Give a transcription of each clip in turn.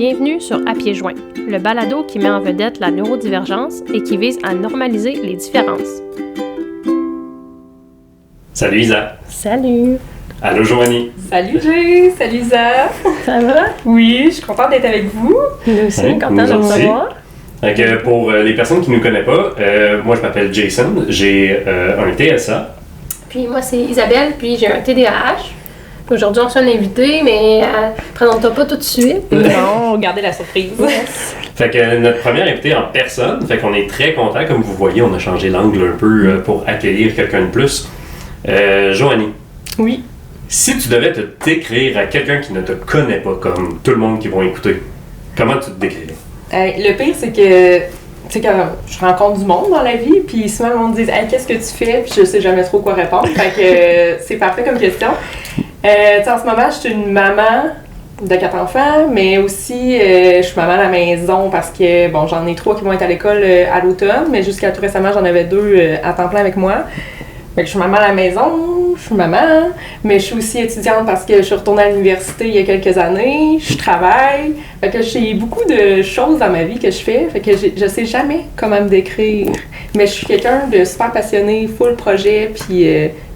Bienvenue sur À pieds joints, le balado qui met en vedette la neurodivergence et qui vise à normaliser les différences. Salut Isa. Salut. Allô Joanie. Salut Jay, salut Isa. Ça va? Oui, je suis contente d'être avec vous. Nous aussi, Oui, contente nous de vous aussi. revoir. Donc, pour les personnes qui ne nous connaissent pas, moi je m'appelle Jason, j'ai un TSA. Puis moi, c'est Isabelle, puis j'ai un TDAH. Aujourd'hui, on s'est un invité, mais présente-toi pas tout de suite. Non, regardez la surprise. Fait que notre première invité en personne, fait qu'on est très content, comme vous voyez, on a changé l'angle un peu pour accueillir quelqu'un de plus. Joanie, Oui. si tu devais te décrire à quelqu'un qui ne te connaît pas, comme tout le monde qui va écouter, comment tu te décrirais? Le pire, c'est que je rencontre du monde dans la vie, puis souvent, on me dit hey, qu'est-ce que tu fais? Puis je sais jamais trop quoi répondre. Fait que c'est parfait comme question. En ce moment, je suis une maman de 4 enfants, mais aussi je suis maman à la maison parce que, bon, j'en ai 3 qui vont être à l'école à l'automne, mais jusqu'à tout récemment, j'en avais 2 à temps plein avec moi. Fait que je suis maman à la maison, je suis maman, mais je suis aussi étudiante parce que je suis retournée à l'université il y a quelques années, je travaille. Fait que j'ai beaucoup de choses dans ma vie que je fais, fait que je sais jamais comment me décrire. Mais je suis quelqu'un de super passionné, full projet, puis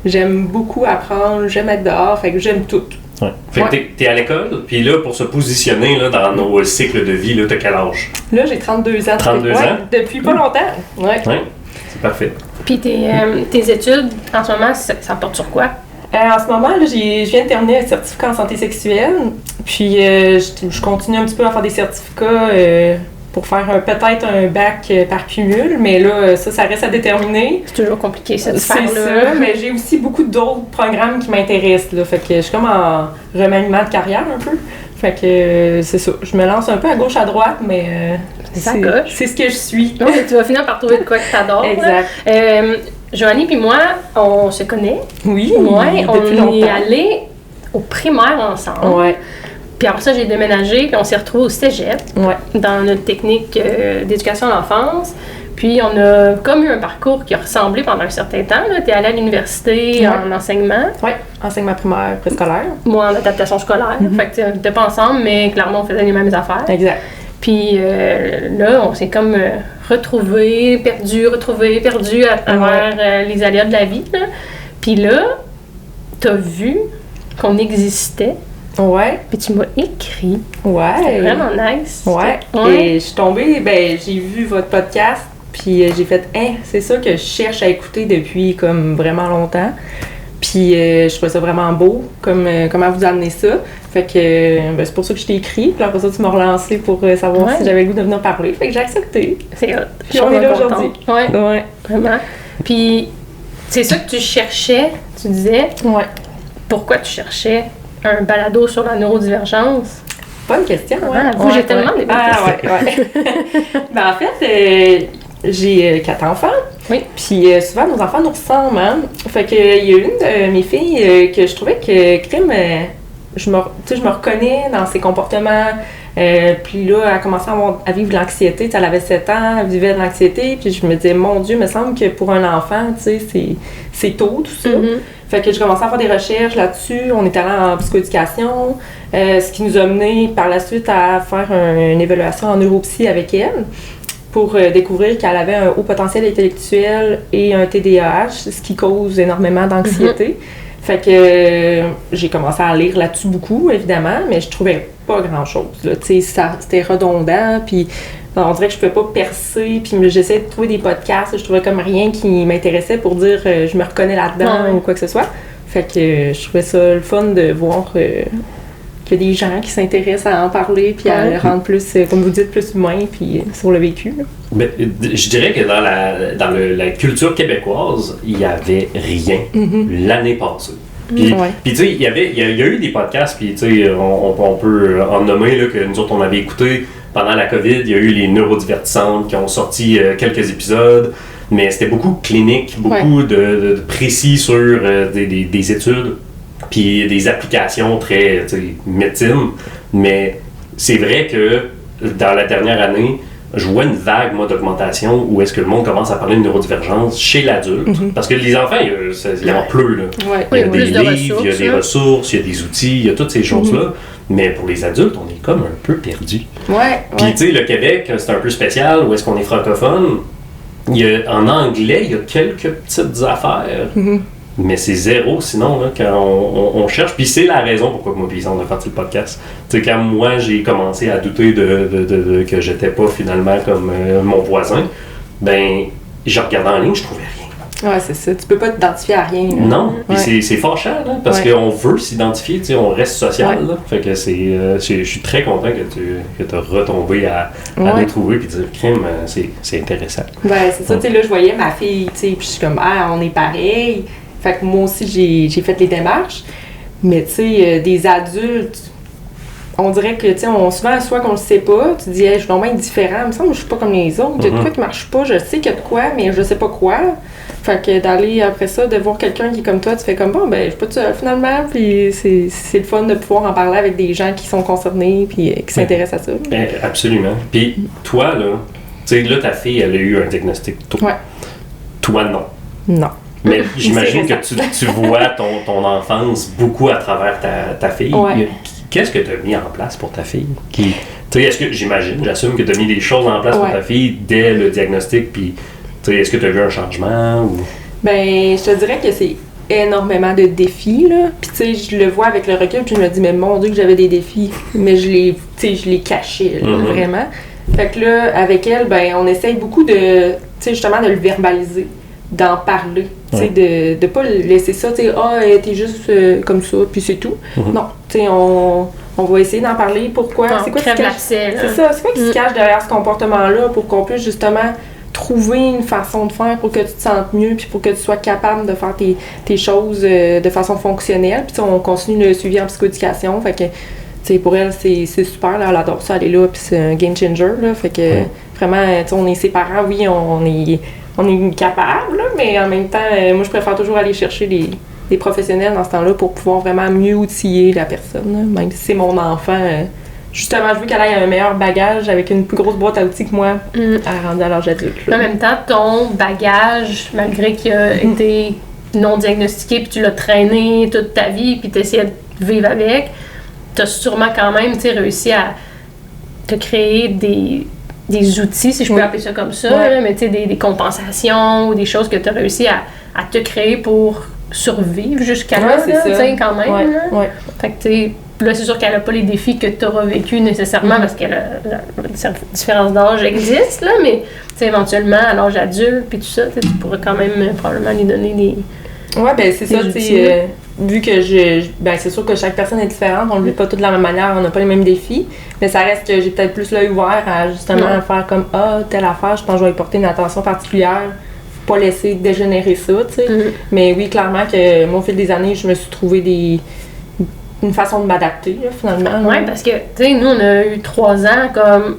j'aime beaucoup apprendre, j'aime être dehors, fait que j'aime tout. Ouais. Fait que t'es à l'école, puis là, pour se positionner là, dans nos cycles de vie, là, t'as quel âge? Là, j'ai 32 ans. 32 ans? Depuis pas longtemps. Ouais. Ouais, c'est parfait. Puis tes études, en ce moment, ça porte sur quoi? En ce moment, là, je viens de terminer un certificat en santé sexuelle. Puis je continue un petit peu à faire des certificats pour faire peut-être un bac par cumul. Mais là, ça reste à déterminer. C'est toujours compliqué, cette C'est sphère-là. ça, mais j'ai aussi beaucoup d'autres programmes qui m'intéressent. Là, fait que je suis comme en remaniement de carrière un peu. Fait que c'est ça. Je me lance un peu à gauche, à droite, mais Ça coche. c'est ce que je suis. Ouais, tu vas finir par trouver de quoi que t'adores. Exact. Joanie puis moi, on se connaît. Oui, Ouais, on depuis est longtemps. allés au primaire ensemble. Ouais, Puis après ça, j'ai déménagé, puis on s'est retrouvés au cégep, ouais. dans notre technique d'éducation à l'enfance. Puis on a comme eu un parcours qui a ressemblé pendant un certain temps. Tu es allée à l'université Ouais. en enseignement, Ouais, enseignement primaire, préscolaire. moi en adaptation scolaire. Fait que on n'était pas ensemble, mais clairement on faisait les mêmes affaires. Exact. Puis là, on s'est comme retrouvés, perdus à travers les aléas de la vie. Là. Puis là, t'as vu qu'on existait, Ouais, puis tu m'as écrit. C'était ouais. vraiment nice. Ouais. Et je suis tombée, j'ai vu votre podcast, puis j'ai fait, c'est ça que je cherche à écouter depuis comme vraiment longtemps. Puis je trouvais ça vraiment beau, comment vous amenez ça. Fait que c'est pour ça que je t'ai écrit. Puis après ça, tu m'as relancé pour savoir Ouais. si j'avais le goût de venir parler. Fait que j'ai accepté. C'est hot. Puis on est là aujourd'hui. Ouais, Ouais. vraiment. Puis c'est ça que tu cherchais, tu disais. Ouais. Pourquoi tu cherchais un balado sur la neurodivergence? Bonne question, ouais. Ah, vous, j'ai tellement des bonnes questions. Ouais. En fait, j'ai 4 enfants. Oui. Puis souvent, nos enfants nous ressemblent. Hein? Fait que il y a une de mes filles que je trouvais que crime, je me reconnais dans ses comportements. Puis là, elle a commencé à vivre de l'anxiété. Elle avait 7 ans, elle vivait de l'anxiété. Puis je me disais, mon Dieu, il me semble que pour un enfant, c'est tôt tout ça. Mm-hmm. Fait que je commençais à faire des recherches là-dessus. On est allé en psychoéducation, ce qui nous a mené par la suite à faire une évaluation en neuropsy avec elle pour découvrir qu'elle avait un haut potentiel intellectuel et un TDAH, ce qui cause énormément d'anxiété. Fait que j'ai commencé à lire là-dessus beaucoup, évidemment, mais je trouvais pas grand-chose. C'était redondant, puis on dirait que je pouvais pas percer, puis j'essayais de trouver des podcasts, je trouvais comme rien qui m'intéressait pour dire je me reconnais là-dedans ou quoi que ce soit. Fait que je trouvais ça le fun de voir qu'il y a des gens qui s'intéressent à en parler, puis à le rendre plus, comme vous dites, plus humain, puis sur le vécu. Là. Ben, je dirais que dans la culture québécoise, il n'y avait rien l'année passée. Puis tu sais, il y a eu des podcasts, puis tu sais, on peut en nommer là, que nous autres on avait écouté pendant la COVID. Il y a eu les neurodivertissantes qui ont sorti quelques épisodes, mais c'était beaucoup clinique, beaucoup de précis sur des études, puis des applications très médecine. Mais c'est vrai que dans la dernière année, je vois une vague, moi, d'augmentation où est-ce que le monde commence à parler de neurodivergence chez l'adulte. Parce que les enfants, il y en a plus, là. Ouais. Il y a Oui, des plus de livres, ressources, il y a des ressources, il y a des outils, il y a toutes ces choses-là. Mais pour les adultes, on est comme un peu perdu. Ouais. Puis, tu sais, le Québec, c'est un peu spécial, où est-ce qu'on est francophone. En anglais, il y a quelques petites affaires, mais c'est zéro sinon, là, quand on cherche. Puis c'est la raison pourquoi moi et on a parti le podcast. Tu sais, quand moi, j'ai commencé à douter que j'étais pas finalement comme mon voisin, ben, je regardais en ligne, je trouvais rien. Ouais, c'est ça. Tu peux pas t'identifier à rien. Là. Non, puis c'est fâchant, là, parce qu'on veut s'identifier, tu sais, on reste social, là. Fait que je suis très content que tu as retombé à nous trouver puis dire crime, c'est intéressant. Ben, c'est ça, tu sais, là, je voyais ma fille, tu sais, puis je suis comme, on est pareil. Fait que moi aussi, j'ai fait les démarches. Mais, tu sais, des adultes, on dirait que, tu sais, souvent, soit qu'on le sait pas, tu dis, je suis vraiment différent. Il me semble que je suis pas comme les autres. Il y a de quoi qui marche pas. Je sais qu'il y a de quoi, mais je sais pas quoi. Fait que d'aller après ça, de voir quelqu'un qui est comme toi, tu fais comme bon, ben, je suis pas toute seule finalement. Puis c'est le fun de pouvoir en parler avec des gens qui sont concernés puis qui s'intéressent à ça. Ben, absolument. Puis toi, là, tu sais, là, ta fille, elle a eu un diagnostic tôt. Ouais. Toi, non. Non. Mais j'imagine que tu vois ton enfance beaucoup à travers ta fille. Ouais. Qu'est-ce que tu as mis en place pour ta fille? Est-ce que j'assume que tu as mis des choses en place pour ta fille dès le diagnostic, puis est-ce que tu as vu un changement? Ou... Ben, je te dirais que c'est énormément de défis, là. Puis tu sais, je le vois avec le recul, puis je me dis, mais mon Dieu que j'avais des défis. Mais je les cachais, là, vraiment. Fait que là, avec elle, ben, on essaye beaucoup de, tu sais, justement, de le verbaliser, d'en parler. Tu sais, de pas laisser ça, tu sais, t'es juste comme ça, puis c'est tout. Non, tu sais, on va essayer d'en parler. Pourquoi? Non, c'est quoi qui se cache? C'est ça, c'est quoi qui se cache derrière ce comportement-là pour qu'on puisse justement trouver une façon de faire pour que tu te sentes mieux puis pour que tu sois capable de faire tes choses de façon fonctionnelle. Puis on continue le suivi en psychoéducation. Fait que, tu sais, pour elle, c'est super. Là, elle adore ça, elle est là, puis c'est un game changer. Là, fait que, vraiment, tu sais, on est ses parents, oui, on est capable, là, mais en même temps, moi, je préfère toujours aller chercher des professionnels dans ce temps-là pour pouvoir vraiment mieux outiller la personne. Là. Même si c'est mon enfant, justement, je veux qu'elle ait un meilleur bagage avec une plus grosse boîte à outils que moi à rendre à l'âge adulte. En même temps, ton bagage, malgré qu'il a été non diagnostiqué, puis tu l'as traîné toute ta vie, puis tu essayais de vivre avec, tu as sûrement quand même réussi à te créer des outils, si je peux appeler ça comme ça, là, mais des compensations ou des choses que tu as réussi à te créer pour survivre jusqu'à là, quand même. Ouais. Fait que là, c'est sûr qu'elle n'a pas les défis que tu auras vécu nécessairement parce que la différence d'âge existe, là, mais éventuellement, à l'âge adulte, puis tout ça, tu pourrais quand même probablement lui donner des. Ouais, ben c'est ça, tu sais, vu que ben c'est sûr que chaque personne est différente, on ne le vit pas tous de la même manière, on n'a pas les mêmes défis, mais ça reste que j'ai peut-être plus l'œil ouvert à justement faire comme telle affaire, je pense que je vais y porter une attention particulière, pas laisser dégénérer ça, tu sais. Mais oui, clairement que moi, au fil des années, je me suis trouvé une façon de m'adapter, là, finalement. Oui, parce que, tu sais, nous, on a eu 3 ans comme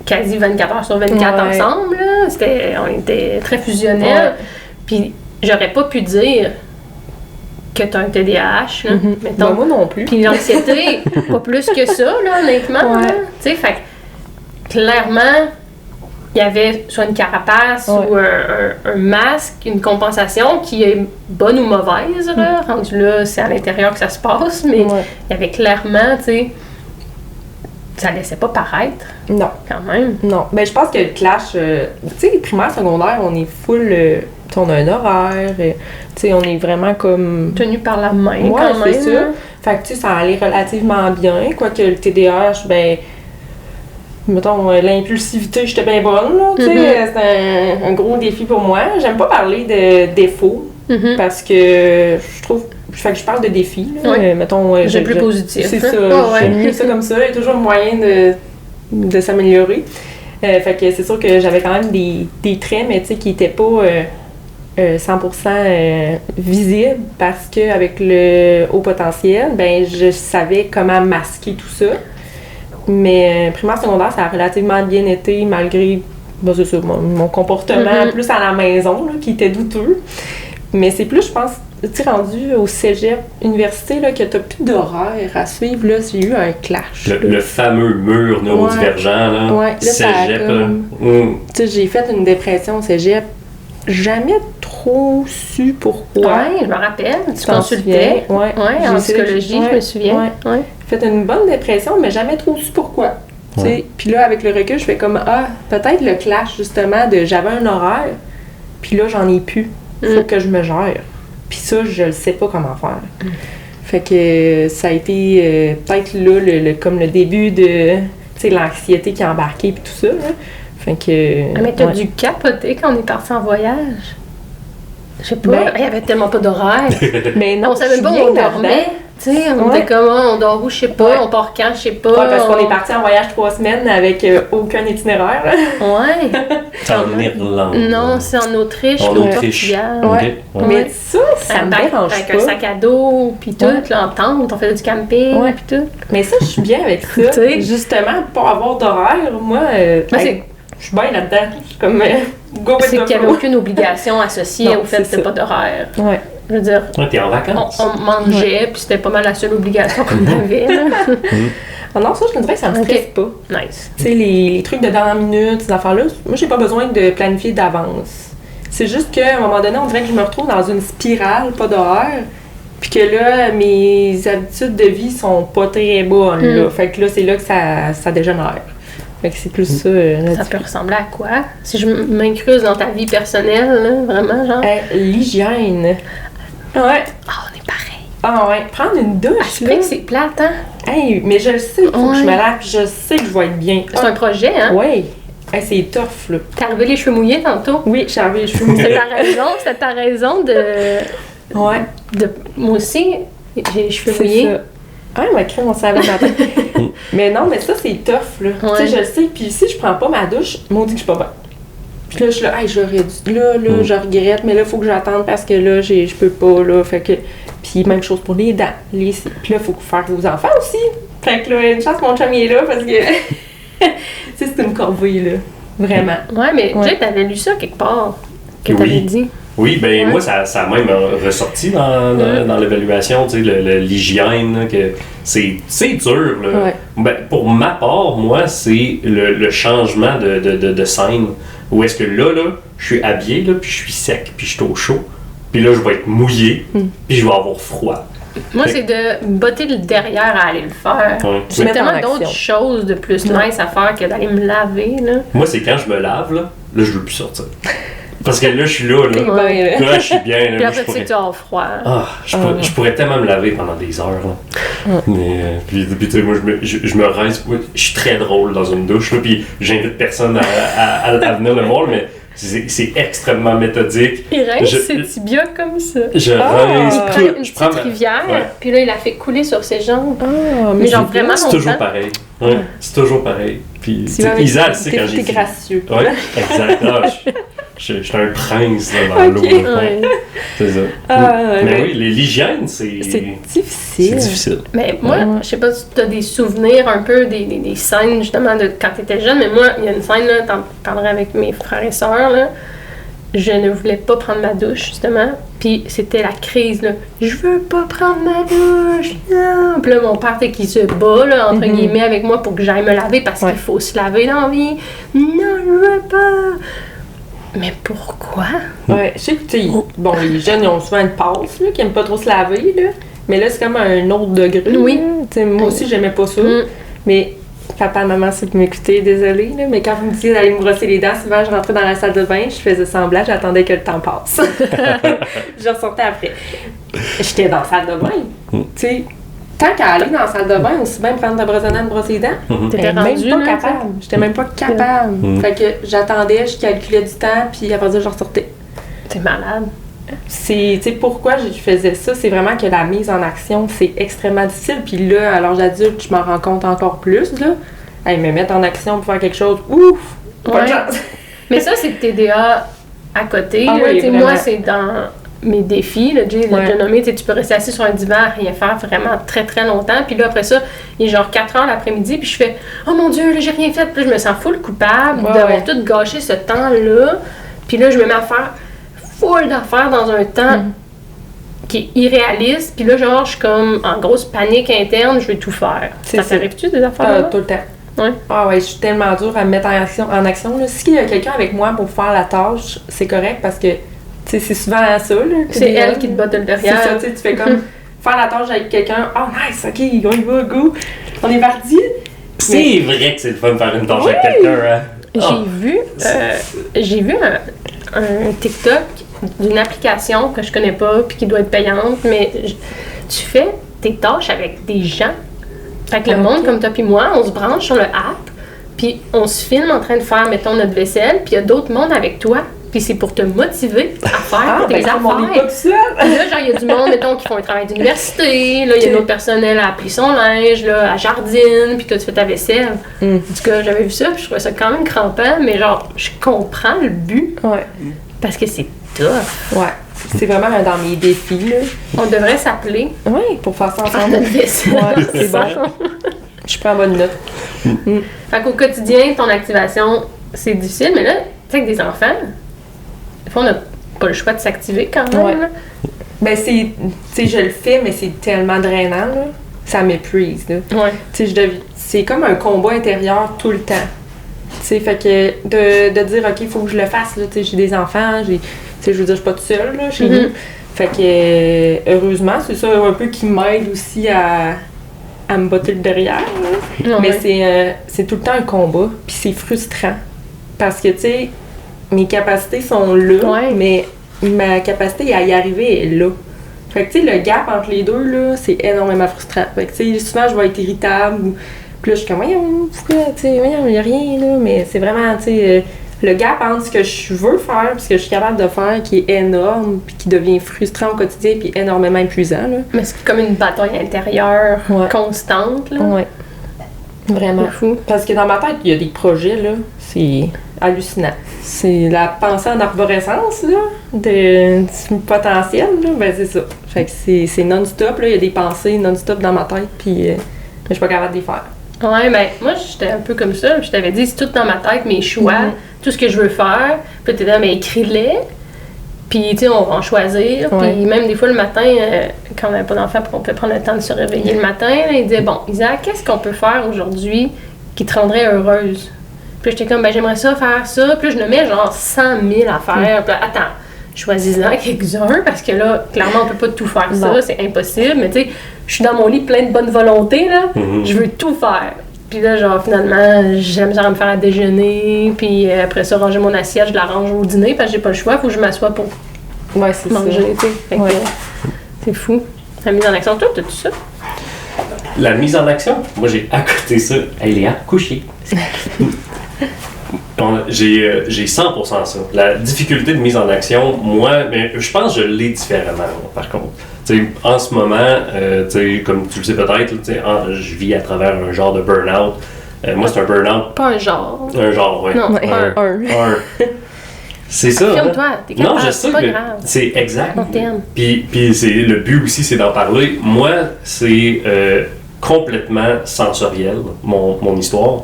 quasi 24 heures sur 24 ensemble, là. On était très fusionnels. Puis, j'aurais pas pu dire que tu as un TDAH, là, mettons. Ben, moi non plus. Puis l'anxiété, pas plus que ça, là, honnêtement. Tu sais, fait que, clairement, il y avait soit une carapace ou un masque, une compensation qui est bonne ou mauvaise, là. Rendu là, c'est à l'intérieur que ça se passe, mais il y avait clairement, tu sais, ça laissait pas paraître. Non. Quand même. Non. Ben, je pense que le clash, tu sais, les primaires, secondaires, on est full, on a un horaire, tu sais, on est vraiment comme... Tenu par la main, quand même. c'est ça. Fait que, tu sais, ça allait relativement bien, quoique le TDAH, ben... Mettons, l'impulsivité, j'étais bien bonne, là, tu sais, c'est un gros défi pour moi. J'aime pas parler de défauts, parce que je trouve... Fait que je parle de défis, là, mettons... c'est plus positif. C'est ça, j'aime mieux ça comme ça, il y a toujours moyen de s'améliorer. Fait que c'est sûr que j'avais quand même des traits, mais tu sais, qui étaient pas 100% visibles, parce qu'avec le haut potentiel, ben je savais comment masquer tout ça. Mais primaire, secondaire, ça a relativement bien été, malgré c'est ça, mon comportement plus à la maison, là, qui était douteux. Mais c'est plus, je pense, tu sais, rendu au cégep, université, là, que t'as plus d'horaire à suivre, là, j'ai eu un clash. Le fameux mur neurodivergent, là, là, cégep, tu sais, j'ai fait une dépression au cégep jamais trop su pourquoi. Ouais, je me rappelle. Tu T'en consultais. souviens? Ouais. Ouais, en psychologie, je me souviens. Ouais. J'ai fait une bonne dépression, mais jamais trop su pourquoi. Ouais. Puis là, avec le recul, je fais comme, peut-être le clash, justement, de j'avais un horaire, puis là, j'en ai plus. Faut que je me gère. Puis ça, je ne sais pas comment faire. Fait que ça a été peut-être là, comme le début de, l'anxiété qui a embarqué, puis tout ça, là. Fait que... Mais t'as dû capoter quand on est parti en voyage. Je sais pas, il y avait tellement pas d'horaire. Mais non, on savait même pas où on dormait. Tu sais, on était comment, on dort où, je sais pas, on part quand, je sais pas. Ouais, parce qu'on est parti en voyage 3 semaines avec aucun itinéraire. Ouais. C'est en Irlande. Non, c'est en Autriche, en Autriche. Ouais. Mais ça me dérange avec pas. un sac à dos, puis tout, là, en tente, on faisait du camping, puis tout. Mais ça, je suis bien avec ça. Justement, pour avoir d'horaire, moi, je suis bien là-dedans. Je suis comme, go with the flow. C'est qu'il n'y avait aucune obligation associée au fait que c'était pas d'horaire. Ouais. Je veux dire, t'es en vacances. On mangeait, puis c'était pas mal la seule obligation qu'on avait. Ah non, ça, je me dirais que ça me stresse pas. Nice. Tu sais, les trucs de dernière minute, ces affaires-là, moi, j'ai pas besoin de planifier d'avance. C'est juste qu'à un moment donné, on dirait que je me retrouve dans une spirale, pas d'horaire, puis que là, mes habitudes de vie sont pas très bonnes, là. Fait que là, c'est là que ça dégénère. Fait que c'est plus ça. Ça peut ressembler à quoi? Si je m'incruse dans ta vie personnelle, là, vraiment, genre? L'hygiène. Ouais. Ah, on est pareil. Ah ouais, prendre une douche, là. Que c'est plate, hein? Hey, mais je le sais, il faut que je me lave, je sais que je vais être bien. C'est un projet, hein? Oui. Hey, c'est tough, là. T'es arrivé les cheveux mouillés tantôt? Oui, j'ai arrivé les cheveux mouillés. C'était ta raison de... Ouais. Moi aussi, j'ai les cheveux mouillés. Ça. Ah, ma crème, on savait matin. Mais non, mais ça, c'est tough, là. Tu sais, je le sais. Puis si je prends pas ma douche, maudit que je suis pas bonne. Puis là, je suis là, hey, j'aurais dû. Là, je regrette, mais là, il faut que j'attende parce que là, je peux pas, là. Fait que. Puis même chose pour les dents. Puis là, il faut faire vos enfants aussi. Fait que là, une chance, mon chum, il est là parce que. Tu sais, c'est une corvée, là. Vraiment. Ouais, mais Jay, t'avais lu ça quelque part. Que t'avais dit. Oui, ben moi, ça a même ressorti dans l'évaluation, tu sais, l'hygiène, que c'est dur. Là. Ouais. Ben, pour ma part, moi, c'est le changement de scène, où est-ce que là, je suis habillé, là, puis je suis sec, puis je suis au chaud, puis là, je vais être mouillé, puis je vais avoir froid. Moi, c'est de botter le derrière à aller le faire. Ouais. J'ai tellement d'autres choses de plus nice à faire que d'aller me laver, là. Moi, c'est quand je me lave, là, je veux plus sortir. Parce que là, je suis là, là, je suis bien. Là, puis après, tu sais que tu as froid. Je pourrais tellement me laver pendant des heures, là. Mais, puis tu sais, moi, je me rince. Je suis très drôle dans une douche, là, puis j'invite personne à venir le voir, mais c'est extrêmement méthodique. Il rince ses tibias comme ça. Je rince tout. Il prend une petite rivière, puis là, il la fait couler sur ses jambes. Mais genre vraiment c'est toujours pareil. Ouais, c'est toujours pareil. Puis, Isa, elle sait quand j'ai dit. T'es gracieux. Oui, exact. Je suis un prince là, dans l'eau. Ouais. C'est ça. Mais oui, l'hygiène, c'est difficile. C'est difficile. Mais moi, je sais pas si tu as des souvenirs un peu des scènes justement de quand tu étais jeune, mais moi, il y a une scène, là, t'en parlerai avec mes frères et sœurs, là. Je ne voulais pas prendre ma douche, justement. Puis c'était la crise, là. Je veux pas prendre ma douche, non! Puis là, mon père, qui se bat, là, entre guillemets, avec moi pour que j'aille me laver parce qu'il faut se laver dans la vie. Non, je veux pas! Mais pourquoi? Ouais, je sais que, bon, les jeunes, ils ont souvent une passe, là, qui aiment pas trop se laver, là. Mais là, c'est comme un autre degré. Oui. Moi aussi, j'aimais pas ça. Mais papa, maman, si vous m'écoutez, désolée, là, mais quand vous me disiez d'aller me brosser les dents, souvent, je rentrais dans la salle de bain, je faisais semblant, j'attendais que le temps passe. Je ressortais après. J'étais dans la salle de bain. Tu sais, tant qu'à aller dans la salle de bain, aussi bien prendre de brosse à dents, de brosser les dents, t'étais même rendue, pas là, capable. J'étais même pas capable. Fait que j'attendais, je calculais du temps, puis après ça, je ressortais. T'es malade. Tu sais, pourquoi je faisais ça, c'est vraiment que la mise en action, c'est extrêmement difficile. Puis là, à l'âge adulte, je m'en rends compte encore plus, là. Hey, me mettre en action pour faire quelque chose, ouf! Pas de chance! Mais ça, c'est TDA à côté. Ah, là, oui, moi, c'est dans mes défis. Là, Jay l'a déjà nommé. Tu peux rester assis sur un divan à rien faire vraiment très, très longtemps. Puis là, après ça, il est genre 4 heures l'après-midi. Puis je fais « Oh mon Dieu, là, j'ai rien fait. » Puis là, je me sens full coupable d'avoir tout gâché ce temps-là. Puis là, je me mets à faire full d'affaires dans un temps qui est irréaliste. Puis là, genre, je suis comme en grosse panique interne. Je veux tout faire. Ça t'arrive-tu des affaires-là? Tout le temps. Ouais. Ah ouais, je suis tellement dure à me mettre en action. Là. S'il y a quelqu'un avec moi pour faire la tâche, c'est correct parce que c'est souvent ça. Là, c'est elle qui te botte derrière. C'est ça, tu fais comme faire la tâche avec quelqu'un. Oh nice, ok, on y va, go. On est parti. C'est vrai que c'est le fun de faire une tâche avec quelqu'un. Hein? J'ai vu un TikTok d'une application que je connais pas puis qui doit être payante, mais tu fais tes tâches avec des gens. Fait que le monde comme toi puis moi, on se branche sur le app, puis on se filme en train de faire, mettons, notre vaisselle, puis il y a d'autres mondes avec toi. Puis c'est pour te motiver à faire tes affaires. On est pas tout seul. Puis là, genre, il y a du monde, mettons, qui font un travail d'université. Là, il y a d'autres personnels à plier son linge, là, à jardine, puis toi, tu fais ta vaisselle. En tout cas, j'avais vu ça, puis je trouvais ça quand même crampant, mais genre, je comprends le but. Ouais. Parce que c'est tough. Ouais. C'est vraiment dans mes défis, là. On devrait s'appeler. Oui, pour faire ça Faire ensemble. notre vaisselle. Ouais, c'est bon. Je prends bonne note. Fait qu'au quotidien, ton activation, c'est difficile, mais là, tu sais, avec des enfants, des fois, on n'a pas le choix de s'activer quand même. Ouais. Là. Ben, tu sais, je le fais, mais c'est tellement drainant, là. Ça m'épuise, là. Ouais. Tu sais, c'est comme un combat intérieur tout le temps. Tu sais, fait que de dire, OK, il faut que je le fasse, là. Tu sais, j'ai des enfants, tu sais, je veux dire, je suis pas toute seule, là, chez nous. Fait que, heureusement, c'est ça un peu qui m'aide aussi à me botter le derrière, là. Non, Mais ouais. c'est tout le temps un combat, puis c'est frustrant. Parce que, tu sais, mes capacités sont là, Ouais. mais ma capacité à y arriver est là. Fait que, tu sais, le gap entre les deux, là, c'est énormément frustrant. Fait que, tu sais, souvent, je vais être irritable, ou puis là, je suis comme, voyons, pourquoi, tu sais, voyons, il n'y a rien, là. Mais c'est vraiment, tu sais, le gap entre ce que je veux faire et ce que je suis capable de faire qui est énorme, puis qui devient frustrant au quotidien, puis énormément épuisant, là. Mais c'est comme une bataille intérieure Ouais. constante, là. Ouais. Vraiment. C'est fou. Parce que dans ma tête, il y a des projets, là, c'est hallucinant. C'est la pensée en arborescence, là, du potentiel, là, ben c'est ça. Fait que c'est non-stop, là, il y a des pensées non-stop dans ma tête, puis mais je suis pas capable de les faire. Ouais, ben moi, j'étais un peu comme ça. Je t'avais dit, c'est tout dans ma tête, mes choix, tout ce que je veux faire. Puis t'es là, mais écris-les. Puis, tu sais, on va en choisir. Ouais. Puis même des fois, le matin, quand on n'avait pas d'enfant, on peut prendre le temps de se réveiller le matin. Là, il disait, bon, Isaac, qu'est-ce qu'on peut faire aujourd'hui qui te rendrait heureuse? Puis j'étais comme, ben j'aimerais ça, faire ça. Puis là, je nommais genre 100 000 affaires. Puis là, attends, choisis-en quelques-uns parce que là, clairement, on peut pas tout faire ça. Non. C'est impossible. Mais tu sais, je suis dans mon lit plein de bonne volonté, là. Je veux tout faire. Puis là, genre, finalement, j'ai la misère à me faire à déjeuner. Puis après ça, ranger mon assiette, je la range au dîner parce que j'ai pas le choix. Faut que je m'assoie pour Ouais, c'est manger, ça. tu sais. Fait que, Ouais. c'est fou. La mise en action, toi, t'as tout ça? La mise en action, moi j'ai à côté ça. Hey Léa, couché. J'ai 100% ça. La difficulté de mise en action, moi, mais je pense que je l'ai différemment, par contre. T'sais, en ce moment, comme tu le sais peut-être, je vis à travers un genre de burn-out. Moi, c'est un burn-out. Pas un genre. Un genre, oui. Non, Ouais. un. C'est ça. Filme-toi, t'es capable, Non, je sais c'est pas que grave. c'est exact. On t'aime. Puis c'est le but aussi, c'est d'en parler. Moi, c'est complètement sensoriel, mon histoire.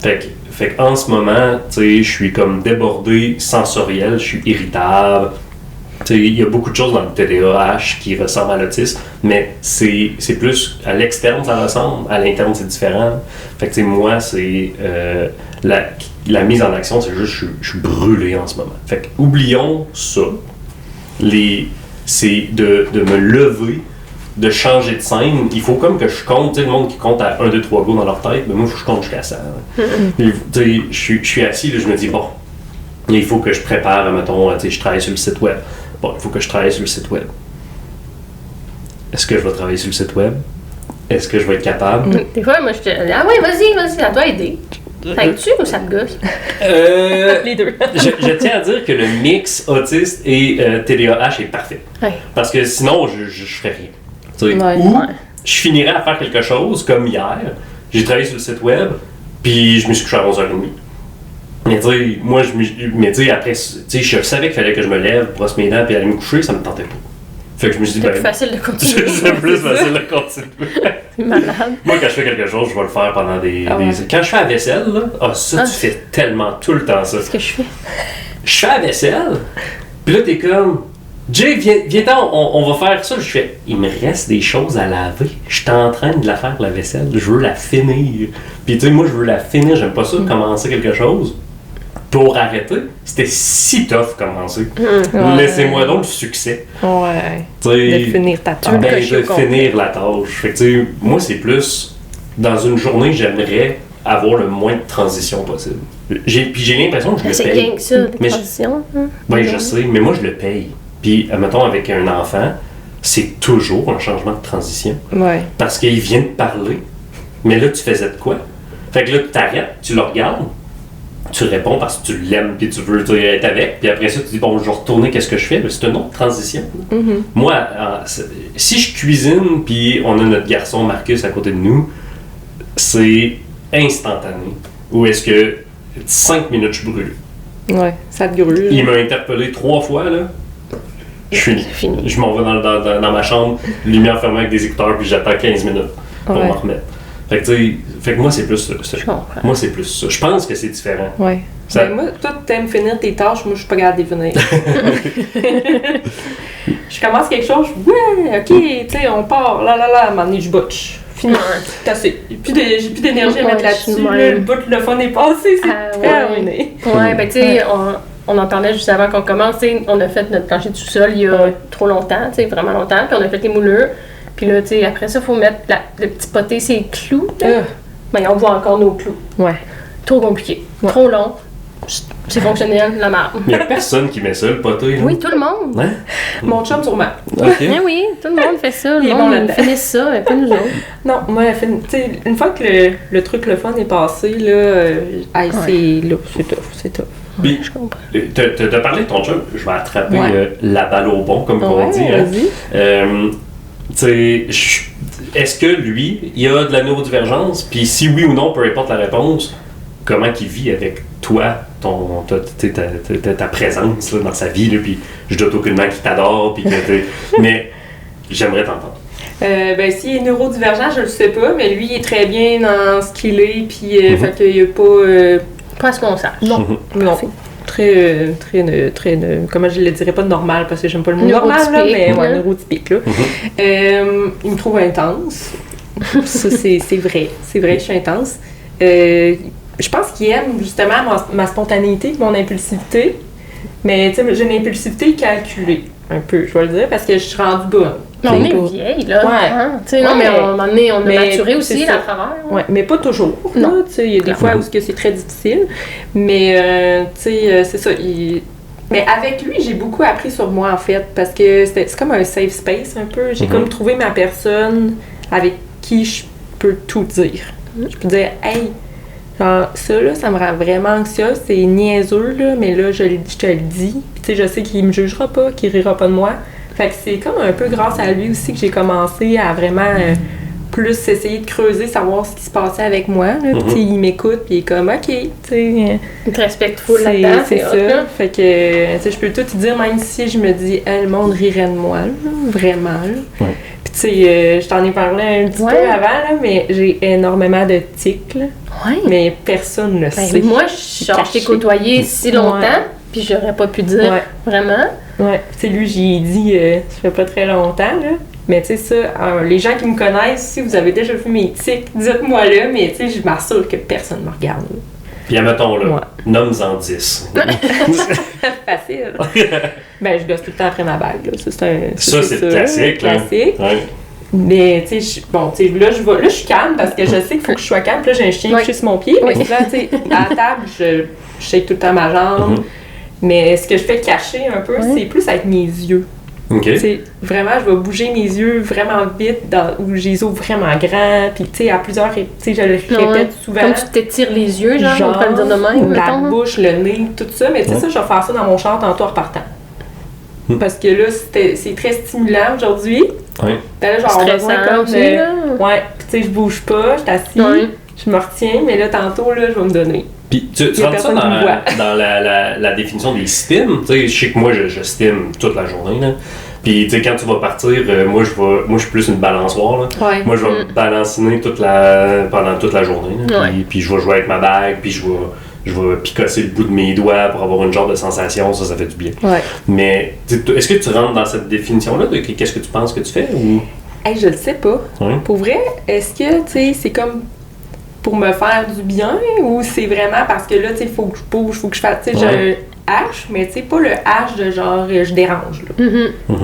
Fait qu'en ce moment, tu sais, je suis comme débordé sensoriel, je suis irritable. Tu sais, il y a beaucoup de choses dans le TDAH qui ressemblent à l'autisme, mais c'est plus à l'externe ça ressemble, à l'interne c'est différent. Fait que tu sais, moi, c'est la mise en action, c'est juste je suis brûlé en ce moment. Fait que oublions ça. C'est de me lever, de changer de scène. Il faut comme que je compte, tu sais, le monde qui compte à 1, 2, 3 go dans leur tête, mais moi, il faut que je compte jusqu'à 100. Tu sais, je suis assis, là, je me dis, bon, il faut que je prépare, mettons, tu sais, je travaille sur le site web. Bon, il faut que je travaille sur le site web. Est-ce que je vais travailler sur le site web? Est-ce que je vais être capable? Des fois, moi, je te dis, ah ouais, vas-y, ça doit aider. T'aides-tu ou ça te gosse? Les deux. Je tiens à dire que le mix autiste et TDAH est parfait. Ouais. Parce que sinon, je ferais rien. Tu sais, Ouais. ou Ouais. je finirais à faire quelque chose, comme hier. J'ai travaillé sur le site web, puis je me suis couché à 11h30. Mais tu sais, moi, après, tu sais, je savais qu'il fallait que je me lève, brosse mes dents, puis aller me coucher, ça me tentait pas. Fait que je me suis dit, C'est plus facile de continuer. c'est plus facile de continuer. C'est malade. Moi, quand je fais quelque chose, je vais le faire pendant des... Ah ouais. Quand je fais la vaisselle, là, tu fais tellement tout le temps ça. Ce que je fais. Je fais la vaisselle, puis là, t'es comme... Jay, viens-t'en, on va faire ça. Je fais, il me reste des choses à laver. Je suis en train de la faire, la vaisselle. Je veux la finir. Puis tu sais, moi, je veux la finir. J'aime pas ça, commencer quelque chose pour arrêter. C'était si tough commencer. Laissez-moi donc le succès. Ouais. T'sais, de finir ta tâche. De finir la tâche. Fait que tu sais, moi, c'est plus, dans une journée, j'aimerais avoir le moins de transition possible. Puis j'ai l'impression que je le C'est paye. rien que ça, des transitions. Oui, je sais, mais moi, je le paye. Puis, mettons, avec un enfant, c'est toujours un changement de transition. Ouais. Parce qu'il vient de parler. Mais là, tu faisais de quoi? Fait que là, tu t'arrêtes, tu le regardes, tu réponds parce que tu l'aimes, puis tu veux être avec. Puis après ça, tu dis, bon, je vais retourner, qu'est-ce que je fais? C'est une autre transition. Mm-hmm. Moi, si je cuisine, puis on a notre garçon Marcus à côté de nous, c'est instantané. Ou est-ce que 5 minutes, je brûle? Ouais, ça te grue. Il m'a interpellé 3 fois, là. Je suis fini. Je m'en vais dans ma chambre, lumière fermée avec des écouteurs, puis j'attends 15 minutes pour m'en remettre. Fait que, fait que moi, c'est plus ça. Moi, c'est plus ça. Je pense que c'est différent. Ouais. Ben, moi, toi, t'aimes finir tes tâches, moi, je suis pas capable de les finir. Je commence quelque chose, ouais, ok, tu sais, on part, à un moment donné, je butch. Fini. C'est assez. J'ai plus d'énergie à mettre là-dessus. Le bout, le fun est passé, c'est terminé. Ouais, ben, tu sais, on en parlait juste avant qu'on commence. On a fait notre plancher de sous-sol il y a trop longtemps, vraiment longtemps. Puis on a fait les moulures. Puis là, tu sais, après ça, il faut mettre le petit poté, c'est clous. Mais on voit encore nos clous. Ouais. Trop compliqué. Ouais. Trop long. C'est fonctionnel, la marde. Il n'y a personne qui met ça, le poté. Là. Oui, tout le monde. Hein? Mon chum, sûrement. Okay. Mais oui, tout le monde fait ça. Le monde finit ça, mais pas nous autres. Non, moi, une fois que le truc, le fun est passé, là, c'est tough. Puis, je comprends. T'as parlé de ton chum, je vais attraper la balle au bon, comme on dit. Hein. Est-ce que lui, il a de la neurodivergence? Puis si oui ou non, peu importe la réponse, comment il vit avec toi, ta présence là, dans sa vie? Là, puis je doute aucunement qu'il t'adore. Puis mais j'aimerais t'entendre. Ben, s'il est neurodivergent, je le sais pas, mais lui, il est très bien dans ce qu'il est. Puis fait qu'il n'y a pas... Pas à ce qu'on sache. Non, non. Très, comment je le dirais, pas normal, parce que j'aime pas le mot normal, là, mais neurotypique, là. Il me trouve intense. Ça, c'est vrai. C'est vrai que je suis intense. Je pense qu'il aime, justement, ma spontanéité, mon impulsivité. Mais, tu sais, j'ai une impulsivité calculée, un peu, je vais le dire, parce que je suis rendue bonne. Mais on est vieille, là. Ouais. Hein? Non, mais à un moment donné, on a maturé aussi à travers. Ouais, mais pas toujours. Non. Il y a des fois où c'est très difficile. Mais, tu sais, c'est ça. Mais avec lui, j'ai beaucoup appris sur moi, en fait, parce que c'est comme un safe space, un peu. J'ai comme trouvé ma personne avec qui je peux tout dire. Je peux dire, hey, genre, ça, là, ça me rend vraiment anxieuse. C'est niaiseux, là, mais là, je te le dis. Puis, tu sais, je sais qu'il me jugera pas, qu'il rira pas de moi. Fait que c'est comme un peu grâce à lui aussi que j'ai commencé à vraiment plus essayer de creuser, savoir ce qui se passait avec moi. Là. Puis il m'écoute, puis il est comme, OK, tu sais. Il te respecte full là-dedans. C'est ça. Là. Fait que, tu sais, je peux tout te dire, même si je me dis, le monde rirait de moi, là, vraiment. Là. Ouais. Puis tu sais, je t'en ai parlé un petit peu avant, là, mais j'ai énormément de tics, là. Ouais. Mais personne ne le sait. Moi, je t'ai côtoyé si longtemps, puis j'aurais pas pu dire vraiment. Ouais, tu sais, lui, j'ai dit, ça fait pas très longtemps, là. Mais tu sais, ça, les gens qui me connaissent, si vous avez déjà vu mes tics, dites-moi là, mais tu sais, je m'assure que personne ne me regarde. Là. Puis, admettons, là, nomme-en 10. Facile. Ben, je gosse tout le temps après ma bague, là. Ça, c'est le classique, là. Classique. Ouais. Mais, tu sais, bon, tu sais, là, je suis calme parce que je sais qu'il faut que je sois calme. Puis là, j'ai un chien couché sur mon pied. Mais là, tu sais, à la table, je shake tout le temps ma jambe. Mais ce que je fais cacher un peu, c'est plus avec mes yeux. Okay. Vraiment, je vais bouger mes yeux vraiment vite, où j'ai les os vraiment grands, puis tu sais, à plusieurs, tu sais, je le répète souvent. Comme tu t'étires les yeux, genre on peut le dire de même. La bouche, le nez, tout ça, mais tu sais, ça, je vais faire ça dans mon char tantôt en repartant. Parce que là, c'est très stimulant aujourd'hui. Oui. Là, genre, stressant aussi, là. Ouais, puis tu sais, je bouge pas, je suis assis, je me retiens, mais là, tantôt, là, je vais me donner. Puis tu rentres ça dans la définition des stims. Tu sais, je sais que moi, je stime toute la journée. Là. Puis tu sais, quand tu vas partir, moi, je suis plus une balançoire. Là. Ouais. Moi, je vais balanciner pendant toute la journée. Là. Puis je vais jouer avec ma bague, puis je je vais picosser le bout de mes doigts pour avoir une genre de sensation, ça fait du bien. Ouais. Mais est-ce que tu rentres dans cette définition-là de qu'est-ce que tu penses que tu fais ou... Hey, je le sais pas. Ouais. Pour vrai, est-ce que, tu sais, c'est comme pour me faire du bien ou c'est vraiment parce que là, tu sais, faut que je bouge, faut que je fasse, tu sais, j'ai un H, mais tu sais, pas le H de genre je dérange, là.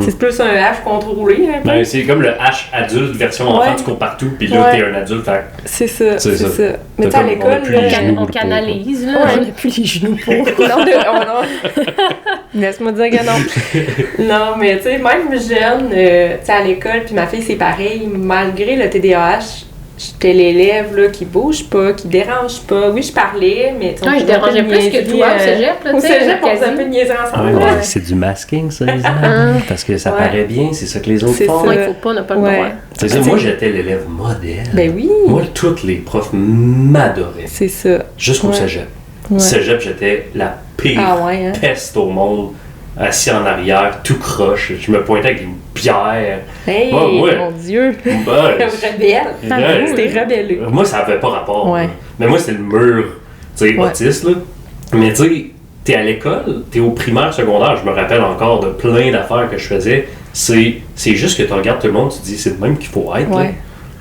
C'est plus un H contrôlé, un peu. Ben, c'est comme le H adulte version enfant, tu cours partout, puis là, t'es un adulte, fait... C'est ça. Mais tu sais, T'as à l'école, On canalise, là. On n'a plus les genoux pour. non. Laisse-moi dire que non. Non, mais tu sais, même jeune, tu sais, à l'école, puis ma fille, c'est pareil, malgré le TDAH, j'étais l'élève là, qui bouge pas, qui dérange pas. Oui, je parlais, mais... Non, je dérangeais plus que toi au cégep, là, au cégep, on faisait un peu de niaiser ensemble. Ouais, c'est du masking, ça, les parce que ça paraît bien, c'est ça que les autres font. Il faut pas, on n'a pas le droit. C'est ça, moi, j'étais l'élève modèle. Ben oui. Moi, tous les profs m'adoraient. C'est ça. Jusqu'au cégep. Cégep, j'étais la pire peste au monde. Assis en arrière, tout croche. Je me pointais avec une bière. Hey, mon Dieu! Rebelle! C'était rebelleux. Moi, ça avait pas rapport. Mais moi, c'est le mur, tu sais, autiste, là. Mais tu sais, t'es à l'école, t'es au primaire, secondaire, je me rappelle encore de plein d'affaires que je faisais. C'est juste que tu regardes tout le monde, tu te dis, c'est de même qu'il faut être, là.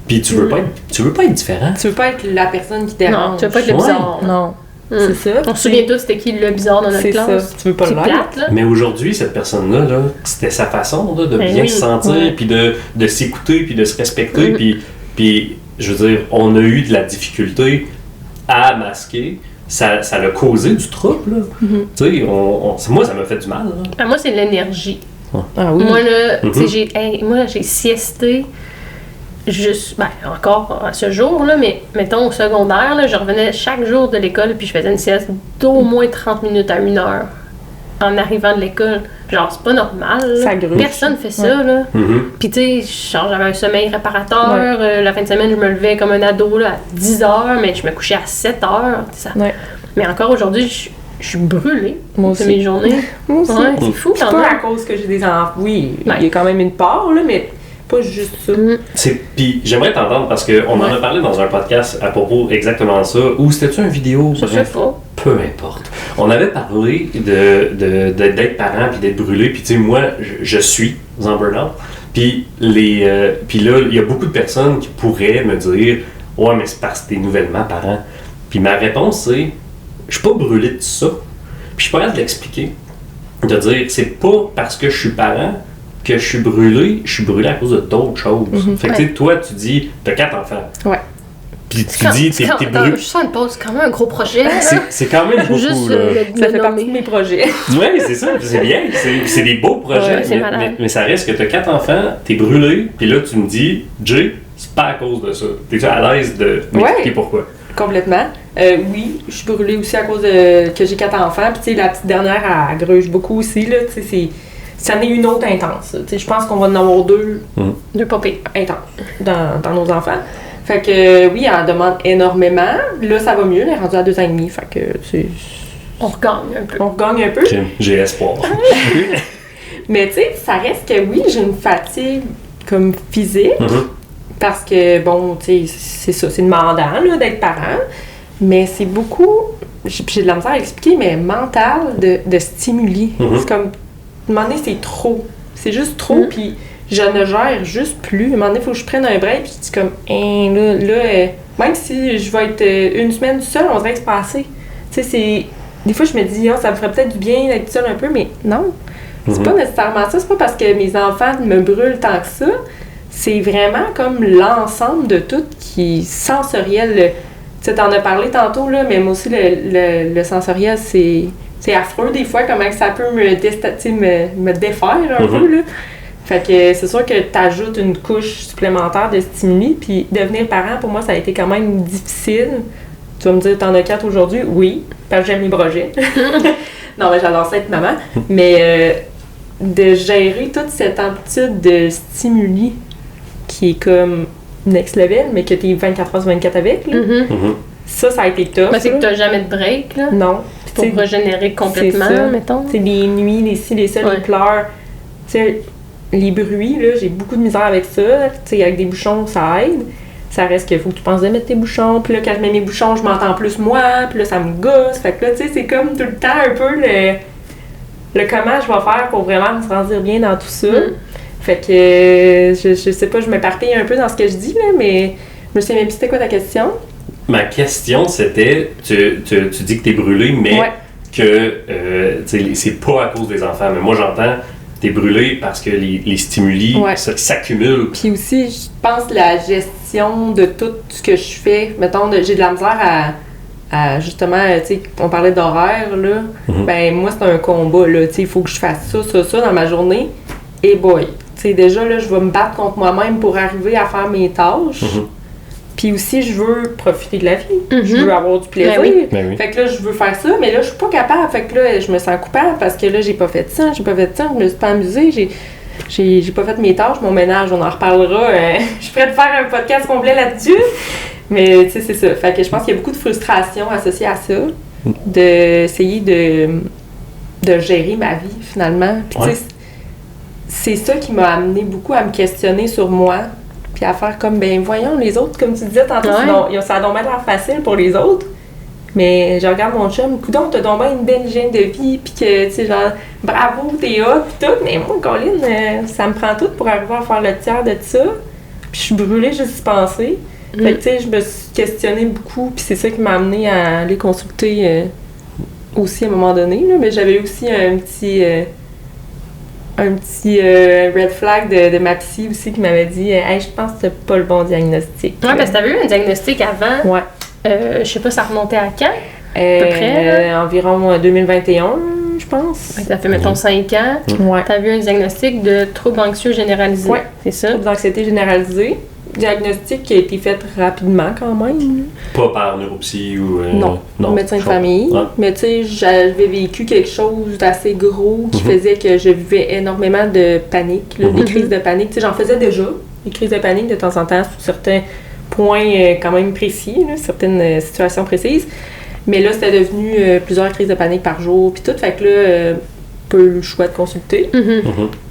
Puis tu veux pas être différent. Tu veux pas être la personne qui dérange. Non, tu veux pas être le bizarre. Non. C'est ça. On se souvient tous c'était qui le bizarre dans notre classe. C'est ça. Tu veux pas le plate, mais aujourd'hui, cette personne-là, là, c'était sa façon là, de bien se sentir, puis de s'écouter, puis de se respecter. Puis, je veux dire, on a eu de la difficulté à masquer. Ça l'a causé du trouble. Tu sais, moi, ça m'a fait du mal. Ah, moi, c'est l'énergie. Ah oui. Moi, là, tu sais, j'ai siesté. Juste, encore à ce jour, là, mais mettons au secondaire, là, je revenais chaque jour de l'école puis je faisais une sieste d'au moins 30 minutes à 1 heure en arrivant de l'école. Genre, c'est pas normal. Ça gruge. Personne fait ça, là. Puis tu sais, j'avais un sommeil réparateur. La fin de semaine, je me levais comme un ado là, à 10 heures, mais je me couchais à 7 heures. Ça. Mais encore aujourd'hui, je suis brûlée de mes journées. Moi aussi. C'est fou quand même. même. Pas à cause que j'ai des enfants. Oui, il y a quand même une part, là, mais... pas juste ça. Puis j'aimerais t'entendre parce qu'on en a parlé dans un podcast à propos exactement de ça. Ou c'était-tu une vidéo? Je sais pas. Peu importe. On avait parlé d'être parent puis d'être brûlé. Puis tu sais, moi, je suis en burn-out. Puis là, il y a beaucoup de personnes qui pourraient me dire « Ouais, mais c'est parce que t'es nouvellement parent. » Puis ma réponse, c'est « Je suis pas brûlé de ça. » Puis je suis pas capable de l'expliquer. De dire « C'est pas parce que je suis parent que je suis brûlé à cause de d'autres choses. Fait que tu sais, toi, tu dis, t'as 4 enfants. Ouais. Puis tu dis, t'es brûlé. Je sens une pause, c'est quand même un gros projet. C'est quand même beaucoup, juste, là. Ça fait partie de mes projets. Oui, c'est ça, c'est bien. C'est des beaux projets. Mais ça reste que t'as 4 enfants, t'es brûlé, puis là, tu me dis, Jay, c'est pas à cause de ça. T'es-tu à l'aise de m'expliquer pourquoi? Complètement. Oui, je suis brûlée aussi à cause que j'ai 4 enfants. Puis tu sais, la petite dernière, elle gruge beaucoup aussi, là. Tu sais, ça en est une autre intense. Je pense qu'on va en avoir 2 papés intenses dans nos enfants. Fait que oui, elle en demande énormément. Là, ça va mieux. Elle est rendue à 2 ans et demi. Fait que c'est... On regagne un peu. On regagne un peu. J'ai espoir. Mais tu sais, ça reste que oui, j'ai une fatigue comme physique. Parce que, bon, tu sais, c'est ça. C'est demandant là, d'être parent. Mais c'est beaucoup... J'ai de la misère à expliquer, mais mental de stimuli. C'est comme... À un moment donné, c'est trop. C'est juste trop, puis je ne gère juste plus. À un moment donné, il faut que je prenne un break, puis je dis comme, même si je vais être une semaine seule, on dirait que c'est pas assez. Tu sais, c'est... Des fois, je me dis, ça me ferait peut-être du bien d'être seule un peu, mais non. C'est pas nécessairement ça. C'est pas parce que mes enfants me brûlent tant que ça. C'est vraiment comme l'ensemble de tout qui est sensoriel. Tu sais, t'en as parlé tantôt, là, mais moi aussi, le sensoriel, c'est affreux des fois, comment ça peut me défaire un peu, là. Fait que c'est sûr que t'ajoutes une couche supplémentaire de stimuli, puis devenir parent, pour moi, ça a été quand même difficile. Tu vas me dire, t'en as 4 aujourd'hui? Oui, parce que j'aime les projets. Non, mais j'adore ça être maman. Mais de gérer toute cette amplitude de stimuli qui est comme next level, mais que t'es 24h/24 avec, là. Ça a été tough. Mais c'est que t'as jamais de break, là. Non. Pour régénérer complètement, mettons. C'est les nuits, les ci, les ça, les pleurs. Tu sais, les bruits, là, j'ai beaucoup de misère avec ça. Tu sais, avec des bouchons, ça aide. ça reste qu'il faut que tu penses de mettre tes bouchons. Puis là, quand je mets mes bouchons, je m'entends plus moi. Puis là, ça me gosse. Fait que là, tu sais, c'est comme tout le temps un peu le comment je vais faire pour vraiment me sentir bien dans tout ça. Fait que je sais pas, je m'éparpille un peu dans ce que je dis, là, mais je me souviens même plus c'était quoi ta question. Ma question, c'était, tu dis que t'es brûlée, mais que c'est pas à cause des enfants. Mais moi, j'entends, t'es brûlée parce que les stimuli s'accumulent. Puis aussi, je pense la gestion de tout ce que je fais. Mettons, j'ai de la misère à justement, tu sais, on parlait d'horaire, là. Ben, moi, c'est un combat, là. Tu sais, il faut que je fasse ça dans ma journée. Et boy, tu sais, déjà, là, je vais me battre contre moi-même pour arriver à faire mes tâches. Puis aussi, je veux profiter de la vie. Je veux avoir du plaisir. Ben oui. Fait que là, je veux faire ça, mais là, je suis pas capable. Fait que là, je me sens coupable parce que là, j'ai pas fait ça, je me suis pas amusée, j'ai pas fait mes tâches, mon ménage, on en reparlera. Je suis prête de faire un podcast complet là-dessus. Mais tu sais, c'est ça. Fait que je pense qu'il y a beaucoup de frustration associée à ça, d'essayer de gérer ma vie, finalement. Puis tu sais, c'est ça qui m'a amené beaucoup à me questionner sur moi. Puis à faire comme, ben voyons, les autres, comme tu disais tantôt, ça a donc bien l'air facile pour les autres. Mais je regarde mon chum, coudonc, t'as donc bien une belle hygiène de vie, puis que, tu sais, genre, bravo, t'es hot, pis tout. Mais moi, Colin, ça me prend tout pour arriver à faire le tiers de ça. Puis je suis brûlée juste d'y penser. Fait que, tu sais, je me suis questionnée beaucoup, puis c'est ça qui m'a amenée à aller consulter aussi à un moment donné, là. Mais j'avais aussi un petit red flag de ma psy aussi qui m'avait dit hey, je pense que c'est pas le bon diagnostic. Ouais, parce que t'avais eu un diagnostic avant. Ouais. Je sais pas, ça remontait à quand? À peu près? Environ 2021, je pense. Ça fait, mettons, 5 ans. Ouais. T'avais eu un diagnostic de trouble anxieux généralisé. Ouais. C'est ça? Trouble d'anxiété généralisée. Diagnostic qui a été fait rapidement quand même. Pas par neuropsy ou... non, médecin de famille. Ouais. Mais tu sais, j'avais vécu quelque chose d'assez gros qui faisait que je vivais énormément de panique, là, des crises de panique. Tu sais, j'en faisais déjà, des crises de panique de temps en temps sur certains points quand même précis, là, certaines situations précises. Mais là, c'était devenu plusieurs crises de panique par jour, puis tout. Fait que là, pas eu le choix de consulter.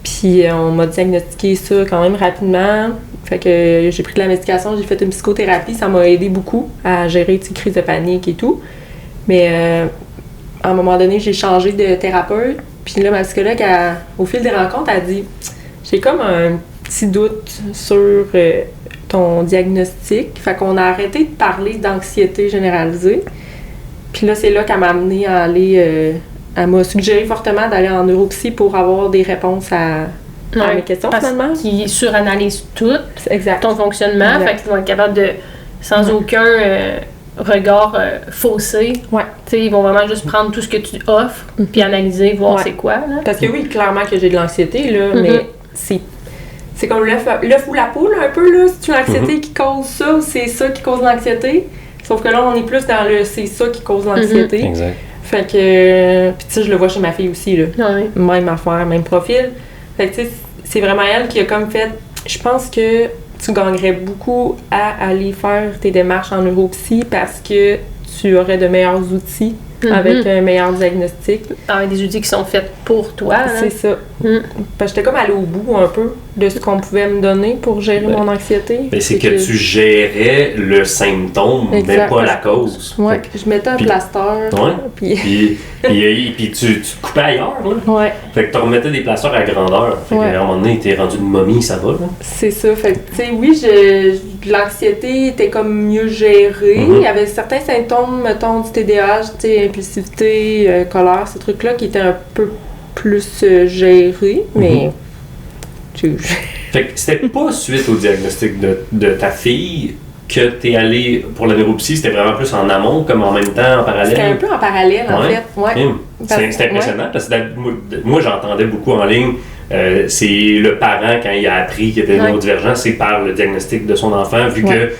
Puis on m'a diagnostiqué ça quand même rapidement. Fait que j'ai pris de la médication, j'ai fait une psychothérapie, ça m'a aidé beaucoup à gérer ces crises de panique et tout. Mais à un moment donné, j'ai changé de thérapeute. Puis là, ma psychologue, au fil des rencontres, a dit « J'ai comme un petit doute sur ton diagnostic. » Fait qu'on a arrêté de parler d'anxiété généralisée. Puis là, c'est là qu'elle m'a amenée à aller... elle m'a suggéré fortement d'aller en neuropsy pour avoir des réponses à mes questions, finalement. Qui suranalyse tout ton fonctionnement. Exact. Fait qu'ils vont être capables de, sans aucun regard faussé, ils vont vraiment juste prendre tout ce que tu offres puis analyser, voir c'est quoi. Là. Parce que oui, clairement que j'ai de l'anxiété, là, mais c'est comme l'œuf ou la poule, un peu, là. C'est-tu l'anxiété qui cause ça ou c'est ça qui cause l'anxiété? Sauf que là, on est plus dans le c'est ça qui cause l'anxiété. Exact. Fait que... Puis tu sais, je le vois chez ma fille aussi, là. Même affaire, même profil. Fait que tu sais, c'est vraiment elle qui a comme fait... Je pense que tu gagnerais beaucoup à aller faire tes démarches en neuropsy parce que tu aurais de meilleurs outils avec un meilleur diagnostic. Avec des outils qui sont faits pour toi. C'est ça. Parce que j'étais comme allée au bout un peu de ce qu'on pouvait me donner pour gérer mon anxiété. Mais c'est que tu gérais le symptôme, mais pas la cause. Ouais, je mettais un plaster. Puis tu te coupais ailleurs. Là. Ouais. Fait que tu remettais des plasters à grandeur. Fait qu'à un moment donné, t'es rendu une momie, ça va. Là. C'est ça. Fait que, tu sais, oui, l'anxiété était comme mieux gérée. Il y avait certains symptômes, mettons, du TDAH, tu sais, impulsivité, colère, ces trucs-là qui étaient un peu plus gérés, mais... Fait que c'était pas suite au diagnostic de ta fille que t'es allé pour la neuropsy, c'était vraiment plus en amont, comme en même temps, en parallèle? C'était un peu en parallèle, en fait. Ouais. C'est impressionnant, parce que moi, j'entendais beaucoup en ligne, c'est le parent, quand il a appris qu'il était neurodivergent, c'est par le diagnostic de son enfant, vu que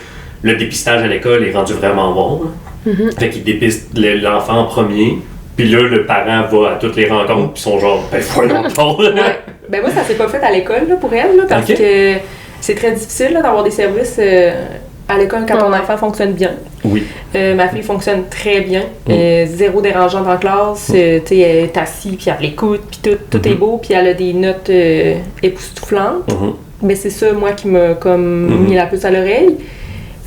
le dépistage à l'école est rendu vraiment bon. Fait qu'il dépiste l'enfant en premier. Puis là, le parent va à toutes les rencontres, puis sont genre, ben voyons donc. Ben moi, ça s'est pas fait à l'école là, pour elle, là, parce que c'est très difficile là, d'avoir des services à l'école quand ton enfant fonctionne bien. Oui. Ma fille fonctionne très bien. Zéro dérangeante en classe. Elle est assise, puis elle l'écoute, puis tout est beau, puis elle a des notes époustouflantes. Mais c'est ça, moi, qui m'a comme mis la puce à l'oreille.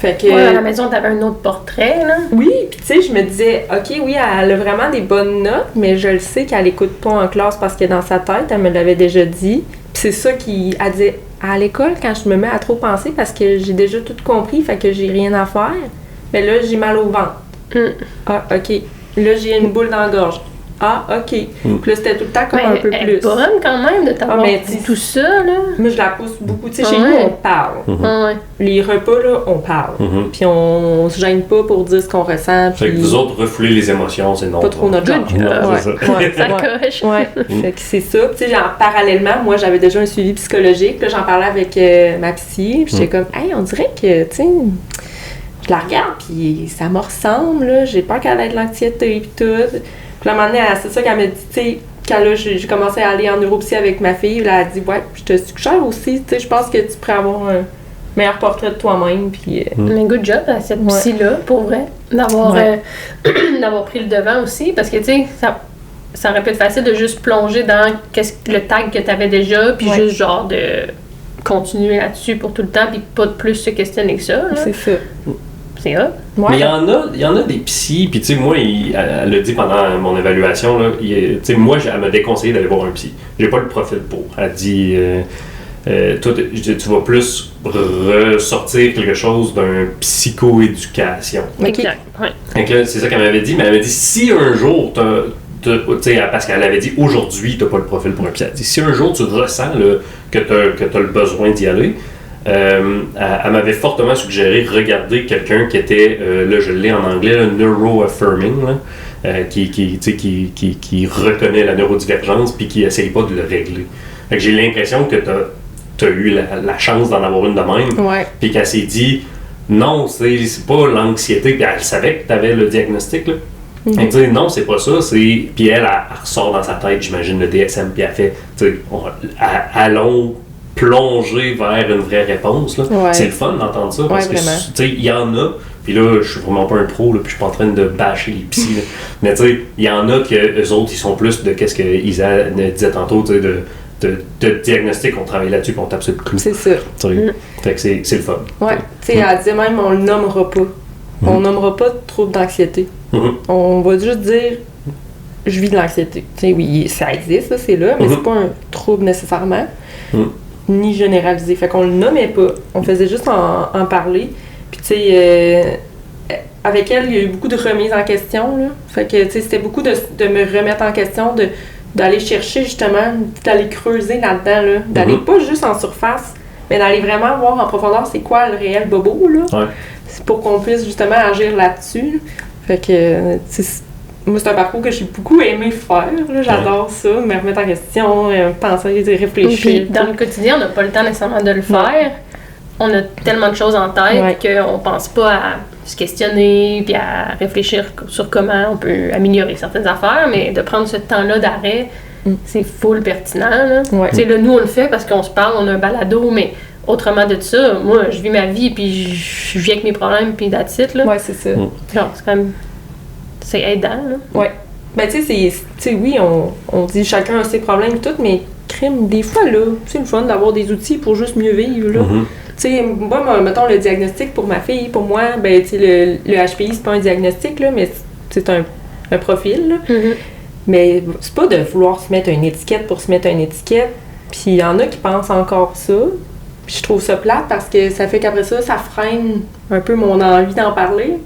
Fait que... Ouais, à la maison, t'avais un autre portrait, là. Oui, puis tu sais, je me disais, OK, oui, elle a vraiment des bonnes notes, mais je le sais qu'elle écoute pas en classe parce que dans sa tête, elle me l'avait déjà dit. Puis c'est ça qui... Elle disait, à l'école, quand je me mets à trop penser parce que j'ai déjà tout compris, fait que j'ai rien à faire, mais là, j'ai mal au ventre. Ah, OK. Là, j'ai une boule dans la gorge. Ah, OK. Puis là, c'était tout le temps comme un peu elle plus. est bonne quand même de t'avoir dit tout ça, là. Moi, je la pousse beaucoup. Tu sais, chez nous, on parle. Les repas, là, on parle. Puis on se gêne pas pour dire ce qu'on ressent. Fait que vous autres, refouler les émotions, c'est non. Pas trop notre genre. Ça coche. Ouais. Fait que c'est ça. Puis tu sais, genre, parallèlement, moi, j'avais déjà un suivi psychologique. Là, j'en parlais avec ma psy. Puis j'étais comme, hey, on dirait que, tu sais... Je la regarde, puis ça me ressemble, là. J'ai peur qu'elle ait de l'anxiété, puis tout. Puis là, à un moment donné, c'est ça qu'elle m'a dit, tu sais, quand là, j'ai commencé à aller en neuropsy avec ma fille, là, elle a dit, ouais, je te suggère aussi, tu sais, je pense que tu pourrais avoir un meilleur portrait de toi-même, puis... Mais good job à cette psy-là, pour vrai, d'avoir d'avoir pris le devant aussi, parce que, tu sais, ça aurait pu être facile de juste plonger dans le tag que tu avais déjà, puis juste genre de continuer là-dessus pour tout le temps, puis pas de plus se questionner que ça. Là. C'est ça. C'est hot. Ouais. Mais il y en a des psys, puis tu sais, moi, elle l'a dit pendant mon évaluation, là, tu sais, moi, elle m'a déconseillé d'aller voir un psy. J'ai pas le profil pour. Elle dit, toi, tu vas plus ressortir quelque chose d'un psychoéducation. Exact. Ouais. Donc là, c'est ça qu'elle m'avait dit, mais elle m'avait dit, si un jour, parce qu'elle avait dit aujourd'hui, tu n'as pas le profil pour un psy. Si un jour tu ressens là, que tu as le besoin d'y aller, elle m'avait fortement suggéré regarder quelqu'un qui était, là je l'ai en anglais, neuro-affirming, qui reconnaît la neurodivergence puis qui essaye pas de le régler. Fait que j'ai l'impression que tu as eu la chance d'en avoir une de même, puis qu'elle s'est dit non, c'est pas l'anxiété, puis elle savait que tu avais le diagnostic, là. Elle dit non, c'est pas ça, c'est. Puis elle ressort dans sa tête, j'imagine, le DSM, puis elle fait, allons plonger vers une vraie réponse. Là. C'est le fun d'entendre ça, parce que, tu sais, il y en a, puis là, je suis vraiment pas un pro, là, puis je suis pas en train de bâcher les psys, là. Mais tu sais, il y en a que eux autres, ils sont plus de qu'est-ce que Isa disait tantôt, tu sais, de diagnostic, on travaille là-dessus, puis on tape sur le clou. C'est ça. Fait que c'est le fun. Ouais, tu sais, elle disait même, on le nommera pas. On nommera pas de trouble d'anxiété. On va juste dire je vis de l'anxiété. Tu sais, oui, ça existe, ça, c'est là, mais c'est pas un trouble nécessairement, ni généralisé. Fait qu'on le nommait pas. On faisait juste en parler. Puis tu sais, avec elle, il y a eu beaucoup de remises en question, là. Fait que tu sais, c'était beaucoup de me remettre en question, d'aller chercher justement, d'aller creuser là-dedans, là. D'aller pas juste en surface, mais d'aller vraiment voir en profondeur c'est quoi le réel bobo, là. Pour qu'on puisse justement agir là-dessus. Fait que, moi, c'est un parcours que j'ai beaucoup aimé faire. Là. J'adore ça, me remettre en question, penser, réfléchir. Puis, dans le quotidien, on n'a pas le temps nécessairement de le faire. On a tellement de choses en tête qu'on pense pas à se questionner puis à réfléchir sur comment on peut améliorer certaines affaires, mais de prendre ce temps-là d'arrêt, c'est full pertinent. Là. Là, nous, on le fait parce qu'on se parle, on a un balado, mais autrement de ça, moi, je vis ma vie, puis je vis avec mes problèmes, puis that's it, là. Ouais, c'est ça. Genre, c'est quand même... C'est aidant, là. Ouais. Ben, tu sais, oui, on dit chacun a ses problèmes et tout, mais crime, des fois, là, c'est le fun d'avoir des outils pour juste mieux vivre, là. Tu sais, moi, mettons, le diagnostic pour ma fille, pour moi, ben, tu sais, le HPI, c'est pas un diagnostic, là, mais c'est un profil, là. Mais c'est pas de vouloir se mettre une étiquette pour se mettre une étiquette, puis il y en a qui pensent encore ça. Puis je trouve ça plate parce que ça fait qu'après ça freine un peu mon envie d'en parler.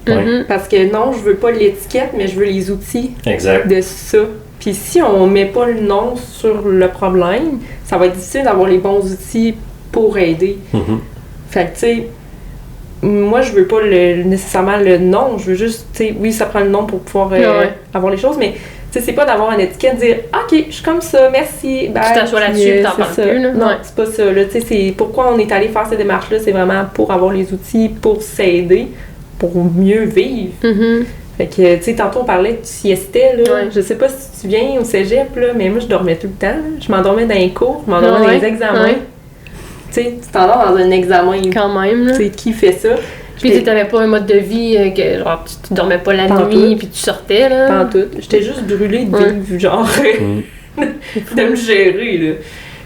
Parce que non, je veux pas l'étiquette, mais je veux les outils de ça. Puis si on met pas le nom sur le problème, ça va être difficile d'avoir les bons outils pour aider. Fait que tu sais, moi je veux pas nécessairement le nom, je veux juste, tu sais, oui ça prend le nom pour pouvoir avoir les choses, mais tu sais, c'est pas d'avoir une étiquette, dire « OK, je suis comme ça, merci, bye. » Tu t'assois là-dessus, t'en parles plus, là. Non, c'est pas ça, là. Tu sais, c'est pourquoi on est allé faire ces démarches-là, c'est vraiment pour avoir les outils, pour s'aider, pour mieux vivre. Fait que, tu sais, tantôt on parlait de siestais, là. Je sais pas si tu viens au cégep, là, mais moi je dormais tout le temps, là. Je m'endormais dans les cours, je m'endormais dans les examens. Tu sais, tu t'endors dans un examen. Quand même, là. Tu sais, qui fait ça? Puis tu n'avais pas un mode de vie que genre tu dormais pas la nuit puis tu sortais là. Pas en tout. J'étais juste brûlée de vivre, genre de me gérer là.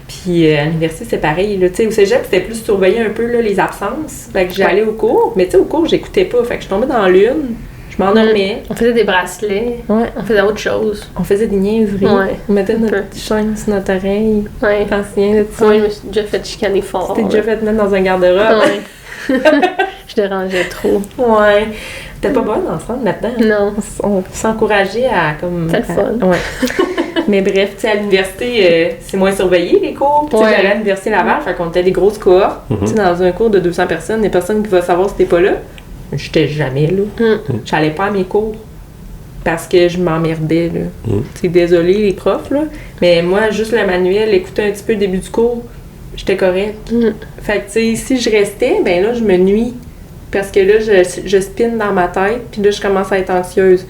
Puis à l'université, c'est pareil. Là, au cégep, c'était plus surveiller un peu là, les absences. Fait que j'allais au cours, mais au cours, j'écoutais pas. Fait que je tombais dans l'une, je m'endormais. On faisait des bracelets. Ouais. On faisait autre chose. On faisait des niaiseries. Ouais. On mettait notre petite chaîne sur notre oreille. Ouais. T'en souviens de ça? Ouais, je me suis déjà fait chicaner fort. T'es déjà fait mettre dans un garde-robe. Ouais. Je dérangeais trop. Ouais. T'es pas bonne ensemble maintenant. Non. On s'encourageait à comme. C'est le fun. Ouais. Mais bref, tu sais, à l'université, c'est moins surveillé les cours. Tu sais, j'allais à l'université Laval, fait qu'on était des grosses cohortes. Tu sais, dans un cours de 200 personnes, il y a personne qui va savoir si t'es pas là. J'étais jamais là. J'allais pas à mes cours parce que je m'emmerdais, là. C'est désolé les profs, là. Mais moi, juste le manuel, écouter un petit peu le début du cours, j'étais correcte. Fait que, tu sais, si je restais, ben là, je me nuis. Parce que là, je spinne dans ma tête, puis là, je commence à être anxieuse.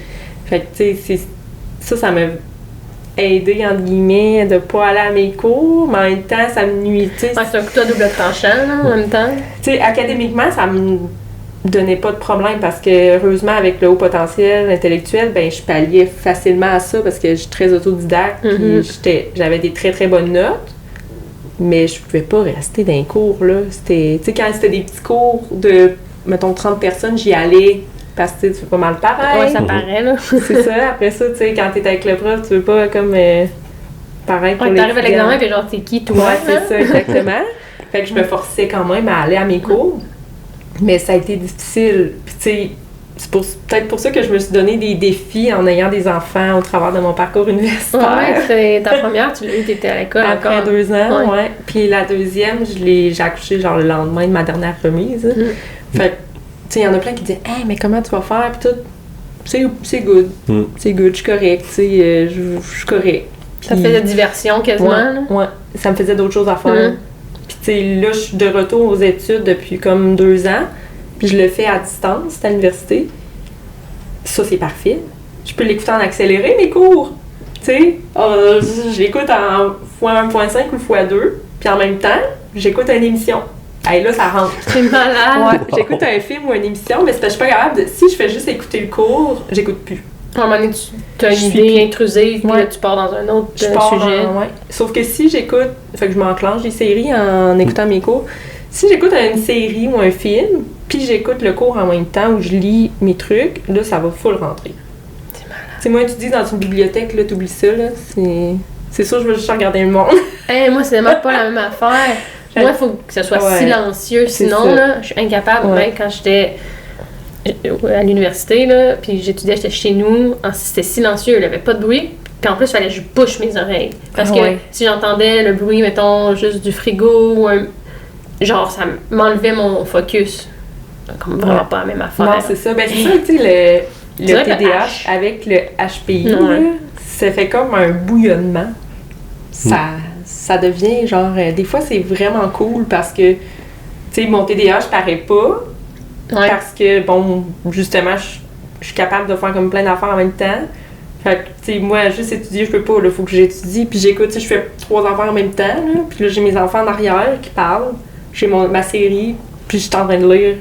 Fait que, tu sais, ça m'a aidé, entre guillemets, de pas aller à mes cours, mais en même temps, ça me nuit, tu sais. Ouais, c'est un couteau à double tranchant, là, en même temps. Tu sais, académiquement, ça me donnait pas de problème parce que, heureusement, avec le haut potentiel intellectuel, ben je palliais facilement à ça parce que je suis très autodidacte, puis j'avais des très, très bonnes notes. Mais je pouvais pas rester dans les cours, là. C'était, tu sais, quand c'était des petits cours de, mettons, 30 personnes, j'y allais parce que tu fais pas mal pareil. Ouais, ça paraît, là. C'est ça. Après ça, tu sais, quand t'es avec le prof, tu veux pas comme pareil pour Ouais, les t'arrives à étudiants. l'examen, puis genre, t'es qui, toi? Ouais, c'est ça, exactement. Fait que je me forçais quand même à aller à mes cours. Mais ça a été difficile. Puis, tu sais, c'est peut-être pour ça que je me suis donné des défis en ayant des enfants au travers de mon parcours universitaire. Ouais, c'est ta première, tu l'as eu, t'étais à l'école Après encore. 2 ans, Ouais. ouais. Puis la deuxième, j'ai accouché genre le lendemain de ma dernière remise. Fait que, tu sais, il y en a plein qui disent « Hey, mais comment tu vas faire? » Puis tout, c'est good. C'est good, je suis correcte, tu sais, je suis correcte. Ça fait de diversion quasiment, là. Ouais, ça me faisait d'autres choses à faire. Puis, tu sais, là, je suis de retour aux études depuis comme 2 ans. Puis, je le fais à distance, à l'université. Ça, c'est parfait. Je peux l'écouter en accéléré, mes cours. Tu sais, j'écoute en x1.5 ou x2. Puis, en même temps, j'écoute une émission. Hey, là, ça rentre. C'est malade. Ouais, j'écoute un film ou une émission, mais c'est parce que je suis pas capable de. Si je fais juste écouter le cours, j'écoute plus. À un moment donné, tu as une idée intrusive, puis là, tu pars dans un autre sujet. Ouais. Sauf que si j'écoute, fait que je m'enclenche des séries en écoutant mes cours. Si j'écoute une série ou un film, puis j'écoute le cours en même temps où je lis mes trucs, là, ça va full rentrer. C'est malade. Tu sais, moi, tu dis dans une bibliothèque, là, t'oublies ça, là. C'est sûr, je veux juste regarder le monde. Hey, moi, c'est même pas la même affaire. Moi, il faut que ce soit silencieux, sinon, là, je suis incapable. Même quand j'étais à l'université, là, puis j'étudiais, j'étais chez nous, c'était silencieux, il n'y avait pas de bruit. Puis en plus, il fallait que je bouche mes oreilles. Parce que si j'entendais le bruit, mettons, juste du frigo, ou genre, ça m'enlevait mon focus. Comme vraiment pas la même affaire. Non, c'est ça. Ben, c'est ça, tu sais, le TDAH avec le HPI, là, ça fait comme un bouillonnement. Ça devient, genre, des fois, c'est vraiment cool parce que, tu sais, mon TDAH paraît pas. Parce que, bon, justement, je suis capable de faire comme plein d'affaires en même temps. Fait que, tu sais, moi, juste étudier, je peux pas, là, faut que j'étudie, puis j'écoute, tu sais, je fais 3 affaires en même temps, là, puis là, j'ai mes enfants en arrière qui parlent, j'ai ma série, puis je suis en train de lire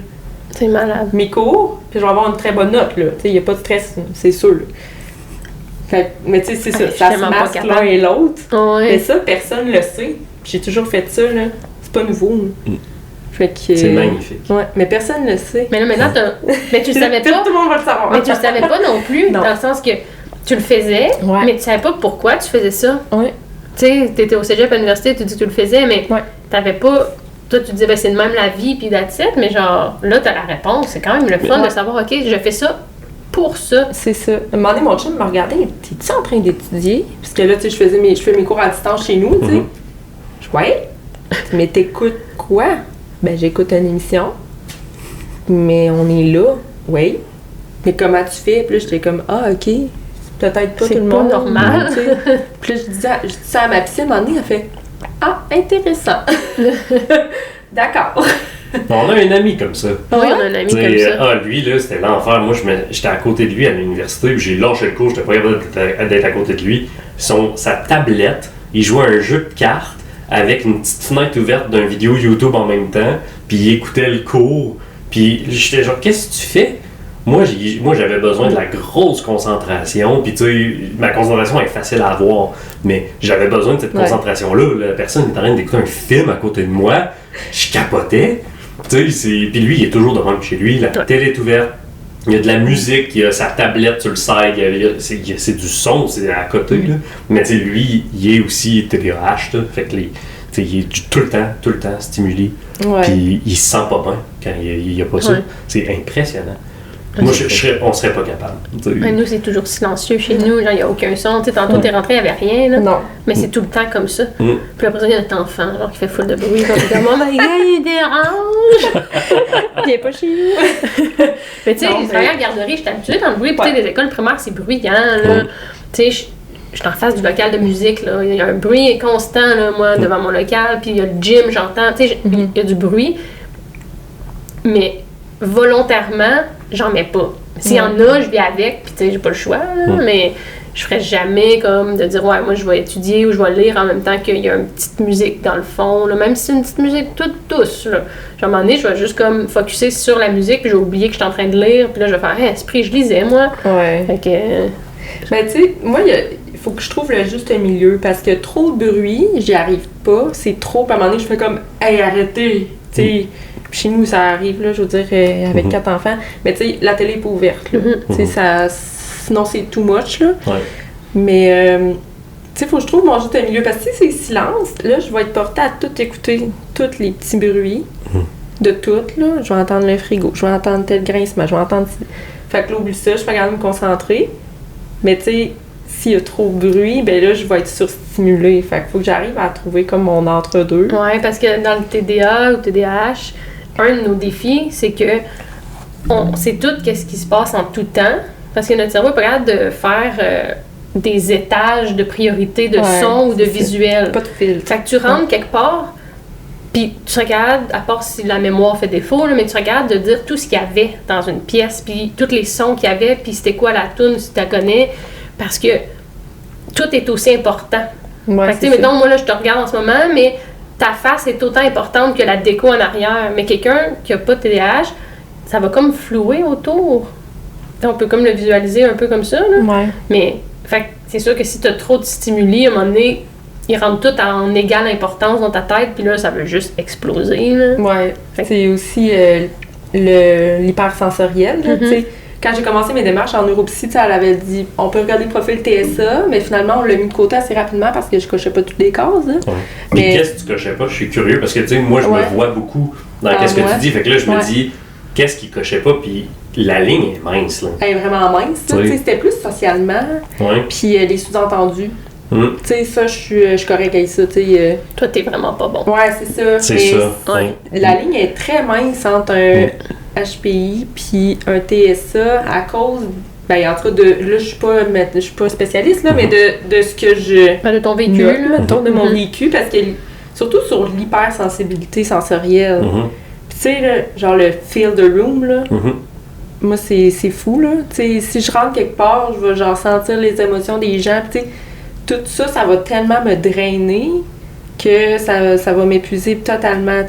c'est malade. Mes cours, puis je vais avoir une très bonne note, là, tu sais, il y a pas de stress, c'est sûr, là. Fait mais tu sais, c'est ça, ça se masque l'un et l'autre, mais ça, personne le sait, j'ai toujours fait ça, là, c'est pas nouveau, là. Fait que, c'est magnifique. Ouais, mais personne ne le sait. Mais là, maintenant, mais tu le savais pas. Tout le monde va le savoir. Mais tu le savais pas non plus, dans le sens que tu le faisais, mais tu savais pas pourquoi tu faisais ça. Ouais. Tu sais, t'étais au cégep à l'université, tu dis que tu le faisais, mais t'avais pas... Toi, tu disais, ben, c'est de même la vie, puis that's it, mais genre, là, t'as la réponse. C'est quand même le fun de savoir, OK, je fais ça pour ça. C'est ça. À un moment donné, mon chum me regardait, t'es-tu en train d'étudier? Parce que là, tu sais, je fais mes cours à distance chez nous, tu sais. Ouais. Mais t'écoutes quoi? Ben, j'écoute une émission, mais on est là, oui. Mais comment tu fais? Puis là, j'étais comme, OK, peut-être pas tout le monde. C'est pas normal. Puis là, je dis ça à ma psy, à un moment donné, elle fait, intéressant. D'accord. On a un ami comme ça. Oui, on a un ami comme ça. Lui, là, c'était l'enfer. Moi, j'étais à côté de lui à l'université, puis j'ai lâché le cours, j'étais pas capable d'être à côté de lui. Sa tablette, il jouait à un jeu de cartes avec une petite fenêtre ouverte d'une vidéo YouTube en même temps, puis il écoutait le cours, puis j'étais genre, qu'est-ce que tu fais? Moi, j'avais besoin de la grosse concentration, puis tu sais, ma concentration est facile à avoir, mais j'avais besoin de cette concentration-là. La personne est en train d'écouter un film à côté de moi, je capotais. Tu sais, puis lui, il est toujours devant chez lui, la télé est ouverte, il y a de la musique, il y a sa tablette sur le side, c'est du son, c'est à côté, là. Mais tu sais, lui, il est aussi TDAH, fait que il est tout le temps stimulé, puis il se sent pas bien quand il y a pas ça. C'est impressionnant. Moi, on serait pas capable. Nous, c'est toujours silencieux chez nous, il n'y a aucun son. T'sais, tantôt, t'es rentré, il n'y avait rien. Là. Non. Mais c'est tout le temps comme ça. Puis après, il y a notre enfant qui fait full de bruit. Comme, oh my god, il dérange! Viens pas chez nous. Mais tu sais, les travailleurs de garderie, j'étais habituée dans le bruit. Puis des écoles primaires, c'est bruyant. Tu sais, je suis en face du local de musique. Là. Il y a un bruit constant, là, moi, devant mon local. Puis il y a le gym, j'entends. Tu sais, il y a du bruit. Mais volontairement, j'en mets pas. S'il y en a, je vis avec, puis tu sais, j'ai pas le choix, là, mais je ferais jamais comme de dire, ouais, moi je vais étudier ou je vais lire en même temps qu'il y a une petite musique dans le fond, là, même si c'est une petite musique toute douce, là. Genre, à un moment donné, je vais juste comme focusser sur la musique, puis j'ai oublié que je suis en train de lire, puis là, je vais faire, esprit, je lisais, moi. Ouais. Fait que... Ben, tu sais, moi, il faut que je trouve le juste milieu, parce que trop de bruit, j'y arrive pas, c'est trop, puis à un moment donné, je fais comme, hey, arrêtez, tu sais. Chez nous, ça arrive, là, je veux dire, avec 4 enfants. Mais tu sais, la télé n'est pas ouverte, là. Tu sais, ça... Sinon, c'est too much, là. Mais, tu sais, faut que je trouve mon juste milieu. Parce que si c'est silence, là, je vais être portée à tout écouter. Tous les petits bruits. De tout, là. Je vais entendre le frigo. Je vais entendre tel grincement. Je vais entendre... Fait que là, oublie ça. Je suis pas capable de me concentrer. Mais, tu sais, s'il y a trop de bruit, ben là, je vais être surstimulée. Fait qu'il faut que j'arrive à trouver comme mon entre-deux. Ouais, parce que dans le TDA ou TDAH... Un de nos défis, c'est que on sait tout qu'est-ce qui se passe en tout temps, parce que notre cerveau est pas capable de faire des étages de priorité de son ou de visuel. Pas de filtre. Fait que tu rentres quelque part, puis tu regardes, à part si la mémoire fait défaut, là, mais tu regardes de dire tout ce qu'il y avait dans une pièce, puis tous les sons qu'il y avait, puis c'était quoi la toune, si tu la connais, parce que tout est aussi important. Ouais, fait que tu sais, mettons, moi là, je te regarde en ce moment, mais ta face est autant importante que la déco en arrière. Mais quelqu'un qui n'a pas de TDAH, ça va comme flouer autour. On peut comme le visualiser un peu comme ça. Là. Ouais. Mais fait, c'est sûr que si tu as trop de stimuli, à un moment donné, ils rentrent tous en égale importance dans ta tête, puis là, ça veut juste exploser. Là. Ouais. C'est aussi l'hypersensoriel. Tu sais. Quand j'ai commencé mes démarches en neuropsy, elle avait dit on peut regarder le profil TSA, mais finalement on l'a mis de côté assez rapidement parce que je cochais pas toutes les cases. Mais qu'est-ce que tu cochais pas? Je suis curieux parce que tu sais, moi je me vois beaucoup dans qu'est-ce que tu dis. Fait que là je me dis qu'est-ce qui cochait pas, puis la ligne est mince. Là. Elle est vraiment mince. C'était plus socialement, puis les sous-entendus. Tu sais, ça, je suis correcte avec ça. Toi, t'es vraiment pas bon. Ouais, c'est ça. C'est ça. La ligne est très mince entre un HPI puis un TSA à cause, ben en tout cas, là, je suis pas spécialiste, là, mais de ce que je... de ton vécu, de mon vécu, parce que, surtout sur l'hypersensibilité sensorielle. Tu sais, là, genre le feel the room, là, moi, c'est fou, là. Tu sais, si je rentre quelque part, je vais genre sentir les émotions des gens, tu sais, tout ça, ça va tellement me drainer que ça va m'épuiser totalement.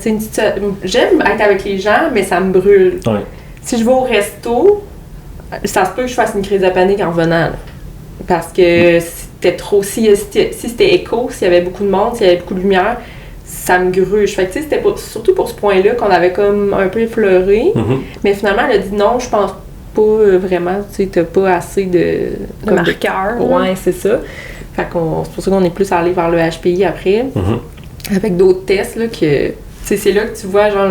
J'aime être avec les gens, mais ça me brûle. Si je vais au resto, ça se peut que je fasse une crise de panique en revenant. Là. Parce que c'était trop... Si c'était écho, s'il y avait beaucoup de monde, s'il y avait beaucoup de lumière, ça me gruge. Fait que c'était surtout pour ce point-là qu'on avait comme un peu effleuré. Mais finalement, elle a dit non, je pense pas vraiment. Tu sais, t'as pas assez de marqueurs. Ouais, c'est ça. Fait qu'on, c'est pour ça qu'on est plus allé vers le HPI après, avec d'autres tests, là, que, c'est là que tu vois, genre,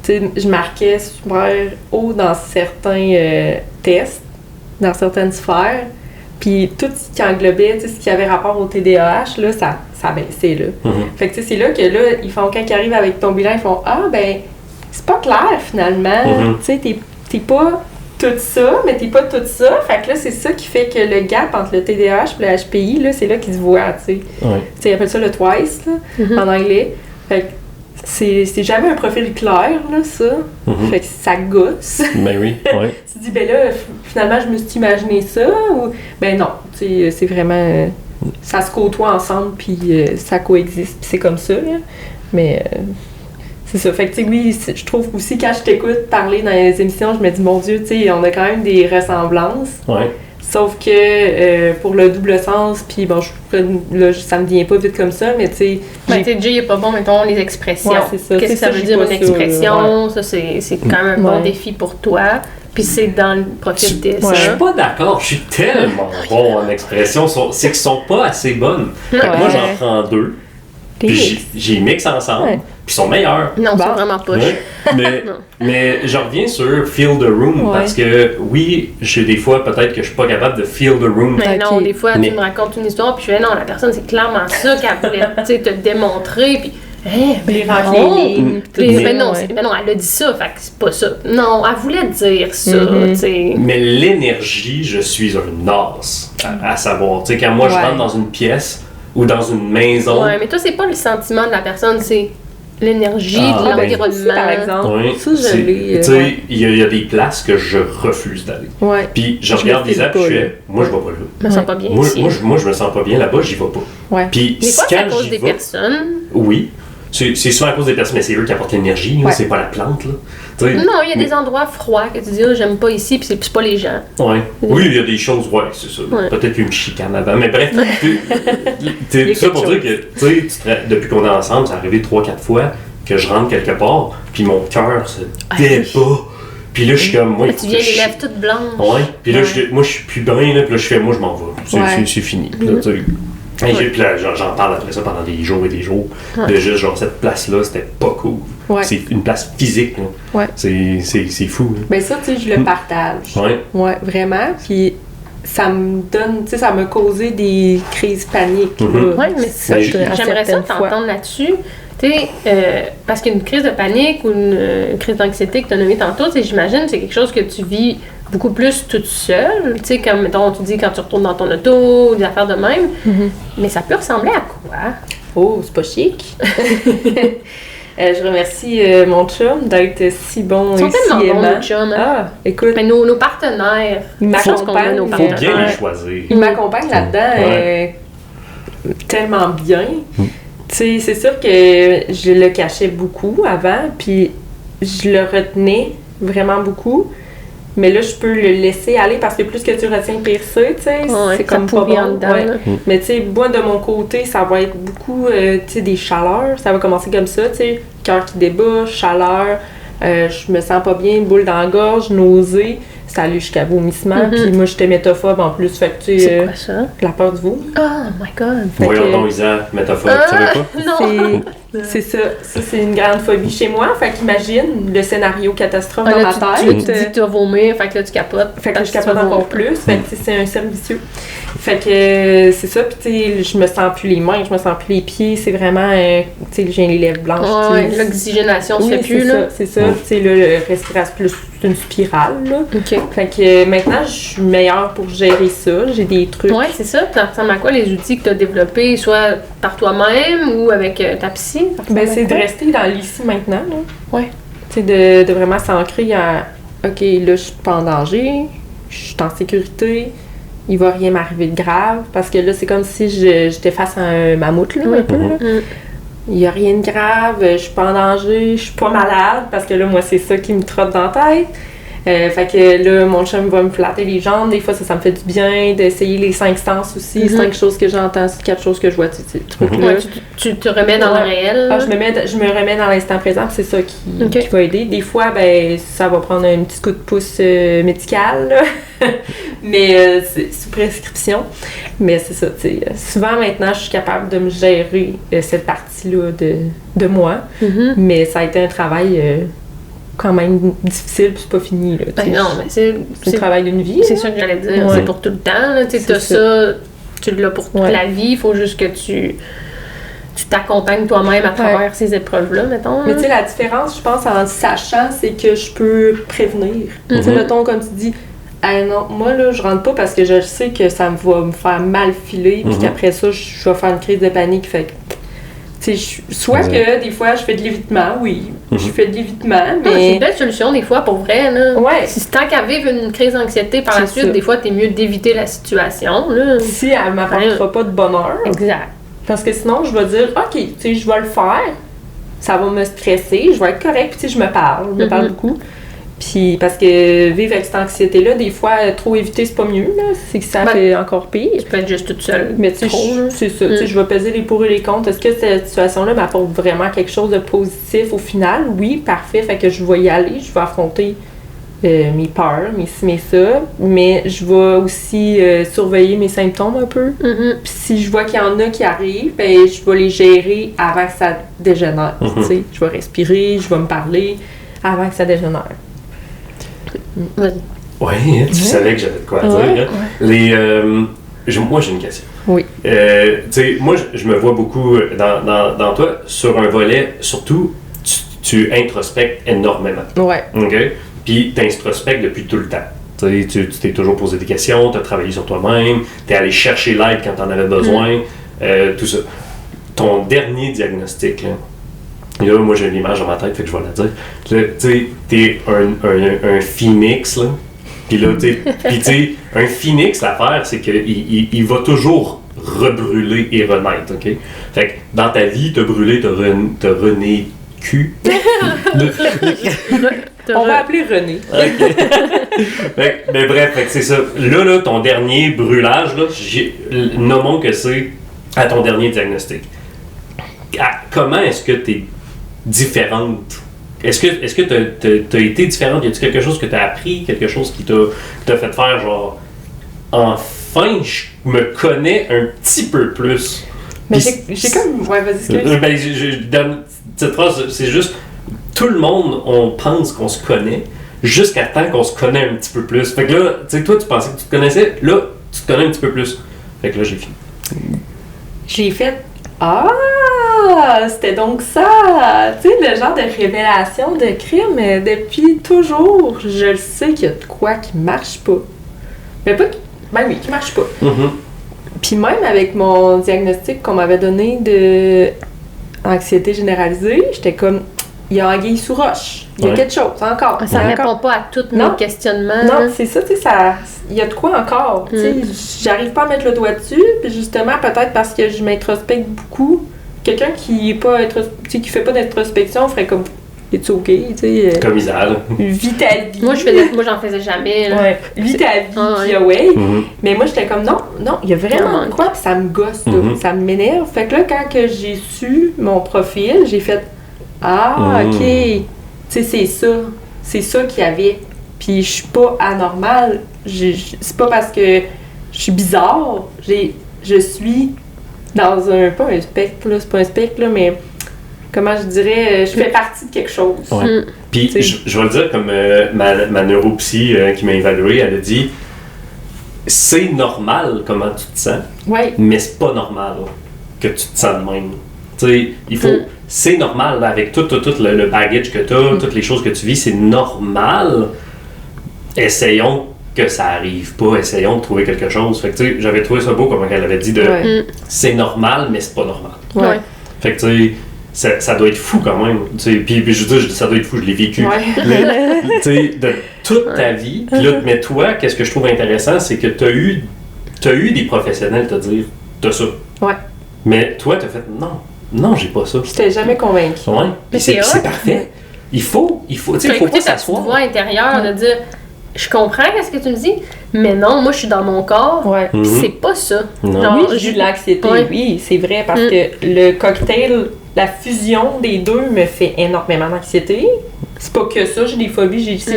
je marquais super haut dans certains tests, dans certaines sphères, puis tout ce qui englobait, ce qui avait rapport au TDAH, là, ça baissait, là. Fait que, c'est là que, là, ils font, quand ils arrivent avec ton bilan, ils font « Ah, ben, c'est pas clair, finalement, tu sais, t'es pas... tout ça, mais t'es pas tout ça. Fait que là, c'est ça qui fait que le gap entre le TDAH et le HPI, là, c'est là qu'ils se voient, tu sais. Tu sais, ils appellent ça le twice, là, en anglais. Fait que c'est jamais un profil clair, là, ça. Fait que ça gosse. Ben oui, Tu te dis, ben là, finalement, je me suis imaginé ça, ou... Ben non, tu sais, c'est vraiment... ça se côtoie ensemble, puis ça coexiste, puis c'est comme ça, là. Mais... C'est ça. Fait que, tu sais, oui, je trouve aussi, quand je t'écoute parler dans les émissions, je me dis, mon Dieu, tu sais, on a quand même des ressemblances. Ouais. Sauf que pour le double sens, puis bon, là, ça me vient pas vite comme ça, mais tu sais. Tu sais, Jay, il est pas bon, mettons, les expressions. Ouais, c'est ça. Qu'est-ce que ça veut dire une expression? Ça, c'est quand même un bon Ouais. défi pour toi. Puis c'est dans le profil de Je suis pas d'accord, je suis tellement bon en expression, c'est qu'ils sont pas assez bonnes. Fait que moi, j'en prends 2, puis j'y mixe ensemble, puis ils sont meilleurs. Non, c'est vraiment pas. Ouais. Mais je reviens sur feel the room, parce que oui, des fois, peut-être que je suis pas capable de feel the room. Mais non, des fois, tu me racontes une histoire, puis je fais non, la personne, c'est clairement ça qu'elle voulait te démontrer, puis les lignes. Mais non, elle a dit ça, fait que c'est pas ça. Non, elle voulait dire ça, tu sais. Mais l'énergie, je suis un as à savoir. Tu sais, quand moi, je rentre dans une pièce ou dans une maison... Ouais, mais toi, c'est pas le sentiment de la personne, c'est l'énergie de l'environnement. Par exemple. Oui, ça, je l'ai... Tu sais, il y a des places que je refuse d'aller. Ouais. Puis je regarde les apps, je fais, moi, je vais pas là. Je me sens pas bien ici. Moi, je me sens pas bien là-bas, j'y vais pas. Ouais. Puis des fois, c'est à cause des personnes. Oui. C'est souvent à cause des personnes, mais c'est eux qui apportent l'énergie, c'est pas la plante, là. T'sais, non, il y a des endroits froids que tu dis, j'aime pas ici, puis c'est pas les gens. Ouais. Oui, il y a des choses, c'est ça. Ouais. Peut-être une chicane avant, mais bref, tout ça pour dire que, tu sais, depuis qu'on est ensemble, c'est arrivé 3-4 fois que je rentre quelque part, puis mon cœur se débat. Puis là, je suis comme, moi, tu viens les lèvres toutes blanches. Ouais. Puis là, moi, je suis plus bien, là, puis là, je fais, moi, je m'en vais. C'est fini. Puis là, tu sais. Puis là, j'en parle après ça pendant des jours et des jours. De juste, genre, cette place-là, c'était pas cool. Ouais. C'est une place physique, là. Ouais. C'est fou. Ben ça, tu sais, je le partage. Ouais. Ouais, vraiment. Puis ça me donne, tu sais, ça m'a causé des crises paniques. Oui, mais ça, j'aimerais ça t'entendre là-dessus. Tu sais, parce qu'une crise de panique ou une crise d'anxiété que tu as nommée tantôt, j'imagine, c'est quelque chose que tu vis beaucoup plus toute seule. Tu sais, comme, mettons, tu dis quand tu retournes dans ton auto, ou des affaires de même. Mais ça peut ressembler à quoi? Oh, c'est pas chic. Je remercie mon chum d'être si bon et si aimant. Ils sont tellement bons, nos chums. Ah, écoute. Mais nos partenaires. Ils m'accompagnent. Il faut bien les choisir. Ils m'accompagnent là-dedans tellement bien. Tu sais, c'est sûr que je le cachais beaucoup avant, puis je le retenais vraiment beaucoup. Mais là, je peux le laisser aller parce que plus que tu retiens, pire c'est, tu sais. C'est comme pas bon. Mais tu sais, moi, de mon côté, ça va être beaucoup, tu sais, des chaleurs. Ça va commencer comme ça, tu sais. Cœur qui débat, chaleur. Je me sens pas bien, boule dans la gorge, nausée. Ça allait jusqu'à vomissement. Puis moi, j'étais métaphobe en plus. Fait que tu sais. C'est quoi ça? La peur du veau. Oh my god. Voyons donc, Isa, métaphobe, tu savais pas? Non. C'est ça. Ça, c'est une grande phobie chez moi. Fait qu'imagine le scénario catastrophe dans ma tête. Tu dis que tu vas vomir, fait que là, tu capotes. Fait que là, je capote encore plus. Fait que c'est un cercle vicieux. Fait que c'est ça. Puis tu sais, je me sens plus les mains, je me sens plus les pieds. C'est vraiment, tu sais, j'ai les lèvres blanches. Ouais, l'oxygénation se fait plus, là. C'est ça. Tu sais, là, le respiration plus une spirale, là. OK. Fait que maintenant, je suis meilleure pour gérer ça. J'ai des trucs. Ouais, c'est ça. Ça ressemble à quoi les outils que tu as développés, soit par toi-même ou avec ta psy? Ben, c'est de rester dans l'ici maintenant, là. Ouais. Tu sais, de vraiment s'ancrer à OK, là, je suis pas en danger, je suis en sécurité, il va rien m'arriver de grave. Parce que là, c'est comme si j'étais face à un mammouth, là, un peu, là. Il n'y a rien de grave, je suis pas en danger, je suis pas malade, parce que là, moi, c'est ça qui me trotte dans la tête. Fait que là, mon chum va me flatter les jambes. Des fois, ça me fait du bien d'essayer les 5 sens aussi. 5 choses que j'entends, 4 choses que je vois, ces trucs-là. Ouais, tu te remets dans le réel. Ah, je me remets dans l'instant présent, c'est ça qui va aider. Des fois, ben, ça va prendre un petit coup de pouce médical, là. Mais c'est sous prescription. Mais c'est ça, tu sais. Souvent, maintenant, je suis capable de me gérer cette partie-là de moi. Mais ça a été un travail quand même difficile, puis c'est pas fini, là. Ben non, mais c'est le travail d'une vie. C'est ça que j'allais dire. C'est pour tout le temps, tu sais, ça, tu l'as pour toute la vie. Il faut juste que tu t'accompagnes toi-même à travers ces épreuves-là, mettons. Mais tu sais, la différence, je pense, en sachant, c'est que je peux prévenir. Tu sais, mettons, comme tu dis, ah non, moi, là, je rentre pas parce que je sais que ça va me faire mal filer, puis qu'après ça, je vais faire une crise de panique. Fait que, tu sais, soit que des fois, je fais de l'évitement, je fais de l'évitement, mais... C'est une belle solution, des fois, pour vrai, là. Ouais. Si tant qu'à vivre une crise d'anxiété par la suite, des fois, t'es mieux d'éviter la situation, là. Si elle m'apportera pas de bonheur. Exact. Parce que sinon, je vais dire, OK, tu sais, je vais le faire. ça va me stresser, je vais être correcte, puis je me parle beaucoup. Puis parce que vivre avec cette anxiété-là, des fois, trop éviter, c'est pas mieux, là. C'est que ça fait encore pire. Tu peux être juste toute seule. Mais tu sais, c'est ça. Tu sais, je vais peser les pour et les contre. Est-ce que cette situation-là m'apporte vraiment quelque chose de positif au final? Oui, parfait. Fait que je vais y aller, je vais affronter mes peurs, mes ci, mes ça. Mais je vais aussi surveiller mes symptômes un peu. Puis si je vois qu'il y en a qui arrivent, ben, je vais les gérer avant que ça dégénère. Tu sais, je vais respirer, je vais me parler avant que ça dégénère. Oui, tu savais que j'avais de quoi dire. Moi, j'ai une question. Oui. Tu sais, moi, je me vois beaucoup dans toi sur un volet, surtout, tu introspectes énormément. Ouais. OK? Puis, tu introspectes depuis tout le temps. Tu t'es toujours posé des questions, tu as travaillé sur toi-même, tu es allé chercher l'aide quand tu en avais besoin, tout ça. Ton dernier diagnostic, là, moi j'ai une image dans ma tête, fait que je vais la dire. Tu sais, t'es un phoenix, là. Puis là, tu sais, un phoenix, l'affaire, c'est qu'il va toujours rebrûler et renaître, OK? Fait que dans ta vie, t'as brûlé, t'as rené cul. On va appeler René. Okay. Mais bref, fait que c'est ça. Là, ton dernier brûlage, là, nommons que c'est à ton dernier diagnostic. Comment est-ce que t'es différente? Est-ce que t'as été différente? Y a-t-il quelque chose que t'as appris? Quelque chose qui t'a fait faire genre... Enfin, je me connais un petit peu plus. Mais j'ai comme... Ouais, vas-y, je donne cette phrase, c'est juste... Tout le monde, on pense qu'on se connaît jusqu'à temps qu'on se connaît un petit peu plus. Fait que là, tu sais, toi, tu pensais que tu te connaissais. Là, tu te connais un petit peu plus. Fait que là, j'ai fini. J'ai fait... Ah, c'était donc ça! Tu sais, le genre de révélation de crime, depuis toujours, je le sais qu'il y a de quoi qui marche pas. Mais pas... Ben oui, qui marche pas. Puis même avec mon diagnostic qu'on m'avait donné de anxiété généralisée, j'étais comme... Il y a anguille sous roche. Il y a quelque chose encore. Ça répond pas à tous nos questionnements. Non, c'est ça, tu sais, il y a de quoi encore. Tu sais, j'arrive pas à mettre le doigt dessus, puis justement, peut-être parce que je m'introspecte beaucoup. Quelqu'un qui est pas qui fait pas d'introspection ferait comme es-tu OK, tu sais. Comme Isal. Vis ta vie. Moi, j'en faisais jamais. Là. Ouais. Vis ta vie, puis Mais moi, j'étais comme non, il y a vraiment quoi, puis ça me gosse, là. Ça m'énerve. Fait que là, quand que j'ai su mon profil, j'ai fait OK, tu sais, c'est ça qu'il y avait. Puis je suis pas anormale. C'est pas parce que je suis bizarre. Je suis dans pas un spectre, là, c'est pas un spectre, là, mais comment je dirais, je fais partie de quelque chose. Ouais. Puis je vais le dire comme ma neuropsy qui m'a évalué, elle a dit c'est normal comment tu te sens, mais c'est pas normal que tu te sens de même. Tu sais, il faut. C'est normal, là, avec tout le baggage que tu as, toutes les choses que tu vis, c'est normal. Essayons que ça arrive pas, essayons de trouver quelque chose. Fait que tu sais, j'avais trouvé ça beau, comme elle avait dit, c'est normal, mais c'est pas normal. Ouais. Fait que tu sais, ça doit être fou quand même. Puis je dis ça doit être fou, je l'ai vécu. Mais tu sais, de toute ta vie, puis là, mais toi, qu'est-ce que je trouve intéressant, c'est que t'as eu des professionnels te dire, t'as ça. Ouais. Mais toi, t'as fait, non, j'ai pas ça. J'étais jamais convaincue. Ouais. Mais c'est parfait. Il faut pas s'asseoir. Ta voix intérieure de dire, je comprends ce que tu me dis, mais non, moi je suis dans mon corps. Ouais. Pis c'est pas ça. Non. Genre, oui, j'ai de l'anxiété. Ouais. Oui, c'est vrai parce que le cocktail, la fusion des deux me fait énormément d'anxiété. C'est pas que ça, j'ai des phobies, j'ai ça.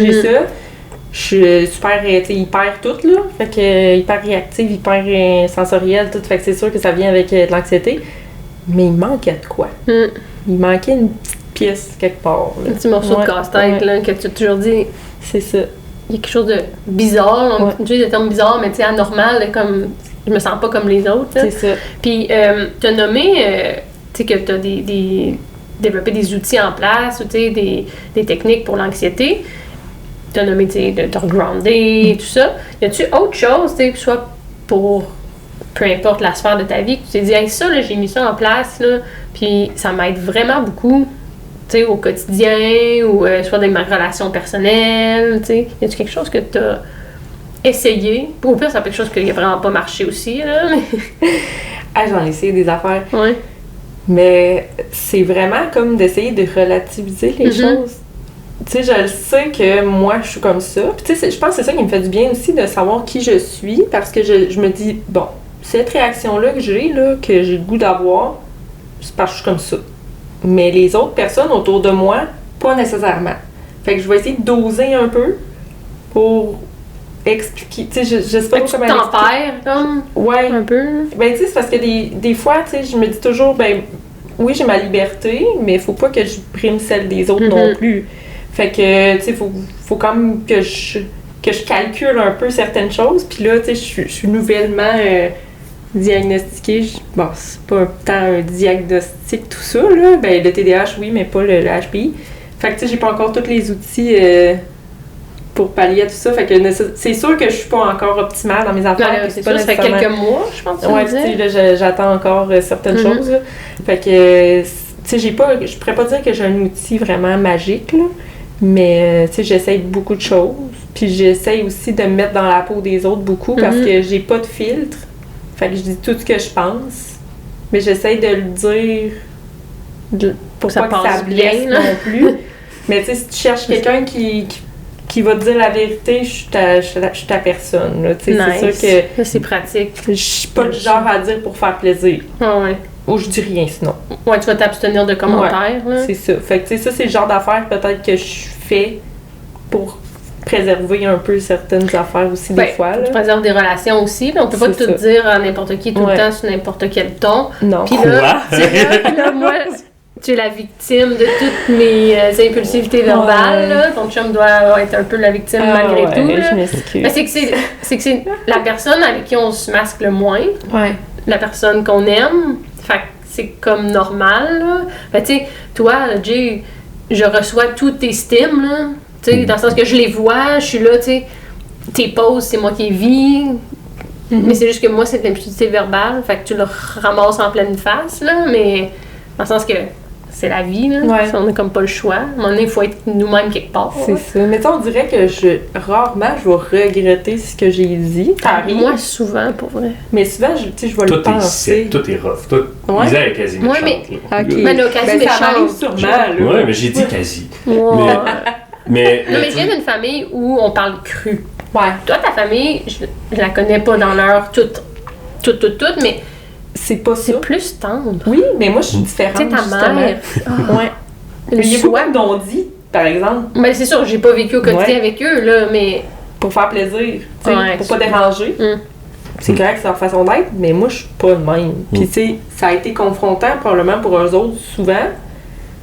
Je suis super, hyper toute, là. Fait que hyper réactive, hyper sensorielle, tout. Fait que c'est sûr que ça vient avec de l'anxiété. Mais il manquait de quoi? Il manquait une petite pièce quelque part. Là. Un petit morceau de casse-tête là, que tu as toujours dit. C'est ça. Il y a quelque chose de bizarre. On utilise le terme bizarre, mais tu sais, anormal, comme je me sens pas comme les autres. C'est ça. Puis, tu as nommé tu sais, que tu as développé des outils en place, ou tu sais, des techniques pour l'anxiété. Tu as nommé, tu sais, de te regrounder, tout ça. Y a-tu autre chose, tu sais, soit pour peu importe la sphère de ta vie, que tu t'es dit, hey, ça, là, j'ai mis ça en place, là, puis ça m'aide vraiment beaucoup, tu sais, au quotidien, ou soit dans ma relation personnelle, tu sais. Y a-tu quelque chose que tu as essayé? Ou au pire, ça peut être quelque chose qui n'a vraiment pas marché aussi, là, mais... J'en ai essayé des affaires. Ouais. Mais c'est vraiment comme d'essayer de relativiser les choses. Tu sais, je le sais que moi, je suis comme ça. Puis tu sais, je pense que c'est ça qui me fait du bien aussi, de savoir qui je suis, parce que je me dis, bon, cette réaction-là que j'ai, là, que j'ai le goût d'avoir, c'est parce que je suis comme ça. Mais les autres personnes autour de moi, pas nécessairement. Fait que je vais essayer de doser un peu pour expliquer. Tu sais, je sais pas comment t'en perds, comme, ouais. Un peu. Ben, tu sais, c'est parce que des fois, tu sais, je me dis toujours, ben, oui, j'ai ma liberté, mais faut pas que je prime celle des autres non plus. Fait que, tu sais, faut quand même que je calcule un peu certaines choses. Puis là, tu sais, je suis nouvellement diagnostiquée. Bon, c'est pas tant un diagnostic, tout ça, là. Ben, le TDAH, oui, mais pas le HPI. Fait que, tu sais, j'ai pas encore tous les outils pour pallier à tout ça. Fait que c'est sûr que je suis pas encore optimale dans mes affaires. Non, c'est sûr, ça fait quelques mois, je pense. Ouais, tu sais, j'attends encore certaines choses, là. Fait que, tu sais, je pourrais pas dire que j'ai un outil vraiment magique, là. Mais, tu sais, j'essaye beaucoup de choses. Puis j'essaye aussi de me mettre dans la peau des autres beaucoup parce que j'ai pas de filtre. Fait que je dis tout ce que je pense. Mais j'essaye de le dire pour pas que ça blesse non plus. Mais, tu sais, si tu cherches quelqu'un qui va te dire la vérité, je suis ta personne. Là. Nice. C'est sûr que c'est pratique. Je suis pas le genre à dire pour faire plaisir. Ah ouais. Ou je dis rien sinon. Ouais, tu vas t'abstenir de commentaires. Ouais, c'est ça. Fait que, tu sais, ça, c'est le genre d'affaires peut-être que je fais pour préserver un peu certaines affaires aussi des fois. Là. Tu préserves des relations aussi. Là. On peut pas tout dire à n'importe qui tout le temps sur n'importe quel ton. Non. Puis là, moi, tu es la victime de toutes mes impulsivités verbales. Là. Ton chum doit être un peu la victime malgré tout. Là. Je m'excuse. Mais c'est que c'est la personne avec qui on se masque le moins. Ouais. La personne qu'on aime. Fait que c'est comme normal. Là. Fait tu sais, toi, Jay, je reçois toutes tes stims, là. Tu sais, dans le sens que je les vois, je suis là, tu sais. Tes pauses, c'est moi qui les vis. Mais c'est juste que moi, c'est de l'impulsivité verbale. Fait que tu le ramasses en pleine face, là. Mais dans le sens que c'est la vie, là. Ouais. On n'a comme pas le choix. À un moment donné, il faut être nous-mêmes quelque part. C'est ça. Mais on dirait que rarement, je vais regretter ce que j'ai dit. Moi, souvent, pour vrai. Mais souvent, je vais le penser. Tout est rough. Lisa est quasi méchante. Mais là, quasi ça méchante. m'arrive sûrement, là. Ouais, mais j'ai dit quasi. Ouais. Mais je viens d'une famille où on parle cru. Ouais. Toi, ta famille, je la connais pas dans l'heure toute, mais c'est pas ça. C'est plus tendre. Oui, mais moi, je suis différente. Tu sais, ta mère. Ouais. Mais il y a beaucoup d'on dit, par exemple. Mais c'est sûr, j'ai pas vécu au quotidien avec eux, là, mais... Pour faire plaisir, pour pas déranger. C'est correct, c'est leur façon d'être, mais moi, je suis pas de même. Puis, tu sais, ça a été confrontant, probablement, pour eux autres, souvent,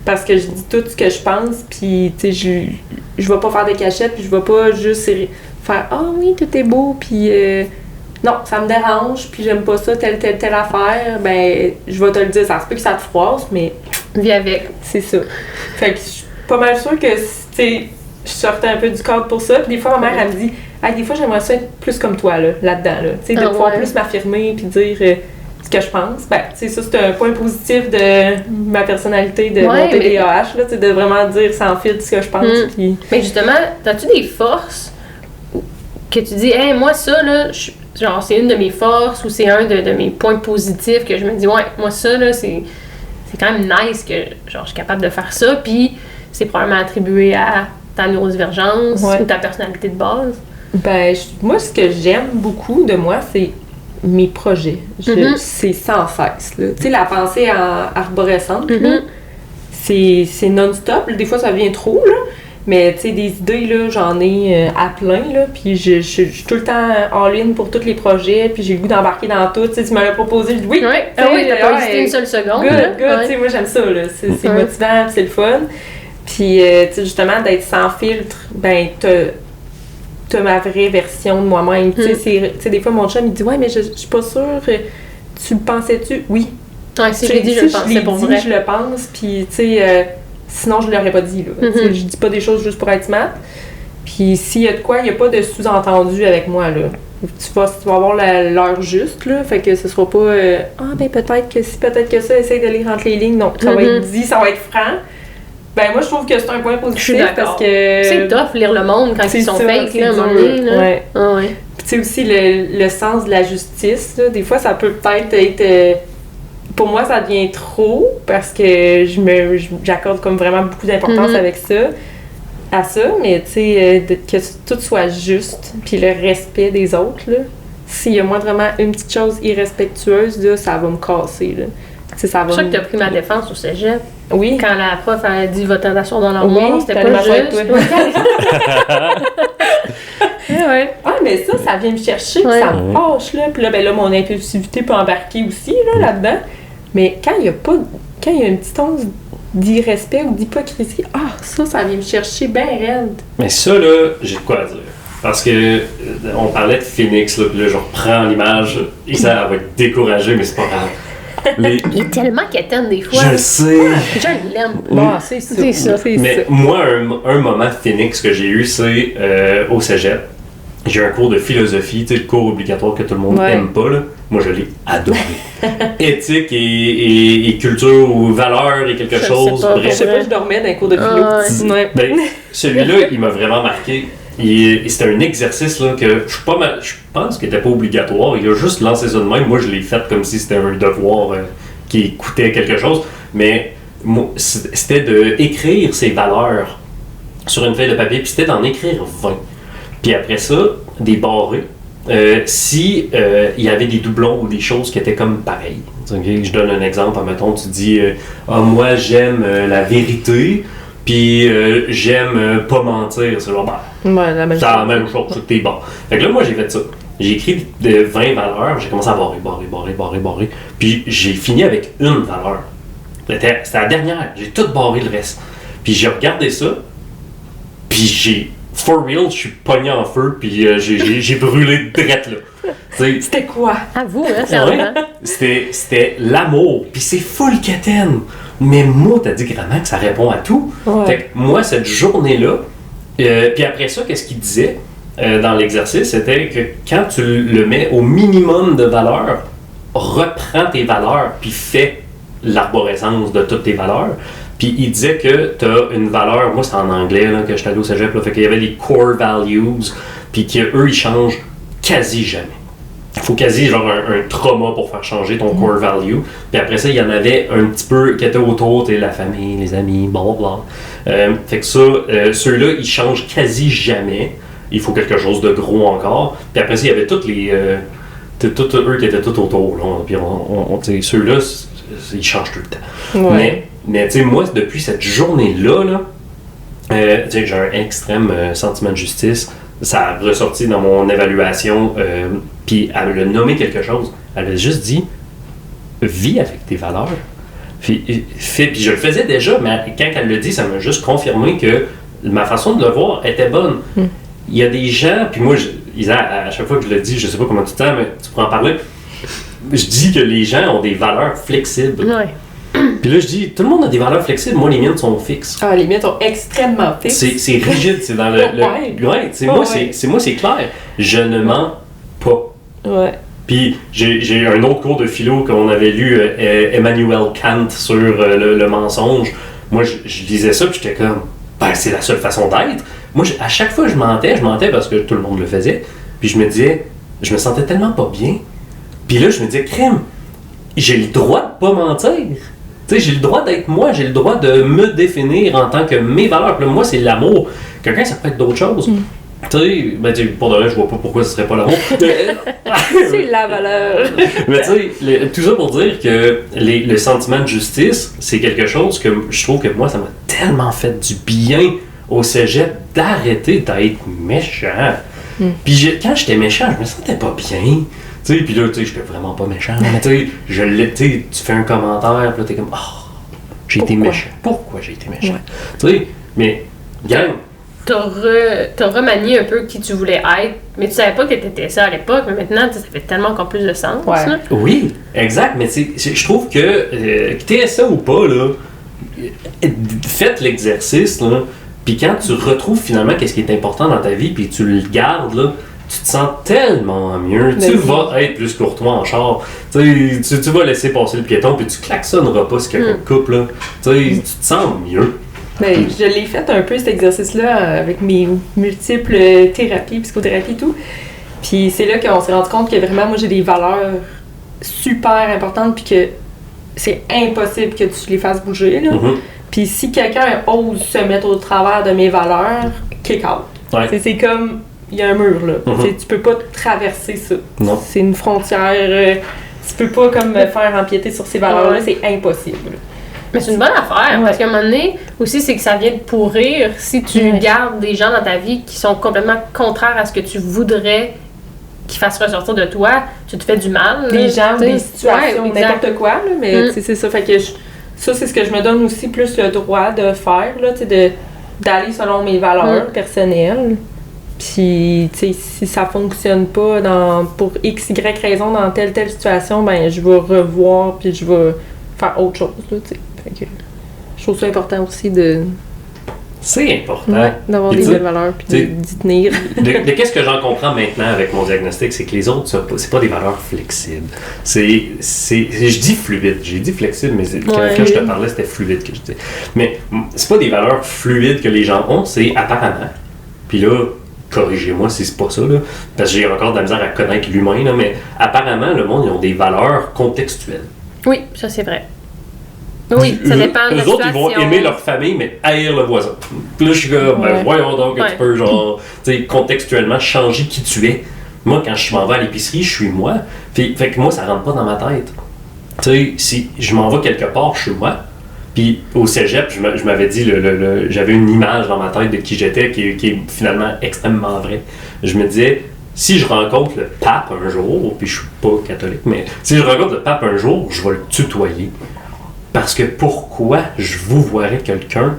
parce que je dis tout ce que je pense, puis, tu sais, je vais pas faire des cachettes, puis je vais pas juste faire « Ah oui, tout est beau », puis non, ça me dérange, puis j'aime pas ça, telle affaire, ben, je vais te le dire, ça se peut que ça te froisse, mais... Vis avec. C'est ça. Fait que je suis pas mal sûre que, tu sais, je sortais un peu du cadre pour ça, puis des fois, ma mère, elle me dit « Ah, des fois, j'aimerais ça être plus comme toi, là-dedans, là. Tu sais, de pouvoir plus m'affirmer, puis dire ce que je pense. » Ben, tu sais, ça, c'est un point positif de ma personnalité, de mon TDAH, là, tu sais, de vraiment dire sans filtre ce que je pense, puis... Mais justement, as-tu des forces que tu dis « Hey, moi, ça, là, genre, c'est une de mes forces ou c'est un de mes points positifs que je me dis, ouais, moi, ça, là, c'est quand même nice que, genre, je suis capable de faire ça, puis c'est probablement attribué à ta neurodivergence ou ta personnalité de base. » Ben, moi, ce que j'aime beaucoup de moi, c'est mes projets. C'est sans cesse, là. Tu sais, la pensée arborescente, là, c'est non-stop. Des fois, ça vient trop, là. Mais, tu sais, des idées, là, j'en ai à plein, là, puis je suis tout le temps en ligne pour tous les projets, puis j'ai le goût d'embarquer dans tout. Tu sais, tu m'avais proposé, je dis oui! T'as pas hésité une seule seconde. Good, tu sais, moi, j'aime ça, là. C'est motivant, c'est le fun. Puis, tu sais, justement, d'être sans filtre, ben, t'as ma vraie version de moi-même. Tu sais, des fois, mon chum, il dit « Ouais, mais je suis pas sûre, tu le pensais-tu? » Oui. Ouais, si je l'ai dit, je le pensais pour vrai. Je le pense, puis, tu sais... sinon, je l'aurais pas dit, là. Je dis pas des choses juste pour être smart. Puis s'il y a de quoi, il y a pas de sous-entendu avec moi, là. Tu vas avoir l'heure juste, là. Fait que ce sera pas ah, ben peut-être que si, peut-être que ça, essaye de lire entre les lignes. Non, ça va être dit, ça va être franc. Ben moi, je trouve que c'est un point positif. Je suis parce que... C'est tough lire le monde quand ils sont fake, là, à un moment donné, là. Ouais. Ah, ouais. Puis tu sais aussi, le sens de la justice, là. Des fois, ça peut peut-être être pour moi, ça devient trop parce que j'accorde comme vraiment beaucoup d'importance avec ça, mais tu sais, que tout soit juste, puis le respect des autres, là. S'il y a moindrement une petite chose irrespectueuse, là, ça va me casser, là. C'est ça pour ça que tu as pris ma défense au cégep. Oui. Quand la prof a dit va t'en asseoir dans l'armoire, c'était pas juste. Ouais. Ah, mais ça vient me chercher, puis ça me fâche, là. Puis là, ben là, mon impulsivité peut embarquer aussi, là-dedans. Mais quand il y a une petite once d'irrespect ou d'hypocrisie, ça vient me chercher bien raide. Mais ça, là, j'ai de quoi à dire. Parce que on parlait de Phoenix, là, puis là, je reprends l'image, et ça va être découragé, mais c'est pas grave. Il est tellement quétaine des fois. Je le sais. Je l'aime. C'est ça. Mais moi, un moment Phoenix que j'ai eu, c'est au cégep. J'ai eu un cours de philosophie, tu sais, le cours obligatoire que tout le monde n'aime pas, là. Moi, je l'ai adoré. Éthique et culture ou valeur et quelque chose. Bref. Je sais pas, je dormais dans un cours de philo. Ben, celui-là, il m'a vraiment marqué. Et c'était un exercice là, que je pense qu'il n'était pas obligatoire. Il a juste lancé ça de même. Moi, je l'ai fait comme si c'était un devoir qui coûtait quelque chose. Mais c'était d'écrire ses valeurs sur une feuille de papier. Puis c'était d'en écrire 20. Puis après ça, des barrés. Si il y avait des doublons ou des choses qui étaient comme pareilles. Okay? Je donne un exemple. Mettons, tu dis moi, j'aime la vérité. Puis j'aime pas mentir, c'est genre, c'est la même chose, c'est que t'es bon. Fait que là, moi, j'ai fait ça. J'ai écrit 20 valeurs, j'ai commencé à barrer. Puis j'ai fini avec une valeur. C'était la dernière, j'ai tout barré le reste. Puis j'ai regardé ça, puis for real, je suis pogné en feu, puis j'ai brûlé drette là. C'était quoi? À vous, hein, c'est vrai. C'était l'amour, puis c'est full quétaine. Mais moi, t'as dit vraiment que ça répond à tout. Ouais. Fait que moi, cette journée-là, puis après ça, qu'est-ce qu'il disait dans l'exercice, c'était que quand tu le mets au minimum de valeurs, reprends tes valeurs, puis fais l'arborescence de toutes tes valeurs. Puis il disait que t'as une valeur, moi c'est en anglais là, que je suis allé au cégep, là, fait qu'il y avait des core values, puis qu'eux, ils changent quasi jamais. Il faut quasi genre un trauma pour faire changer ton core value. Puis après ça, il y en avait un petit peu qui était autour, la famille, les amis, blablabla. Fait que ça, ceux-là, ils changent quasi jamais. Il faut quelque chose de gros encore. Puis après ça, il y avait tous les... tous eux qui étaient tout autour. Là. Puis ceux-là, ils changent tout le temps. Ouais. Mais tu sais, moi, depuis cette journée-là, j'ai un extrême sentiment de justice. Ça a ressorti dans mon évaluation, puis elle a nommé quelque chose. Elle a juste dit « Vis avec tes valeurs ». Puis je le faisais déjà, mais quand elle l'a dit, ça m'a juste confirmé que ma façon de le voir était bonne. Il y a des gens, puis moi, à chaque fois que je le dis, je sais pas comment tu te sens, mais tu pourras en parler, je dis que les gens ont des valeurs flexibles. Ouais. Puis là, je dis, tout le monde a des valeurs flexibles. Moi, les miennes sont fixes. Ah, les miennes sont extrêmement fixes. C'est rigide, c'est dans moi, c'est clair. Je ne mens pas. Ouais. Puis j'ai un autre cours de philo qu'on avait lu, Emmanuel Kant, sur le mensonge. Moi, je lisais ça, puis j'étais comme, c'est la seule façon d'être. Moi, à chaque fois que je mentais parce que tout le monde le faisait. Puis je me disais, je me sentais tellement pas bien. Puis là, je me disais, crème, j'ai le droit de pas mentir. Tu sais, j'ai le droit d'être moi, j'ai le droit de me définir en tant que mes valeurs. Puis là, moi, c'est l'amour. Quelqu'un, ça peut être d'autres choses. Tu sais, pour de vrai, je vois pas pourquoi ce serait pas l'amour. C'est la valeur. Mais tu sais, tout ça pour dire que le sentiment de justice, c'est quelque chose que je trouve que moi, ça m'a tellement fait du bien au cégep d'arrêter d'être méchant. Puis quand j'étais méchant, je me sentais pas bien. Tu sais, puis là, tu sais, j'étais vraiment pas méchant. Mais tu sais, tu fais un commentaire, puis là, t'es comme, j'ai été méchant. Pourquoi j'ai été méchant? Tu sais, mais, gang. T'as remanié un peu qui tu voulais être, mais tu savais pas que t'étais ça à l'époque, mais maintenant, ça fait tellement encore plus de sens. Ouais. Là. Oui, exact, mais je trouve que, t'es ça ou pas, là, faites l'exercice, là, puis quand tu retrouves finalement qu'est-ce qui est important dans ta vie, puis tu le gardes, là, tu te sens tellement mieux. Tu vas être plus courtois en char. Tu vas laisser passer le piéton, puis tu klaxonneras pas si quelqu'un te coupe, là. Tu te sens mieux. Ben, je l'ai fait un peu cet exercice-là avec mes multiples thérapies, psychothérapie et tout. Puis c'est là qu'on s'est rendu compte que vraiment, moi, j'ai des valeurs super importantes, puis que c'est impossible que tu les fasses bouger, là. Puis si quelqu'un ose se mettre au travers de mes valeurs, kick out. Ouais. C'est comme, il y a un mur, là. Tu peux pas traverser ça. Non. C'est une frontière, tu peux pas comme me faire empiéter sur ces valeurs-là, c'est impossible. Mais c'est une bonne affaire, parce qu'à un moment donné, aussi, c'est que ça vient de pourrir si tu gardes des gens dans ta vie qui sont complètement contraires à ce que tu voudrais qu'ils fassent ressortir de toi, tu te fais du mal. Des gens, des situations, exact. n'importe quoi, là, mais c'est ça. Fait que ça, c'est ce que je me donne aussi plus le droit de faire, là, d'aller selon mes valeurs personnelles. Puis, tu sais, si ça fonctionne pas pour X, Y raison dans telle situation, ben je vais revoir, puis je vais faire autre chose, là, tu sais. Fait que je trouve ça important aussi c'est important. D'avoir des belles valeurs puis d'y tenir. De qu'est-ce que j'en comprends maintenant avec mon diagnostic, c'est que les autres, c'est pas des valeurs flexibles. Je dis fluide, j'ai dit flexible, mais quand je te parlais, c'était fluide que je disais. Mais c'est pas des valeurs fluides que les gens ont, c'est apparemment. Puis là, corrigez-moi si c'est pas ça, là, parce que j'ai encore de la misère à connaître l'humain, là, mais apparemment, le monde, ils ont des valeurs contextuelles. Oui, ça c'est vrai. Oui, ça dépend de la situation. Eux autres, ils vont aimer leur famille, mais haïr le voisin. Puis là, je suis comme, voyons donc que tu peux, genre, tu sais, contextuellement changer qui tu es. Moi, quand je m'en vais à l'épicerie, je suis moi. Fait que moi, ça rentre pas dans ma tête. Tu sais, si je m'en vais quelque part, je suis moi. Puis au cégep, je m'avais dit, j'avais une image dans ma tête de qui j'étais qui est finalement extrêmement vraie. Je me disais, si je rencontre le pape un jour, puis je suis pas catholique, mais si je rencontre le pape un jour, je vais le tutoyer. Parce que pourquoi je vous voirais quelqu'un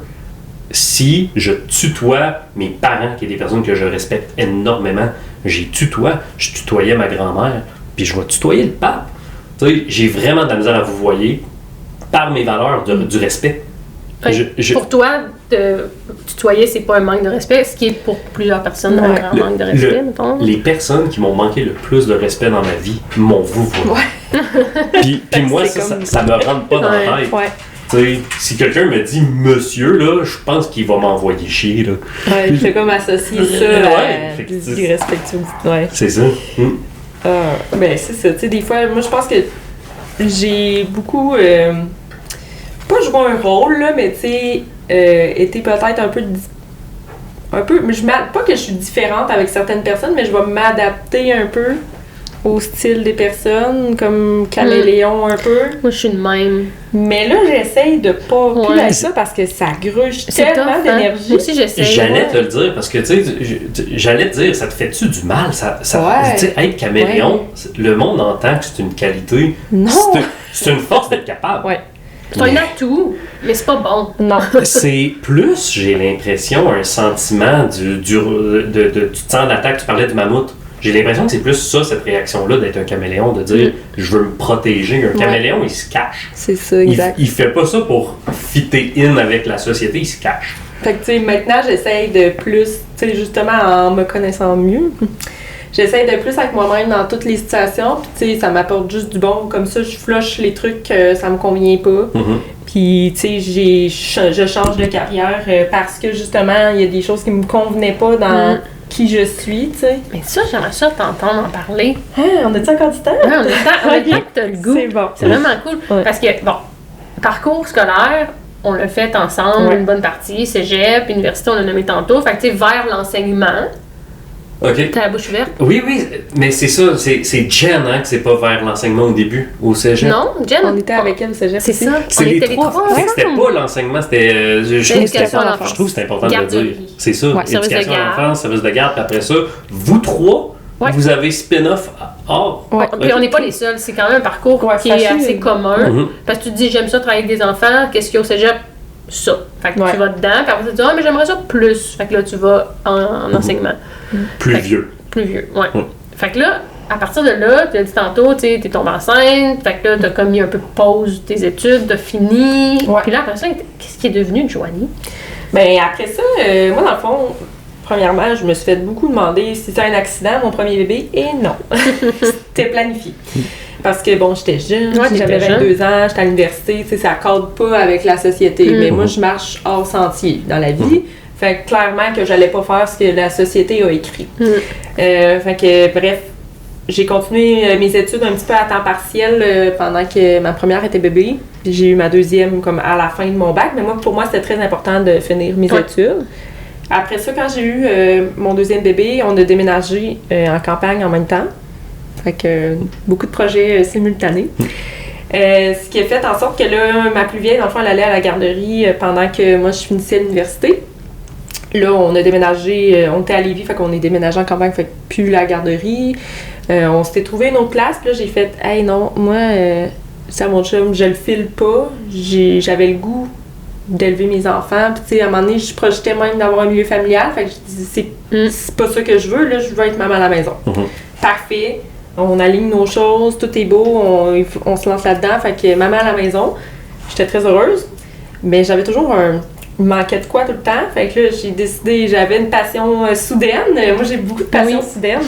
si je tutoie mes parents, qui sont des personnes que je respecte énormément, je tutoyais ma grand-mère, puis je vais tutoyer le pape. Tu sais, j'ai vraiment de la misère à vous voyer par mes valeurs du respect. Pour toi, tutoyer, c'est pas un manque de respect, ce qui est pour plusieurs personnes un grand manque de respect, mettons. Les personnes qui m'ont manqué le plus de respect dans ma vie m'ont vouvoyé. Puis moi, ça me rentre pas dans la tête. T'sais, si quelqu'un me dit monsieur, là, je pense qu'il va m'envoyer chier. Là. Ouais, je fais comme associer ça à l'irrespectuosité. Ouais. C'est ça. Ben, c'est ça. Tu sais, des fois, moi, je pense que j'ai beaucoup. Pas joué un rôle, là, mais tu sais, été peut-être un peu. Mais pas que je suis différente avec certaines personnes, mais je vais m'adapter un peu au style des personnes, comme caméléon un peu. Moi, je suis de même. Mais là, j'essaye de pas plus avec ça parce que ça gruge tellement d'énergie. Moi aussi, j'essaye. J'allais te le dire parce que, tu sais, j'allais te dire, ça te fait-tu du mal? Tu sais, être caméléon, le monde entend que c'est une qualité. Non! C'est une force d'être capable. Ouais. C'est un atout, mais c'est pas bon. Non. C'est plus, j'ai l'impression, un sentiment tu te sens d'attaque. Tu parlais du mammouth. J'ai l'impression que c'est plus ça, cette réaction-là, d'être un caméléon, de dire je veux me protéger. Un caméléon, il se cache. C'est ça, exact. Il fait pas ça pour fitter in avec la société, il se cache. Fait que, tu sais, maintenant, j'essaye de plus, tu sais, justement, en me connaissant mieux, j'essaye de plus avec moi-même dans toutes les situations. Puis, tu sais, ça m'apporte juste du bon. Comme ça, je flush les trucs que ça me convient pas. Puis, tu sais, je change de carrière parce que, justement, il y a des choses qui me convenaient pas dans qui je suis, tu sais. Mais ça, j'aimerais ça t'entendre en parler. On a-tu encore du temps? Oui, on a le temps que t'as le goût. C'est bon. C'est vraiment cool. Parce que, bon, parcours scolaire, on l'a fait ensemble, une bonne partie. Cégep, université, on l'a nommé tantôt. Fait que, tu sais, vers l'enseignement. OK. T'as la bouche ouverte? Oui, mais c'est ça, c'est Jen, hein, que c'est pas vers l'enseignement au début, au cégep. Non, Jen. On était avec elle au cégep. C'est ça. C'est les trois. C'était pas l'enseignement, c'était. Je trouve que c'est important de le dire. C'est ça, éducation à l'enfance, service de garde, puis après ça, vous trois, vous avez spin-off hors. Puis on n'est pas les seuls, c'est quand même un parcours qui est assez commun. Parce que tu te dis, j'aime ça travailler avec des enfants, qu'est-ce qu'il y a au cégep? Ça. Fait que tu vas dedans, puis après tu te dis, mais j'aimerais ça plus. Fait que là, tu vas en enseignement. Plus vieux. Plus vieux, Fait que là, à partir de là, tu l'as dit tantôt, tu sais, t'es tombée enceinte, fait que là, t'as comme mis un peu pause tes études, t'as fini. Puis là, après ça, qu'est-ce qui est devenu de Joanie? Ben après ça, moi, dans le fond, premièrement, je me suis fait beaucoup demander si c'était un accident, mon premier bébé, et non. C'était planifié. Parce que, bon, j'étais jeune, j'avais 22 ans, j'étais à l'université, tu sais, ça accorde pas avec la société. Mais moi, je marche hors sentier dans la vie. Fait que clairement que j'allais pas faire ce que la société a écrit. Fait que, bref, j'ai continué mes études un petit peu à temps partiel pendant que ma première était bébé. Puis j'ai eu ma deuxième comme à la fin de mon bac. Mais moi, pour moi, c'était très important de finir mes études. Après ça, quand j'ai eu mon deuxième bébé, on a déménagé en campagne en même temps. Fait que beaucoup de projets simultanés. Ce qui a fait en sorte que là, ma plus vieille, dans le fond, elle allait à la garderie pendant que moi, je finissais l'université. Là, on a déménagé, on était à Lévis, fait qu'on est déménagé en campagne, fait que plus la garderie. On s'était trouvé une autre place, puis là, j'ai fait « Hey, non, moi, c'est à mon chum, je le file pas. J'avais le goût d'élever mes enfants. Puis, tu sais, à un moment donné, je projetais même d'avoir un milieu familial. Fait que je disais, c'est pas ça que je veux. Là, je veux être maman à la maison. Parfait. On aligne nos choses. Tout est beau. On se lance là-dedans. Fait que maman à la maison, j'étais très heureuse. Mais j'avais toujours il manquait de quoi tout le temps. Fait que là, j'ai décidé, j'avais une passion soudaine. Moi, j'ai beaucoup de passion soudaine.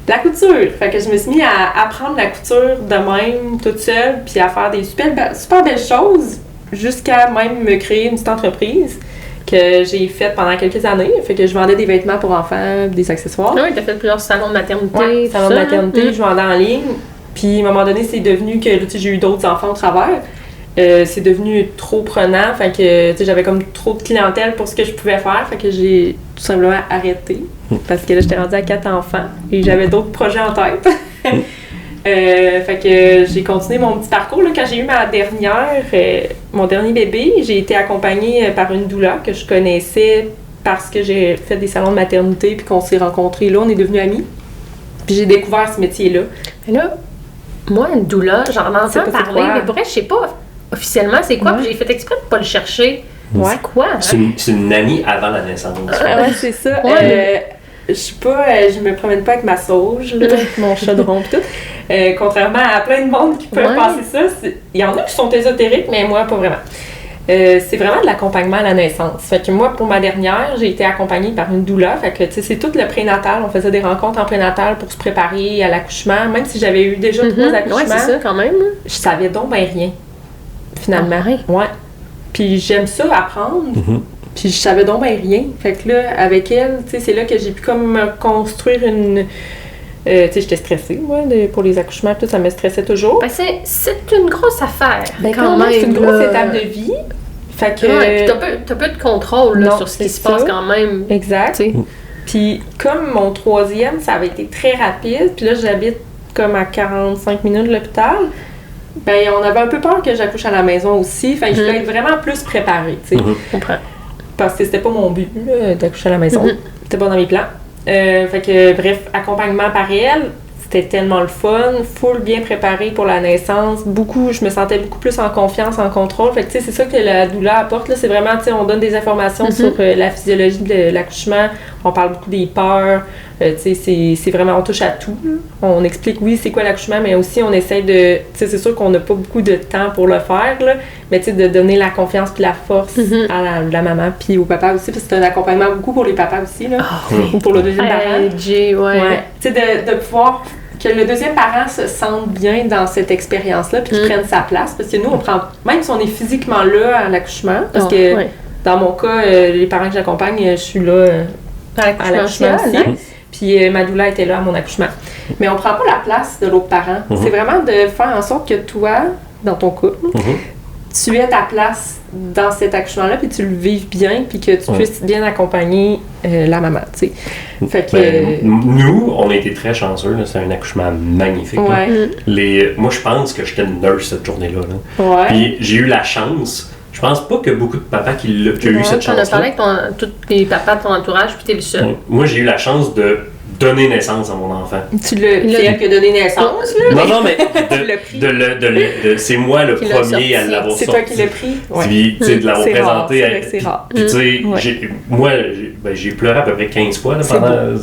La couture. Fait que je me suis mis à apprendre la couture de même, toute seule, puis à faire des super belles choses, jusqu'à même me créer une petite entreprise que j'ai faite pendant quelques années. Fait que je vendais des vêtements pour enfants, des accessoires. Oui, t'as fait plusieurs salons de maternité. Ouais, salons de maternité, je vendais en ligne. Puis à un moment donné, c'est devenu que j'ai eu d'autres enfants au travers. C'est devenu trop prenant. Fait que j'avais comme trop de clientèle pour ce que je pouvais faire. Fait que j'ai tout simplement arrêté. Parce que là, j'étais rendue à 4 enfants et j'avais d'autres projets en tête. Fait que j'ai continué mon petit parcours. Là, quand j'ai eu mon dernier bébé, j'ai été accompagnée par une doula que je connaissais parce que j'ai fait des salons de maternité puis qu'on s'est rencontrés là, on est devenus amis. Puis j'ai découvert ce métier-là. Et là, moi, une doula, j'en entends parler, mais pour vrai, je sais pas officiellement c'est quoi, puis j'ai fait exprès de pas le chercher. C'est quoi? Hein? C'est une amie avant la naissance. Ouais, c'est ça. Je sais pas, je me promène pas avec ma sauge, là, mon chaudron pis tout. Contrairement à plein de monde qui peuvent penser ça, il y en a qui sont ésotériques, mais moi, pas vraiment. C'est vraiment de l'accompagnement à la naissance. Fait que moi, pour ma dernière, j'ai été accompagnée par une doula. Fait que, tu sais, c'est tout le prénatal. On faisait des rencontres en prénatal pour se préparer à l'accouchement. Même si j'avais eu déjà 3 accouchements. Ouais, c'est ça, quand même. Je savais donc ben rien, finalement. Ouais. Puis j'aime ça, apprendre. Puis je savais donc ben rien. Fait que là, avec elle, tu sais, c'est là que j'ai pu comme construire une... tu sais, j'étais stressée, moi, pour les accouchements, tout ça me stressait toujours. Ben, c'est une grosse affaire. Ben, quand même, c'est une grosse étape de vie. Fait que... Ouais, t'as peu de contrôle là, sur ce qui se passe quand même. Exact. Puis comme mon 3e, ça avait été très rapide, puis là, j'habite comme à 45 minutes de l'hôpital, ben on avait un peu peur que j'accouche à la maison aussi. Fait que je voulais être vraiment plus préparée, tu sais. Je comprends. Parce que c'était pas mon but là, d'accoucher à la maison. C'était pas dans mes plans. Fait que, bref, accompagnement par elle, c'était tellement le fun, full bien préparé pour la naissance. Je me sentais beaucoup plus en confiance, en contrôle. Fait que, tu sais, c'est ça que la doula apporte, là. C'est vraiment, tu sais, on donne des informations sur la physiologie de l'accouchement. On parle beaucoup des peurs. Tu sais, c'est vraiment, on touche à tout, là. On explique, oui, c'est quoi l'accouchement, mais aussi on essaie de... Tu sais, c'est sûr qu'on n'a pas beaucoup de temps pour le faire, là. Mais, tu sais, de donner la confiance puis la force à la maman puis au papa aussi. Parce que c'est un accompagnement beaucoup pour les papas aussi, là. Ou pour le deuxième parent. Tu sais, de pouvoir... que le deuxième parent se sente bien dans cette expérience-là puis qu'il prenne sa place. Parce que nous, on prend... Même si on est physiquement là à l'accouchement, parce que dans mon cas, les parents que j'accompagne, je suis là à l'accouchement aussi. Puis ma doula était là à mon accouchement. Mais on prend pas la place de l'autre parent. C'est vraiment de faire en sorte que toi, dans ton couple, tu aies ta place dans cet accouchement-là, puis tu le vives bien, puis que tu puisses bien accompagner la maman, tu sais. Fait que... nous, on a été très chanceux, là. C'est un accouchement magnifique. Moi, je pense que j'étais une nurse cette journée-là. Là. Puis j'ai eu la chance... Je pense pas que beaucoup de papas qui ont eu cette chance-là. On a parlé avec tous les papas de ton entourage, puis t'es le seul. Moi, j'ai eu la chance de donner naissance à mon enfant. C'est elle qui a donné naissance, là? Non, mais c'est moi le premier à l'avoir sorti. C'est toi qui l'as pris? Puis, tu sais, de l'avoir présenté. C'est rare. Puis, tu sais, moi, j'ai pleuré à peu près 15 fois là, pendant...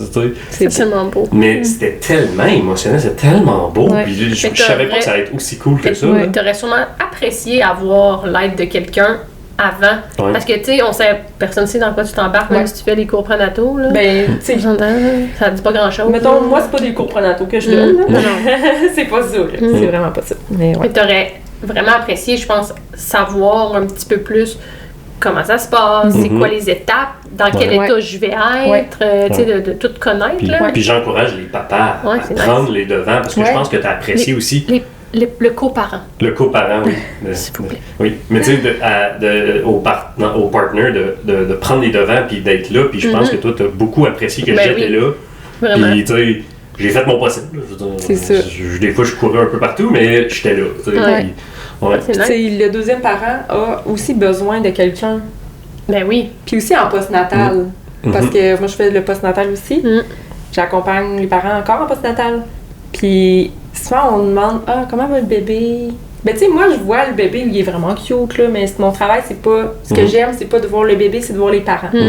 C'est tellement beau. Mais c'était tellement émotionnel, c'était tellement beau. Puis je savais pas que ça allait être aussi cool que ça. T'aurais sûrement apprécié avoir l'aide de quelqu'un avant. Parce que, tu sais, on sait, personne ne sait dans quoi tu t'embarques, même si tu fais les cours prénataux, là. Ben, tu sais, ça dit pas grand-chose. Mettons, moi, c'est pas des cours prénataux que je donne. Non. C'est pas ça, là. C'est vraiment pas ça. Mais t'aurais vraiment apprécié, je pense, savoir un petit peu plus comment ça se passe, c'est quoi les étapes, dans quel état je vais être, tu sais, de tout connaître. Puis j'encourage les papas à prendre les devants, parce que je pense que tu as apprécié aussi. Le coparent. Le coparent, oui. S'il vous plaît. Oui, mais tu sais, au partner de prendre les devants puis d'être là, puis je pense que toi, tu as beaucoup apprécié que j'étais là. Vraiment. Puis tu sais, j'ai fait mon possible. C'est ça. Des fois, je courais un peu partout, mais j'étais là. Le deuxième parent a aussi besoin de quelqu'un. Ben oui. Puis aussi en postnatal. Parce que moi, je fais le postnatal aussi. J'accompagne les parents encore en postnatal. Puis souvent, on demande comment va le bébé? Ben, tu sais, moi, je vois le bébé, il est vraiment cute, là, mais mon travail, c'est pas. Ce que j'aime, c'est pas de voir le bébé, c'est de voir les parents. Tu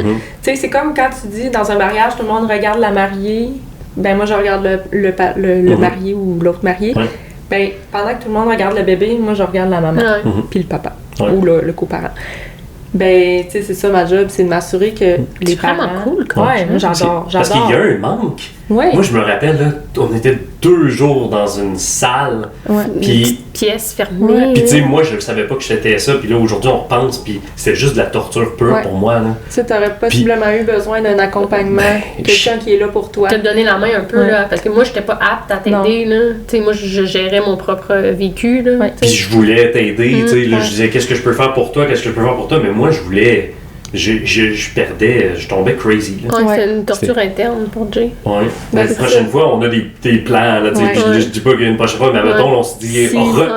sais, c'est comme quand tu dis dans un mariage, tout le monde regarde la mariée. Ben, moi, je regarde le marié ou l'autre marié. Ben, pendant que tout le monde regarde le bébé, moi, je regarde la maman, puis le papa, ou le coparent. Ben, tu sais, c'est ça ma job, c'est de m'assurer que les parents... C'est vraiment cool, quoi. Ouais, moi, j'adore. Parce qu'il y a un manque. Ouais. Moi, je me rappelle, là, on était 2 jours dans une salle. Puis une petite pièce fermée. Puis, tu sais, moi, je savais pas que j'étais ça. Puis là, aujourd'hui, on repense. Puis c'est juste de la torture pure pour moi. Là. Tu sais, t'aurais possiblement eu besoin d'un accompagnement. Quelqu'un qui est là pour toi. Te donner la main un peu, là. Parce que moi, j'étais pas apte à t'aider, là. Tu sais, moi, je gérais mon propre vécu, là. Puis je voulais t'aider. Tu sais, là, je disais, qu'est-ce que je peux faire pour toi? Qu'est-ce que je peux faire pour toi? Mais moi, je voulais... Je perdais, je tombais crazy. Là. C'est une torture interne pour Jay. Ouais. La prochaine fois, on a des plans. Là, je dis pas qu'une prochaine fois, mais mettons, on se dit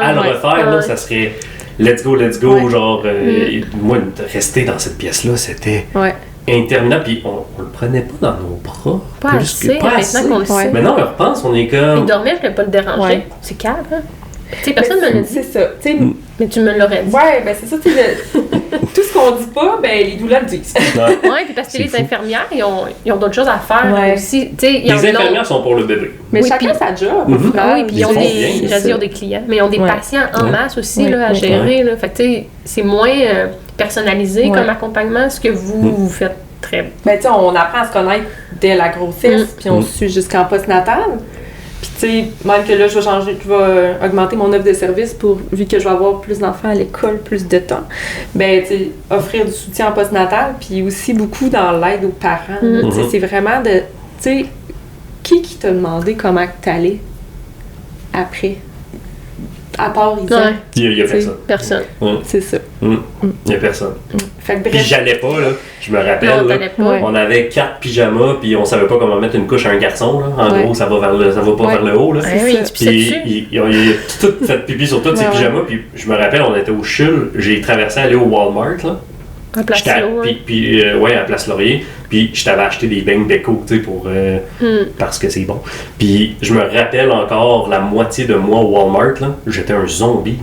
à le refaire, là, ça serait let's go. Genre, moi, rester dans cette pièce-là, c'était interminable. Puis on le prenait pas dans nos bras. Pas assez, maintenant qu'on le sait. Maintenant, on repense, on est comme. Il dormait, je ne vais pas le déranger. C'est calme, hein? Tu sais, personne me l'a dit. C'est ça. Mais tu me l'aurais dit. Ouais, ben c'est ça. Tout ce qu'on dit pas, ben les doulas le disent. Ouais, puis parce que les infirmières, ils ont d'autres choses à faire aussi. Les infirmières sont pour le bébé. Mais chacun sa job. Oui, puis ils ont des clients. Mais ils ont des patients en masse aussi là, à gérer. Là. Fait que tu sais, c'est moins personnalisé comme accompagnement, ce que vous faites très bien. Ben tu sais, on apprend à se connaître dès la grossesse, puis on suit jusqu'en postnatal. Puis tu sais, même que là, je vais augmenter mon offre de service vu que je vais avoir plus d'enfants à l'école, plus de temps, ben tu sais, offrir du soutien en postnatal, puis aussi beaucoup dans l'aide aux parents. Tu sais, c'est vraiment de, tu sais, qui t'a demandé comment t'allais après? À part Isa. Il y a personne. Personne. C'est ça. Il y a personne. Fait que puis j'allais pas, là. Je me rappelle, non, on avait 4 pyjamas, puis on savait pas comment mettre une couche à un garçon, là. En gros, ça va pas vers le haut, là. Puis il a tout fait pipi sur tous ses pyjamas, puis je me rappelle, on était au CHUL, j'ai traversé aller au Walmart, là. À Place Laurier. Puis à Place Laurier. Puis je t'avais acheté des beignes Beko, tu sais, parce que c'est bon. Puis je me rappelle encore la moitié de moi au Walmart, là. J'étais un zombie.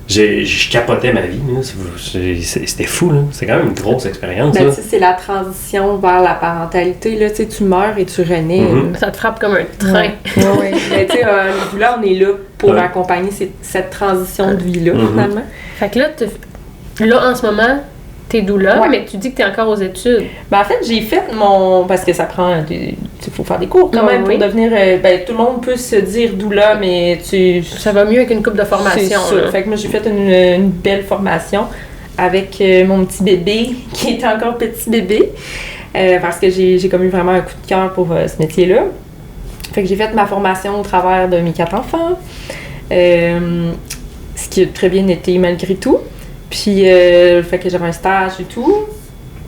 Je capotais ma vie. C'était fou, là. C'est quand même une grosse expérience. Ben, c'est la transition vers la parentalité. Là, tu meurs et tu renais. Ça te frappe comme un train. Ouais. Mais tu sais, là, on est là pour accompagner cette transition de vie-là, finalement. Fait que là, en ce moment, t'es doula, mais tu dis que t'es encore aux études. Ben, en fait, j'ai fait parce que ça prend... Il faut faire des cours quand même pour devenir... tout le monde peut se dire doula, mais ça va mieux avec une couple de formation. C'est ça. Fait que moi, j'ai fait une belle formation avec mon petit bébé, qui est encore petit bébé, parce que j'ai comme eu vraiment un coup de cœur pour ce métier-là. Fait que j'ai fait ma formation au travers de mes 4 enfants, ce qui a très bien été malgré tout. Puis, fait que j'avais un stage et tout.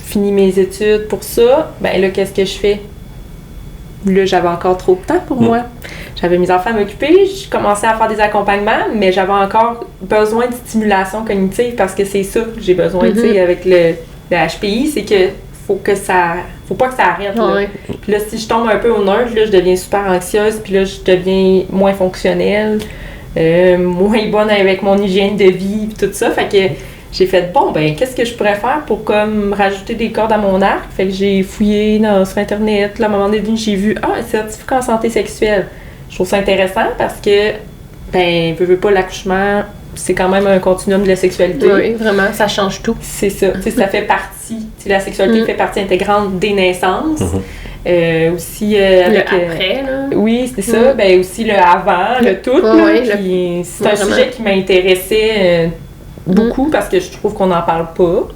Fini mes études pour ça. Ben là, qu'est-ce que je fais? Là, j'avais encore trop de temps pour moi. J'avais mes enfants à m'occuper. Je commençais à faire des accompagnements, mais j'avais encore besoin de stimulation cognitive parce que c'est ça que j'ai besoin, tu sais, avec le HPI, c'est que faut pas que ça arrête. Là. Puis là, si je tombe un peu au nerf, là, je deviens super anxieuse, puis là, je deviens moins fonctionnelle. Moins bonne avec mon hygiène de vie et tout ça. Fait que j'ai fait, qu'est-ce que je pourrais faire pour comme rajouter des cordes à mon arc? Fait que j'ai fouillé sur Internet. Là, à un moment donné, j'ai vu, un certificat en santé sexuelle. Je trouve ça intéressant parce que, veux pas l'accouchement, c'est quand même un continuum de la sexualité. Oui, vraiment, ça change tout. C'est ça. Ça fait partie, la sexualité fait partie intégrante des naissances. Aussi avec le après, là. Oui, c'est ça. Ben aussi le avant, le tout. C'est un sujet qui m'intéressait beaucoup parce que je trouve qu'on n'en parle pas.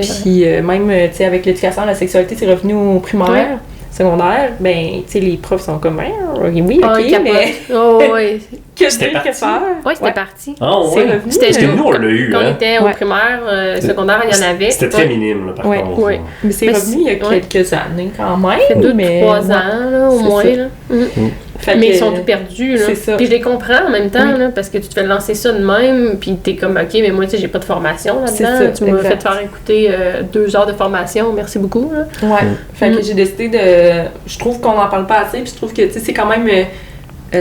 Puis même, tu sais, avec l'éducation à la sexualité, c'est revenu au primaire, secondaire, ben, tu sais, les profs sont comme, oui, ok, mais... oui. C'était parti. Oui, c'était parti. Ah, ouais. C'est revenu. Parce que nous, on l'a eu, Quand on était au primaire, secondaire, il y en avait. C'était très minime, là, par contre. Oui. Mais c'est revenu il y a quelques années, quand même. Ça fait 2-3 ans, là, au moins, là. Mais ils sont tout perdus, là. C'est ça. Puis je les comprends en même temps, là, parce que tu te fais lancer ça de même, puis t'es comme, OK, mais moi, tu sais, j'ai pas de formation là-dedans. Tu m'as fait faire écouter 2 heures de formation, merci beaucoup, là. Ouais. Fait que j'ai décidé de... Je trouve qu'on n'en parle pas assez, puis je trouve que, tu sais, c'est quand même...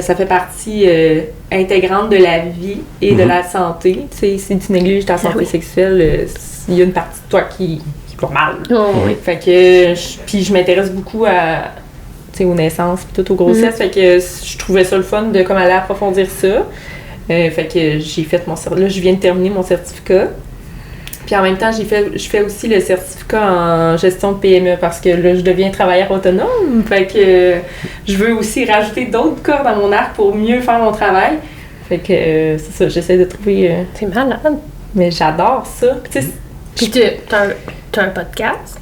ça fait partie intégrante de la vie et de la santé. Tu sais, si tu négliges ta santé sexuelle, il y a une partie de toi qui va mal. Fait que... Puis je m'intéresse beaucoup aux naissances puis tout aux grossesses. Fait que je trouvais ça le fun de comme aller approfondir ça. Fait que j'ai fait là, je viens de terminer mon certificat. Puis en même temps, je fais aussi le certificat en gestion de PME parce que là, je deviens travailleur autonome. Fait que je veux aussi rajouter d'autres cordes à mon arc pour mieux faire mon travail. Fait que c'est ça, j'essaie de trouver... C'est malade. Mais j'adore ça. Puis t'as un podcast?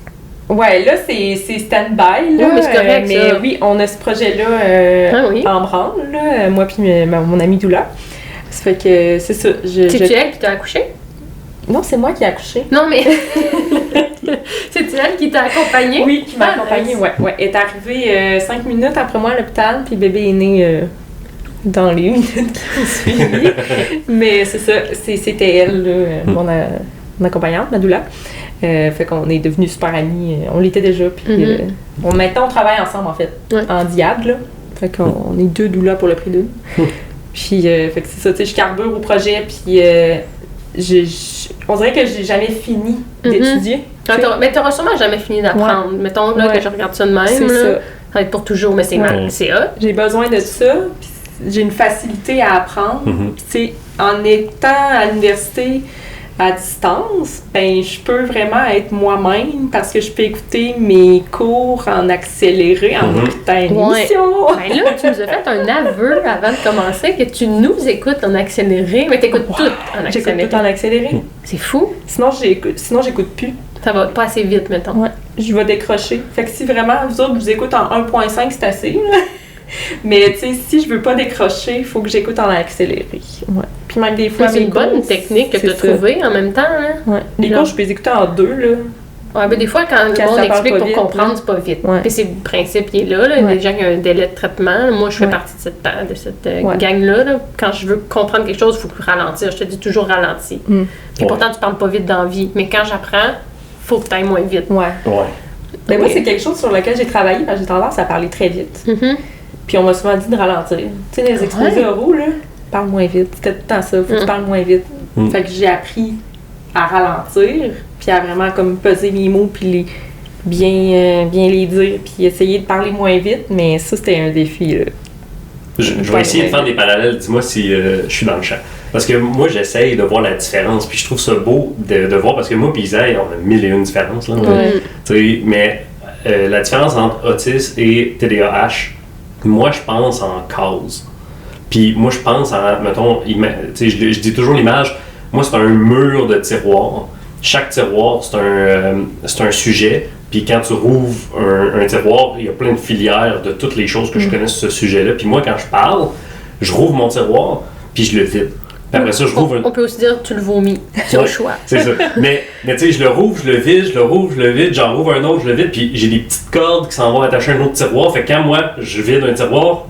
Ouais, là, c'est stand-by, là. Oui, mais c'est correct, mais ça. oui, on a ce projet-là en branle, là, moi puis mon amie Doula. Ça fait que c'est ça. C'est-tu elle qui t'a accouché? Non, c'est moi qui ai accouché. Non, mais... C'est-tu elle qui t'a accompagnée? Oui, qui m'a accompagnée, ouais. Elle est arrivée 5 minutes après moi à l'hôpital, puis bébé est né dans les minutes qui ont suivi. Mais c'est ça, c'était elle, là, mon accompagnante, ma doula. Fait qu'on est devenus super amis. On l'était déjà, puis maintenant on travaille ensemble, en fait, en diade, là. Fait qu'on est 2 doulas pour le prix d'une. Puis, fait que c'est ça, tu sais, je carbure au projet, puis... on dirait que j'ai jamais fini d'étudier. Mais t'auras sûrement jamais fini d'apprendre. Mettons là, que je regarde ça de même. C'est là, ça. Ça va être pour toujours, mais c'est mal. C'est hot. J'ai besoin de ça. J'ai une facilité à apprendre. Puis, tu sais, en étant à l'université à distance, ben je peux vraiment être moi-même parce que je peux écouter mes cours en accéléré, en écoutant une émission. Ben là, tu nous as fait un aveu avant de commencer que tu nous écoutes en accéléré, mais t'écoutes tout en accéléré. J'écoute tout en accéléré. C'est fou. Sinon, j'écoute plus. Ça va pas assez vite, mettons. Ouais, je vais décrocher. Fait que si vraiment, vous autres, vous écoutez en 1.5, c'est assez, là. Mais tu sais, si je veux pas décrocher, il faut que j'écoute en accéléré. Ouais. Puis même des fois, c'est une bonne technique que tu as trouvée en même temps. Hein? Ouais. Les cours, je peux les écouter en 2, là. Ouais, ben des fois, quand on explique pour comprendre, c'est pas vite. Puis c'est le principe qui est là. Il y a des gens qui ont un délai de traitement. Moi, je fais partie de cette gang-là. Là. Quand je veux comprendre quelque chose, il faut ralentir. Je te dis toujours ralenti. Puis pourtant, tu parles pas vite dans la vie. Mais quand j'apprends, il faut que tu ailles moins vite. Ben moi, c'est quelque chose sur lequel j'ai travaillé parce que j'ai tendance à parler très vite. Puis on m'a souvent dit de ralentir. Tu sais, les exposés oraux, là, parle moins vite. C'était tout le temps ça, faut que tu parles moins vite. Fait que j'ai appris à ralentir, puis à vraiment comme peser mes mots, puis bien les dire, puis essayer de parler moins vite, mais ça, c'était un défi, là. Je vais essayer de faire des parallèles, dis-moi si je suis dans le champ. Parce que moi, j'essaye de voir la différence, puis je trouve ça beau de voir, parce que moi, puis Isaïe, on a 1001 différences, là. Mais la différence entre autisme et TDAH, moi, je pense en cause. Puis moi, je pense en, mettons, je dis toujours l'image, moi, c'est un mur de tiroir. Chaque tiroir, c'est un sujet. Puis quand tu rouvres un tiroir, il y a plein de filières de toutes les choses que je connais sur ce sujet-là. Puis moi, quand je parle, je rouvre mon tiroir, puis je le vide. Puis après ça, je rouvre On peut aussi dire tu le vomis. C'est au choix. C'est ça. Mais tu sais, je le rouvre, je le vide, je le rouvre, je le vide, j'en rouvre un autre, je le vide, puis j'ai des petites cordes qui s'en vont attacher à un autre tiroir. Fait que quand moi, je vide un tiroir,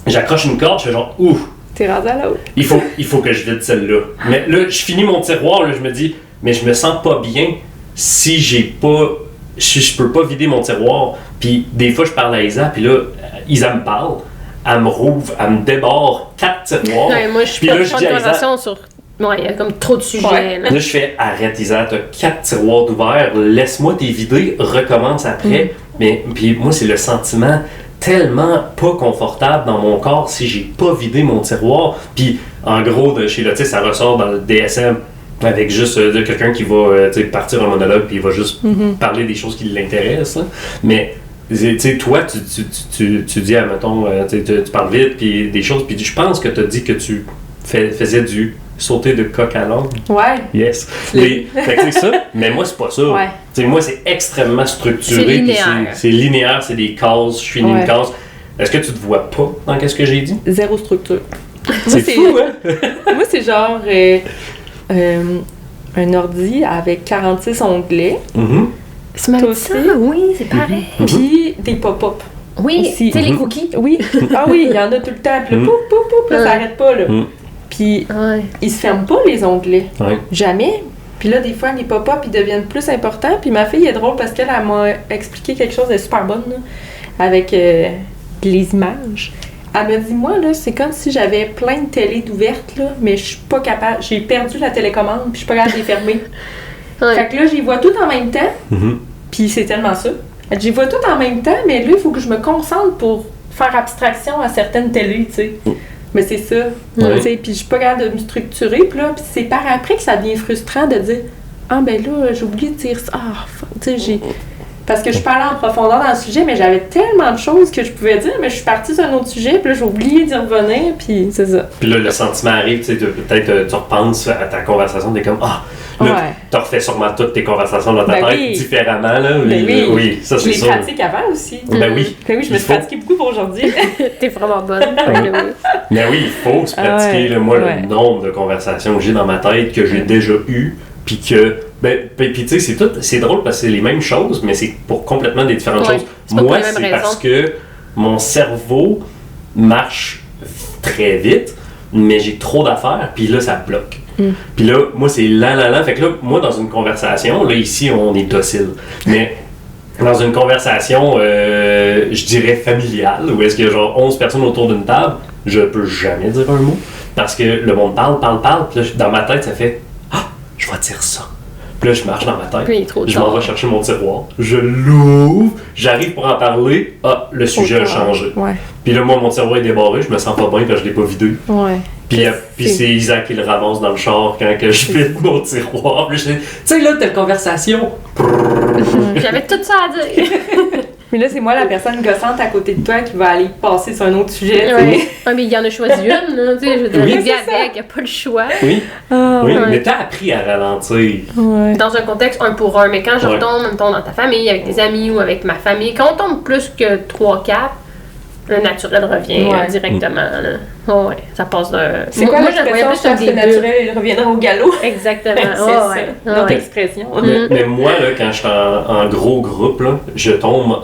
j'accroche une corde, je fais genre, ouh! T'es rendu à l'autre. Il faut que je vide celle-là. Mais là, je finis mon tiroir, là, je me dis, mais je me sens pas bien si je peux pas vider mon tiroir. Puis des fois, je parle à Isa, puis là, Isa me parle. Elle me rouvre, elle me déborde 4 tiroirs. Ouais, moi, je suis pas de conversation sur... Ouais, il y a comme trop de sujets. Là, je fais, arrête Isa, t'as 4 tiroirs d'ouvert, laisse-moi t'es vider, recommence après. Mais puis moi, c'est le sentiment tellement pas confortable dans mon corps si j'ai pas vidé mon tiroir. Puis en gros, de chez l'autisme, ça ressort dans le DSM avec juste quelqu'un qui va partir un monologue puis il va juste parler des choses qui l'intéressent. Là. Mais tu sais, toi, tu dis, mettons, tu parles vite, puis des choses, puis je pense que tu as dit que tu faisais du sauter de coq à l'âne. Ouais. Yes. Fait que c'est ça, mais moi, c'est pas ça. Ouais. T'sais, moi, c'est extrêmement structuré. C'est linéaire. C'est linéaire, c'est des cases, je finis une case. Est-ce que tu te vois pas dans qu'est-ce que j'ai dit? Zéro structure. C'est fou, hein? Moi, c'est genre un ordi avec 46 onglets. Tu m'as dit ça? Oui, c'est pareil. Puis des pop-up. Oui, aussi. tu sais, les cookies. Oui. Ah oui, il y en a tout le temps. Puis là, pouf, pouf, pouf, là, ça arrête pas, là. Puis ils se ferment pas, les onglets. Ouais. Jamais. Puis là, des fois, les pop-up, ils deviennent plus importants. Puis ma fille est drôle parce qu'elle m'a expliqué quelque chose de super bonne, là, avec les images. Elle m'a dit, moi, là, c'est comme si j'avais plein de télé d'ouvertes, là, mais je suis pas capable. J'ai perdu la télécommande, puis je suis pas capable de les fermer. Fait que là, j'y vois tout en même temps. Puis c'est tellement ça. J'y vois tout en même temps, mais là, il faut que je me concentre pour faire abstraction à certaines télés, tu sais. Mais c'est ça. Tu sais, puis je suis pas capable de me structurer. Puis là, puis c'est par après que ça devient frustrant de dire, ah, ben là, j'ai oublié de dire ça. Ah, tu sais, j'ai. Parce que je parlais en profondeur dans le sujet, mais j'avais tellement de choses que je pouvais dire, mais je suis partie sur un autre sujet, puis là, j'ai oublié d'y revenir, puis c'est ça. Puis là, le sentiment arrive, tu sais, peut-être tu repenses à ta conversation, t'es comme, là, t'as refait sûrement toutes tes conversations dans ta tête différemment, là. Oui, ça, c'est sûr. Je les pratique avant aussi. Ben oui. Ben oui, je me suis pratiquée beaucoup pour aujourd'hui. T'es vraiment bonne. Mais oui, il faut se pratiquer, là, moi, le nombre de conversations que j'ai dans ma tête, que j'ai déjà eues, puis que... puis tu sais, c'est drôle parce que c'est les mêmes choses, mais c'est pour complètement des différentes choses. Moi, c'est parce que mon cerveau marche très vite, mais j'ai trop d'affaires, puis là, ça bloque. Puis là, moi, c'est lent. Fait que là, moi, dans une conversation, là, ici, on est docile. Mais dans une conversation, je dirais familiale, où est-ce qu'il y a genre 11 personnes autour d'une table, je peux jamais dire un mot. Parce que le monde parle, puis là, dans ma tête, ça fait « Ah, je vais dire ça ». Puis là, je marche dans ma tête, je m'en vais chercher mon tiroir, je l'ouvre, j'arrive pour en parler, le sujet a changé. Puis là, moi, mon tiroir est débarré, je me sens pas bien parce que je l'ai pas vidé. Puis c'est Isaac qui le ramasse dans le char quand que je vide mon tiroir. Puis je dis, tu sais, là, telle conversation. J'avais tout ça à dire. Mais là, c'est moi la personne gossante à côté de toi qui va aller passer sur un autre sujet. Mais il y en a choisi une, là, tu sais, je veux dire, il avec, il n'y a pas le choix. Mais t'as appris à ralentir. Dans un contexte 1 pour 1, mais quand je retombe, mettons, dans ta famille, avec des amis ou avec ma famille, quand on tombe plus que 3-4, le naturel revient directement. Ça passe d'un... C'est quoi l'expression, je pense que le naturel, il reviendra au galop? Exactement. C'est notre expression. Mais moi, là, quand je suis en gros groupe, là, je tombe,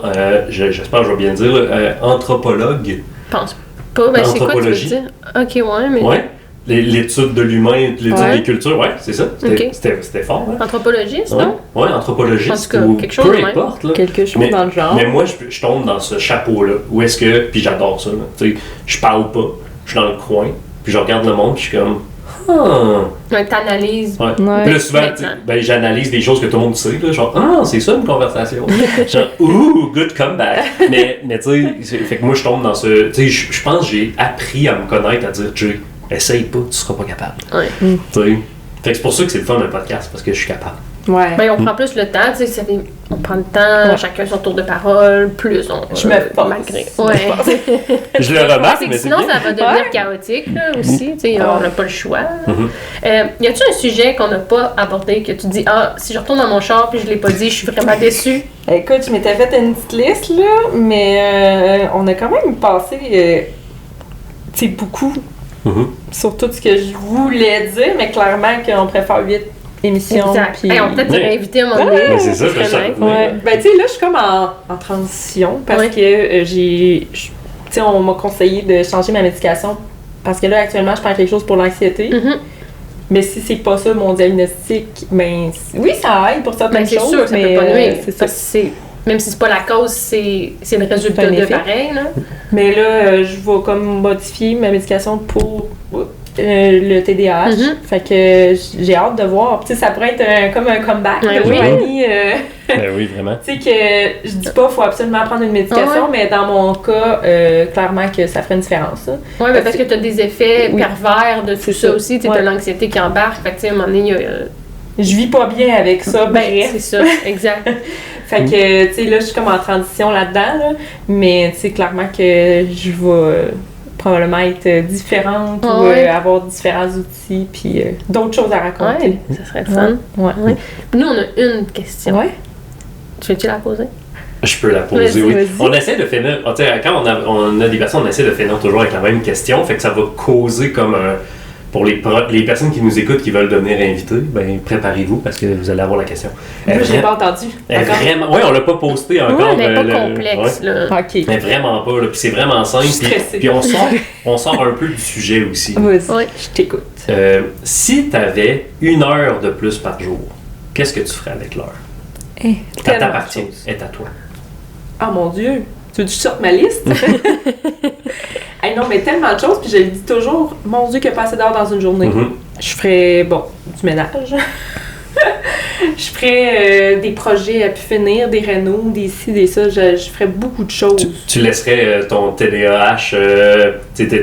j'espère que je vais bien dire, anthropologue. Je pense pas. Ben, c'est quoi tu veux dire? Ok, mais... Ouais. L'étude de l'humain, l'étude des cultures, c'est ça. C'était fort. Hein? Anthropologiste, non? Oui, anthropologiste. En tout cas, ou quelque chose peu importe. Là. Quelque chose dans le genre. Mais moi, je tombe dans ce chapeau-là. Où est-ce que. Puis j'adore ça. Tu sais, je parle pas. Je suis dans le coin. Puis je regarde le monde. Puis je suis comme. T'analyses. Puis là, souvent, j'analyse des choses que tout le monde sait. Là, genre, c'est ça une conversation. Genre, good comeback. Mais tu sais, fait que moi, je tombe dans ce. Tu sais, je pense que j'ai appris à me connaître, à dire, essaye pas, tu seras pas capable. Fait que c'est pour ça que c'est le fun d'un podcast, parce que je suis capable. Ben, on prend plus le temps, tu sais, on prend le temps, chacun son tour de parole, plus on... Je me force. Malgré. Je le remarque, mais sinon, ça va devenir chaotique, là, aussi, tu sais, on n'a pas le choix. Y a-tu un sujet qu'on n'a pas abordé, que tu dis, si je retourne dans mon char puis je l'ai pas dit, je suis vraiment déçue? Écoute, je m'étais fait une petite liste, là, mais on a quand même passé, tu sais, beaucoup sur tout ce que je voulais dire, mais clairement qu'on préfère 8 émissions. Puis... on peut-être te réinviter à un moment donné. C'est ça, je sais. Ben, tu sais, là, je suis comme en transition parce que tu sais, on m'a conseillé de changer ma médication parce que là, actuellement, je prends quelque chose pour l'anxiété. Mais si c'est pas ça mon diagnostic, ben oui, ça aide pour certaines choses. C'est sûr, ça mais peut pas nuire. C'est ça. Même si c'est pas la cause, c'est le résultat de pareil. Là. Mais là, je vais comme modifier ma médication pour le TDAH. Fait que j'ai hâte de voir. Tu sais, ça pourrait être comme un comeback de Joanie. Ben oui, vraiment. Tu sais que je dis pas qu'il faut absolument prendre une médication, mais dans mon cas, clairement que ça ferait une différence. Oui, parce que tu as des effets pervers de tout ça aussi. Tu as l'anxiété qui embarque. Fait que tu sais, à un moment donné, je vis pas bien avec ça, c'est ça, exact. Fait que, tu sais, là, je suis comme en transition là-dedans, là, mais tu sais, clairement que je vais probablement être différente ou avoir différents outils puis d'autres choses à raconter. Ouais, ça serait le fun. Ouais. Nous, on a une question. Ouais. Tu veux-tu la poser? Je peux la poser, oui. On essaie de finir, quand on a des personnes, on essaie de finir toujours avec la même question, fait que ça va causer comme un... Pour les personnes qui nous écoutent, qui veulent devenir invités, ben préparez-vous parce que vous allez avoir la question. Moi, je l'ai pas entendu. Vraiment, oui, on l'a pas posté encore. Mais pas complexe, là. OK. Mais vraiment pas, là. Puis c'est vraiment simple. Puis on sort un peu du sujet aussi. Vas-y, je t'écoute. Si tu avais 1 heure de plus par jour, qu'est-ce que tu ferais avec l'heure? Ça t'appartient, est à toi. Ah mon Dieu! Tu veux que je sorte ma liste? Hey, non, mais tellement de choses, puis je le dis toujours, mon Dieu, qu'il n'y a pas assez d'heures dans une journée. Je ferais, du ménage. Je ferais des projets à pu finir, des rénaux, des ci, des ça. Je ferais beaucoup de choses. Tu laisserais ton TDAH,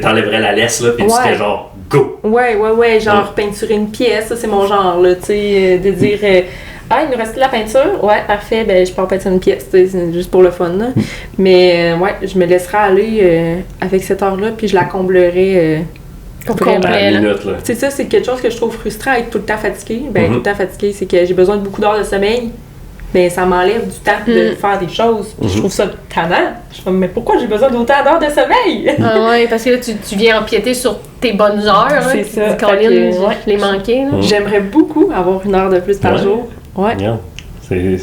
t'enlèverais la laisse, là, puis tu serais genre go! Ouais, genre peinturer une pièce, ça c'est mon genre, là, tu sais, de dire. Ah, il nous reste de la peinture? Ouais, parfait, ben je peux en peinturer une pièce, c'est juste pour le fun, là. Mais je me laisserai aller avec cette heure-là, puis je la comblerai à la minute, là. C'est ça, c'est quelque chose que je trouve frustrant, être tout le temps fatiguée. Tout le temps fatiguée, c'est que j'ai besoin de beaucoup d'heures de sommeil. Ben, ça m'enlève du temps de faire des choses. Je trouve ça tannant. Je me dis, mais pourquoi j'ai besoin d'autant d'heures de sommeil? Ah ouais, parce que là, tu viens empiéter sur tes bonnes heures. C'est ça. Caroline, je l'ai manqué. J'aimerais beaucoup avoir 1 heure de plus par jour. Ouais. Bien.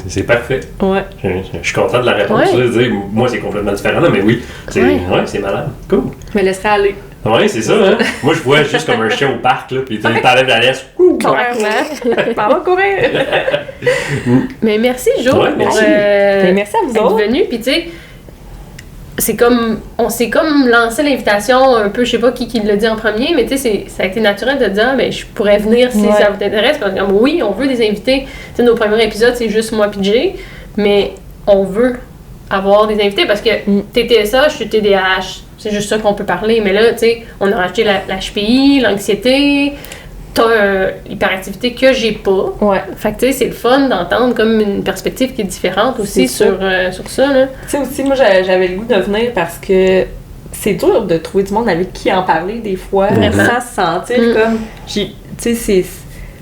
C'est parfait. Ouais. Je suis content de la réponse. Ouais. Moi, c'est complètement différent, là, mais oui, c'est malade. Cool. Je me laisserai aller. Oui, c'est ça, hein? Moi, je vois juste comme un chien au parc, là, puis t'enlèves la laisse. Clairement. M'en va courir. Mais merci, Jo, ouais, merci. Merci à vous d'être venu. Puis, tu sais, on s'est comme lancé l'invitation un peu, je sais pas qui l'a dit en premier, mais tu sais, ça a été naturel de dire, mais je pourrais venir si ça vous intéresse. Parce que, oui, on veut des invités. Tu sais, nos premiers épisodes, c'est juste moi et Jay, mais on veut avoir des invités parce que t'es TSA, je suis TDAH. C'est juste ça qu'on peut parler. Mais là, tu sais, on a rajouté la HPI, l'anxiété, t'as l'hyperactivité que j'ai pas. Ouais. Fait que, tu sais, c'est le fun d'entendre comme une perspective qui est différente aussi sur ça, là. Tu sais, aussi, moi, j'avais le goût de venir parce que c'est dur de trouver du monde avec qui en parler des fois, sans se sentir comme... Tu sais,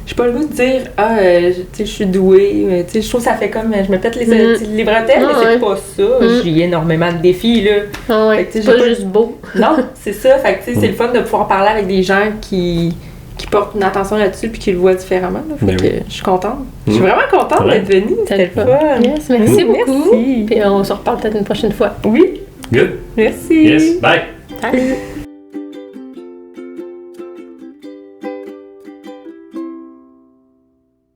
j'ai pas le goût de dire « Ah, tu sais, je suis douée. » Tu sais, je trouve que ça fait comme... Je me pète les bretelles, mais c'est pas ça. J'ai énormément de défis, là. Ah ouais, c'est pas juste beau. Non, c'est ça. Fait que, tu sais, c'est le fun de pouvoir parler avec des gens qui portent une attention là-dessus puis qui le voient différemment. Là. Fait que je suis contente. Je suis vraiment contente d'être venue. C'était le fun. Yes, merci beaucoup. Puis on se reparle peut-être une prochaine fois. Oui. Good. Merci. Yes, bye. Salut.